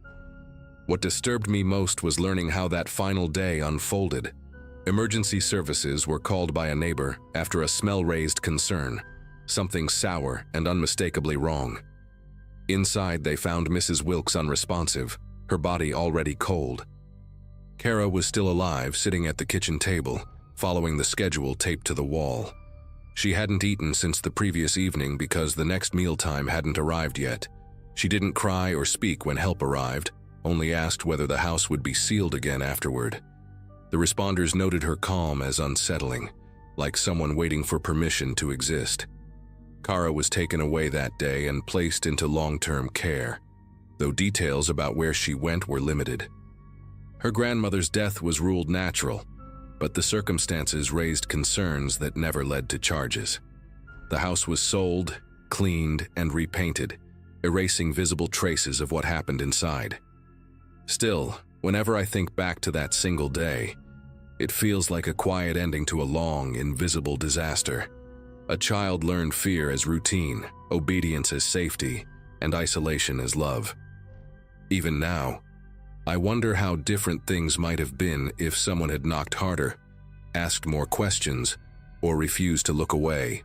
What disturbed me most was learning how that final day unfolded. Emergency services were called by a neighbor after a smell-raised concern, something sour and unmistakably wrong. Inside, they found Mrs. Wilkes unresponsive, her body already cold. Kara was still alive, sitting at the kitchen table, following the schedule taped to the wall. She hadn't eaten since the previous evening because the next mealtime hadn't arrived yet. She didn't cry or speak when help arrived, only asked whether the house would be sealed again afterward. The responders noted her calm as unsettling, like someone waiting for permission to exist. Kara was taken away that day and placed into long-term care, though details about where she went were limited. Her grandmother's death was ruled natural, but the circumstances raised concerns that never led to charges. The house was sold, cleaned, and repainted, erasing visible traces of what happened inside. Still, whenever I think back to that single day, it feels like a quiet ending to a long, invisible disaster. A child learned fear as routine, obedience as safety, and isolation as love. Even now, I wonder how different things might have been if someone had knocked harder, asked more questions, or refused to look away.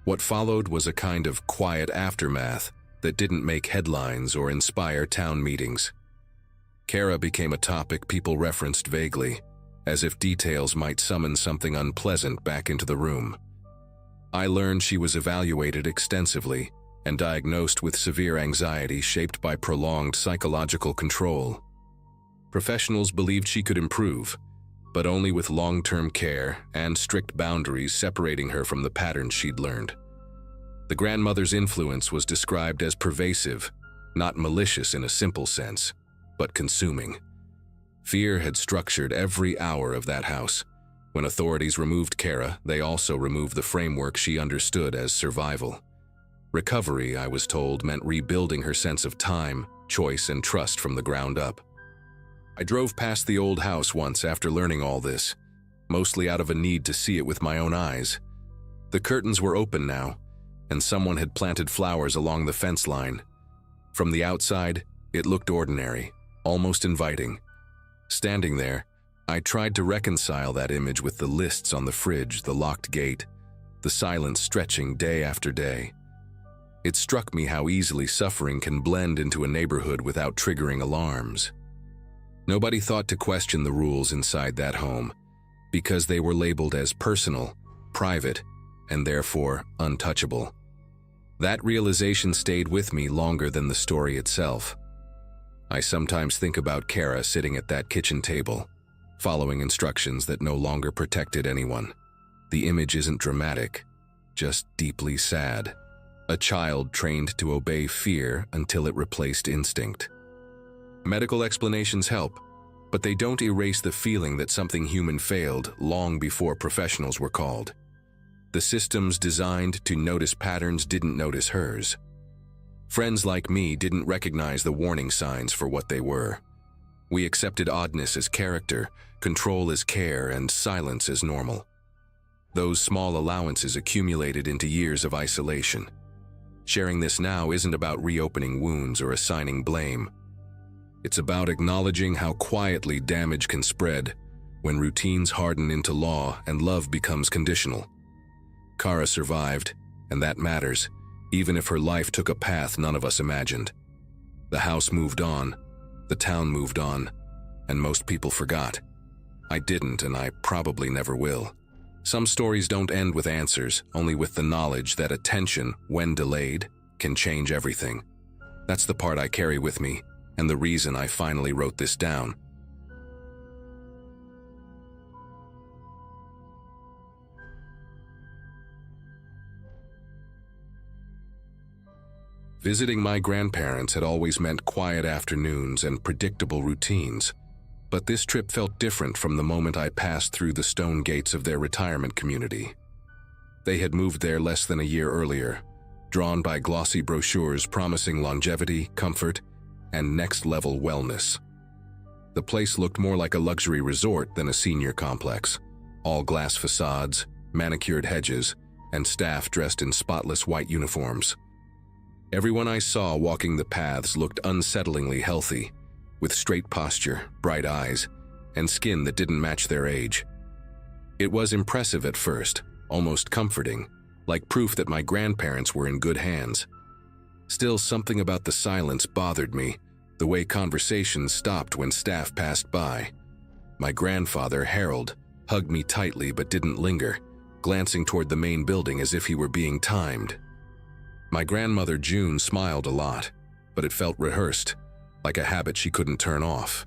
What followed was a kind of quiet aftermath that didn't make headlines or inspire town meetings. Kara became a topic people referenced vaguely, as if details might summon something unpleasant back into the room. I learned she was evaluated extensively and diagnosed with severe anxiety shaped by prolonged psychological control. Professionals believed she could improve, but only with long-term care and strict boundaries separating her from the patterns she'd learned. The grandmother's influence was described as pervasive, not malicious in a simple sense, but consuming. Fear had structured every hour of that house. When authorities removed Kara, they also removed the framework she understood as survival. Recovery, I was told, meant rebuilding her sense of time, choice, and trust from the ground up. I drove past the old house once after learning all this, mostly out of a need to see it with my own eyes. The curtains were open now, and someone had planted flowers along the fence line. From the outside, it looked ordinary, almost inviting. Standing there, I tried to reconcile that image with the lists on the fridge, the locked gate, the silence stretching day after day. It struck me how easily suffering can blend into a neighborhood without triggering alarms. Nobody thought to question the rules inside that home, because they were labeled as personal, private, and therefore untouchable. That realization stayed with me longer than the story itself. I sometimes think about Kara sitting at that kitchen table, following instructions that no longer protected anyone. The image isn't dramatic, just deeply sad. A child trained to obey fear until it replaced instinct. Medical explanations help, but they don't erase the feeling that something human failed long before professionals were called. The systems designed to notice patterns didn't notice hers. Friends like me didn't recognize the warning signs for what they were. We accepted oddness as character, control as care, and silence as normal. Those small allowances accumulated into years of isolation. Sharing this now isn't about reopening wounds or assigning blame. It's about acknowledging how quietly damage can spread when routines harden into law and love becomes conditional. Kara survived, and that matters, even if her life took a path none of us imagined. The house moved on, the town moved on, and most people forgot. I didn't, and I probably never will. Some stories don't end with answers, only with the knowledge that attention, when delayed, can change everything. That's the part I carry with me, and the reason I finally wrote this down. Visiting my grandparents had always meant quiet afternoons and predictable routines, but this trip felt different from the moment I passed through the stone gates of their retirement community. They had moved there less than a year earlier, drawn by glossy brochures promising longevity, comfort, and next-level wellness. The place looked more like a luxury resort than a senior complex. All glass facades, manicured hedges, and staff dressed in spotless white uniforms. Everyone I saw walking the paths looked unsettlingly healthy, with straight posture, bright eyes, and skin that didn't match their age. It was impressive at first, almost comforting, like proof that my grandparents were in good hands. Still, something about the silence bothered me, the way conversations stopped when staff passed by. My grandfather, Harold, hugged me tightly but didn't linger, glancing toward the main building as if he were being timed. My grandmother, June, smiled a lot, but it felt rehearsed, like a habit she couldn't turn off.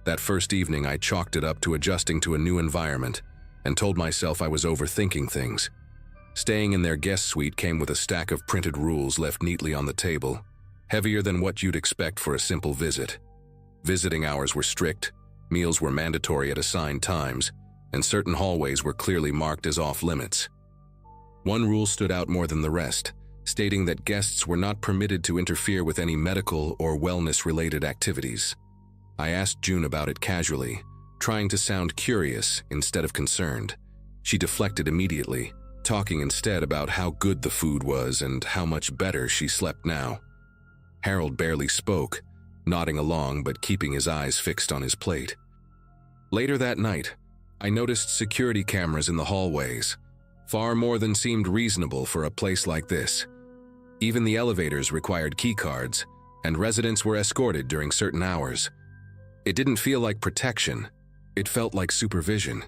That first evening, I chalked it up to adjusting to a new environment and told myself I was overthinking things. Staying in their guest suite came with a stack of printed rules left neatly on the table, heavier than what you'd expect for a simple visit. Visiting hours were strict, meals were mandatory at assigned times, and certain hallways were clearly marked as off-limits. One rule stood out more than the rest, stating that guests were not permitted to interfere with any medical or wellness-related activities. I asked June about it casually, trying to sound curious instead of concerned. She deflected immediately, talking instead about how good the food was and how much better she slept now. Harold barely spoke, nodding along but keeping his eyes fixed on his plate. Later that night, I noticed security cameras in the hallways, far more than seemed reasonable for a place like this. Even the elevators required keycards, and residents were escorted during certain hours. It didn't feel like protection, it felt like supervision.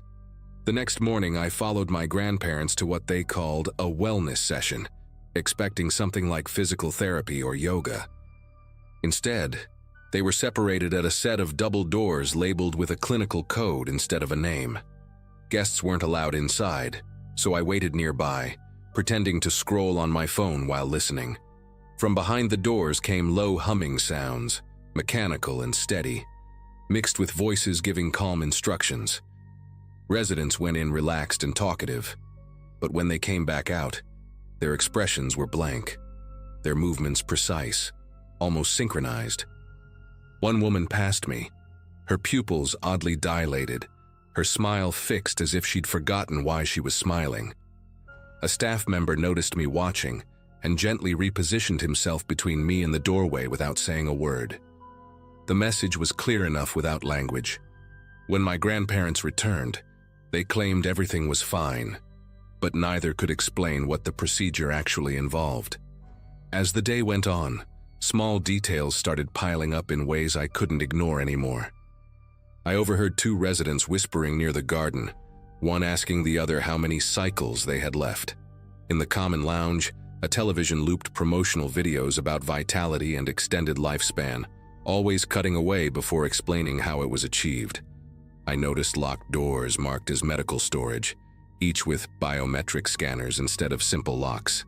The next morning, I followed my grandparents to what they called a wellness session, expecting something like physical therapy or yoga. Instead, they were separated at a set of double doors labeled with a clinical code instead of a name. Guests weren't allowed inside, so I waited nearby, pretending to scroll on my phone while listening. From behind the doors came low humming sounds, mechanical and steady, mixed with voices giving calm instructions. Residents went in relaxed and talkative, but when they came back out, their expressions were blank, their movements precise, almost synchronized. One woman passed me, her pupils oddly dilated, her smile fixed as if she'd forgotten why she was smiling. A staff member noticed me watching and gently repositioned himself between me and the doorway without saying a word. The message was clear enough without language. When my grandparents returned, they claimed everything was fine, but neither could explain what the procedure actually involved. As the day went on, small details started piling up in ways I couldn't ignore anymore. I overheard two residents whispering near the garden, one asking the other how many cycles they had left. In the common lounge, a television looped promotional videos about vitality and extended lifespan, always cutting away before explaining how it was achieved. I noticed locked doors marked as medical storage, each with biometric scanners instead of simple locks.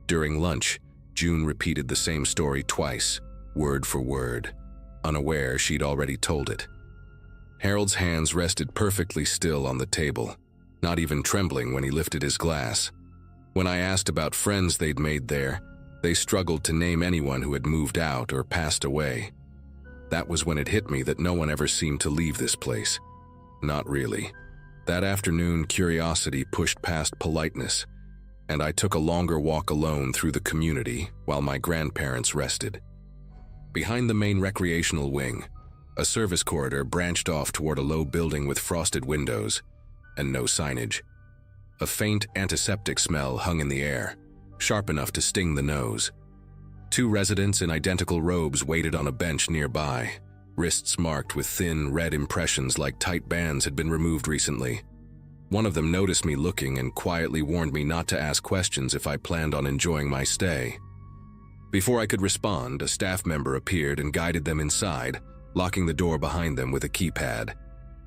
During lunch, June repeated the same story twice, word for word, unaware she'd already told it. Harold's hands rested perfectly still on the table, not even trembling when he lifted his glass. When I asked about friends they'd made there, they struggled to name anyone who had moved out or passed away. That was when it hit me that no one ever seemed to leave this place. Not really. That afternoon, curiosity pushed past politeness, and I took a longer walk alone through the community while my grandparents rested. Behind the main recreational wing, a service corridor branched off toward a low building with frosted windows and no signage. A faint antiseptic smell hung in the air, sharp enough to sting the nose. Two residents in identical robes waited on a bench nearby, wrists marked with thin, red impressions like tight bands had been removed recently. One of them noticed me looking and quietly warned me not to ask questions if I planned on enjoying my stay. Before I could respond, a staff member appeared and guided them inside, locking the door behind them with a keypad.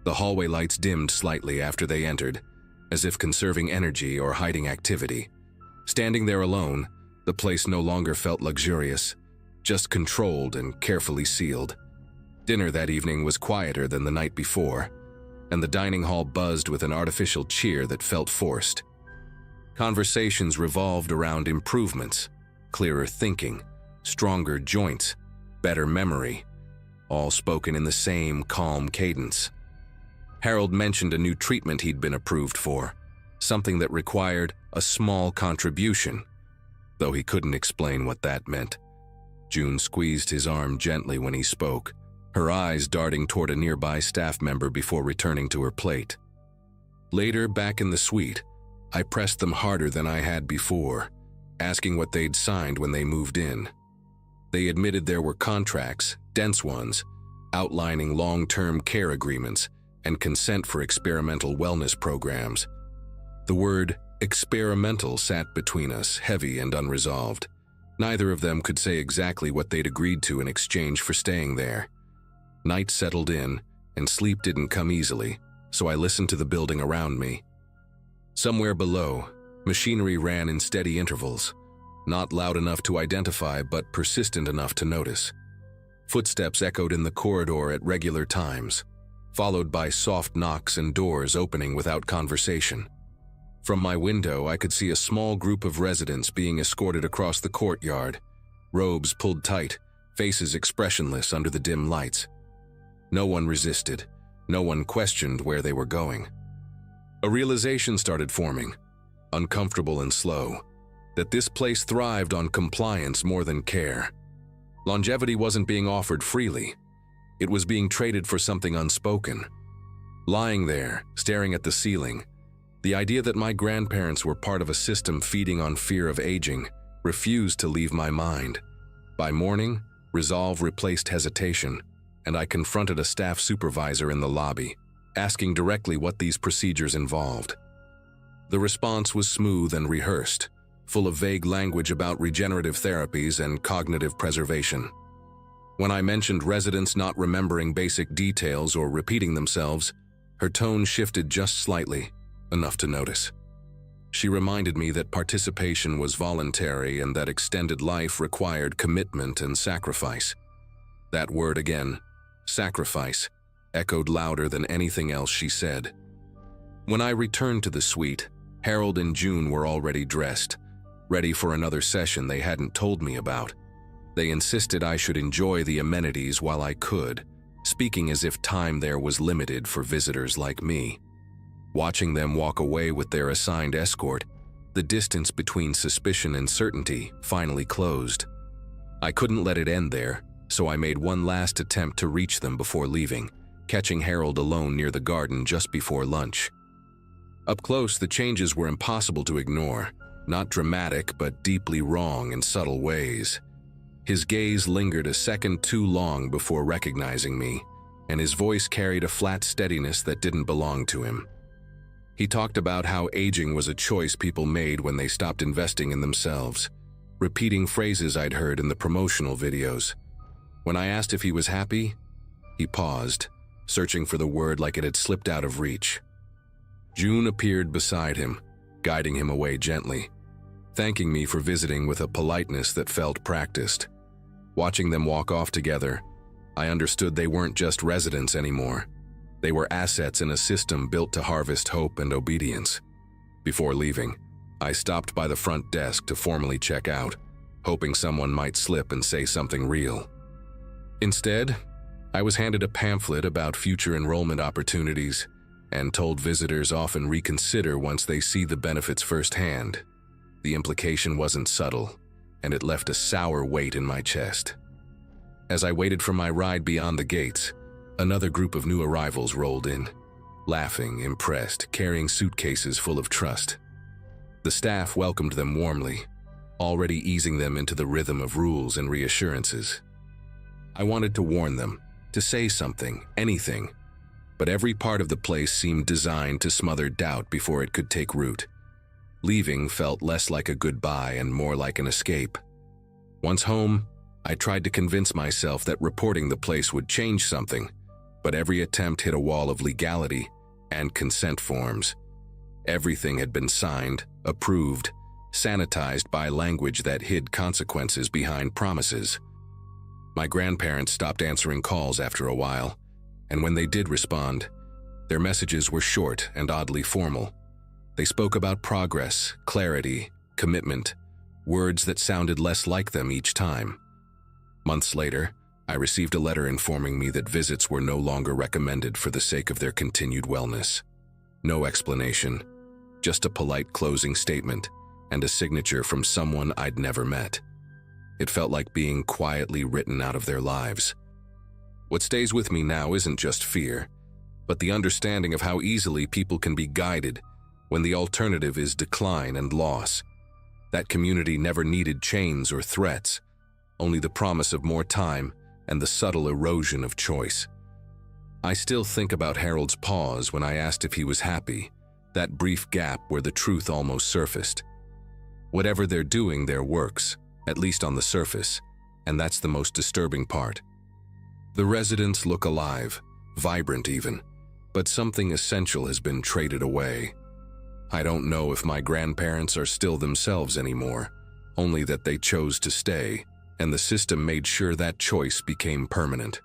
The hallway lights dimmed slightly after they entered, as if conserving energy or hiding activity. Standing there alone, the place no longer felt luxurious, just controlled and carefully sealed. Dinner that evening was quieter than the night before, and the dining hall buzzed with an artificial cheer that felt forced. Conversations revolved around improvements, clearer thinking, stronger joints, better memory, all spoken in the same calm cadence. Harold mentioned a new treatment he'd been approved for, something that required a small contribution, though he couldn't explain what that meant. June squeezed his arm gently when he spoke, her eyes darting toward a nearby staff member before returning to her plate. Later, back in the suite, I pressed them harder than I had before, asking what they'd signed when they moved in. They admitted there were contracts, dense ones, outlining long-term care agreements and consent for experimental wellness programs. The word experimental sat between us, heavy and unresolved. Neither of them could say exactly what they'd agreed to in exchange for staying there. Night settled in, and sleep didn't come easily, so I listened to the building around me. Somewhere below, machinery ran in steady intervals, not loud enough to identify but persistent enough to notice. Footsteps echoed in the corridor at regular times, followed by soft knocks and doors opening without conversation. From my window, I could see a small group of residents being escorted across the courtyard, robes pulled tight, faces expressionless under the dim lights. No one resisted, no one questioned where they were going. A realization started forming, uncomfortable and slow, that this place thrived on compliance more than care. Longevity wasn't being offered freely. It was being traded for something unspoken. Lying there, staring at the ceiling, the idea that my grandparents were part of a system feeding on fear of aging refused to leave my mind. By morning, resolve replaced hesitation, and I confronted a staff supervisor in the lobby, asking directly what these procedures involved. The response was smooth and rehearsed, full of vague language about regenerative therapies and cognitive preservation. When I mentioned residents not remembering basic details or repeating themselves, her tone shifted just slightly, enough to notice. She reminded me that participation was voluntary and that extended life required commitment and sacrifice. That word again, sacrifice, echoed louder than anything else she said. When I returned to the suite, Harold and June were already dressed, ready for another session they hadn't told me about. They insisted I should enjoy the amenities while I could, speaking as if time there was limited for visitors like me. Watching them walk away with their assigned escort, the distance between suspicion and certainty finally closed. I couldn't let it end there, so I made one last attempt to reach them before leaving, catching Harold alone near the garden just before lunch. Up close, the changes were impossible to ignore, not dramatic but deeply wrong in subtle ways. His gaze lingered a second too long before recognizing me, and his voice carried a flat steadiness that didn't belong to him. He talked about how aging was a choice people made when they stopped investing in themselves, repeating phrases I'd heard in the promotional videos. When I asked if he was happy, he paused, searching for the word like it had slipped out of reach. June appeared beside him, guiding him away gently, thanking me for visiting with a politeness that felt practiced. Watching them walk off together, I understood they weren't just residents anymore. They were assets in a system built to harvest hope and obedience. Before leaving, I stopped by the front desk to formally check out, hoping someone might slip and say something real. Instead, I was handed a pamphlet about future enrollment opportunities and told visitors often reconsider once they see the benefits firsthand. The implication wasn't subtle, and it left a sour weight in my chest. As I waited for my ride beyond the gates, another group of new arrivals rolled in, laughing, impressed, carrying suitcases full of trust. The staff welcomed them warmly, already easing them into the rhythm of rules and reassurances. I wanted to warn them, to say something, anything, but every part of the place seemed designed to smother doubt before it could take root. Leaving felt less like a goodbye and more like an escape. Once home, I tried to convince myself that reporting the place would change something, but every attempt hit a wall of legality and consent forms. Everything had been signed, approved, sanitized by language that hid consequences behind promises. My grandparents stopped answering calls after a while, and when they did respond, their messages were short and oddly formal. They spoke about progress, clarity, commitment, words that sounded less like them each time. Months later, I received a letter informing me that visits were no longer recommended for the sake of their continued wellness. No explanation, just a polite closing statement and a signature from someone I'd never met. It felt like being quietly written out of their lives. What stays with me now isn't just fear, but the understanding of how easily people can be guided when the alternative is decline and loss. That community never needed chains or threats, only the promise of more time and the subtle erosion of choice. I still think about Harold's pause when I asked if he was happy, that brief gap where the truth almost surfaced. Whatever they're doing there works, at least on the surface, and that's the most disturbing part. The residents look alive, vibrant even, but something essential has been traded away. I don't know if my grandparents are still themselves anymore, only that they chose to stay, and the system made sure that choice became permanent.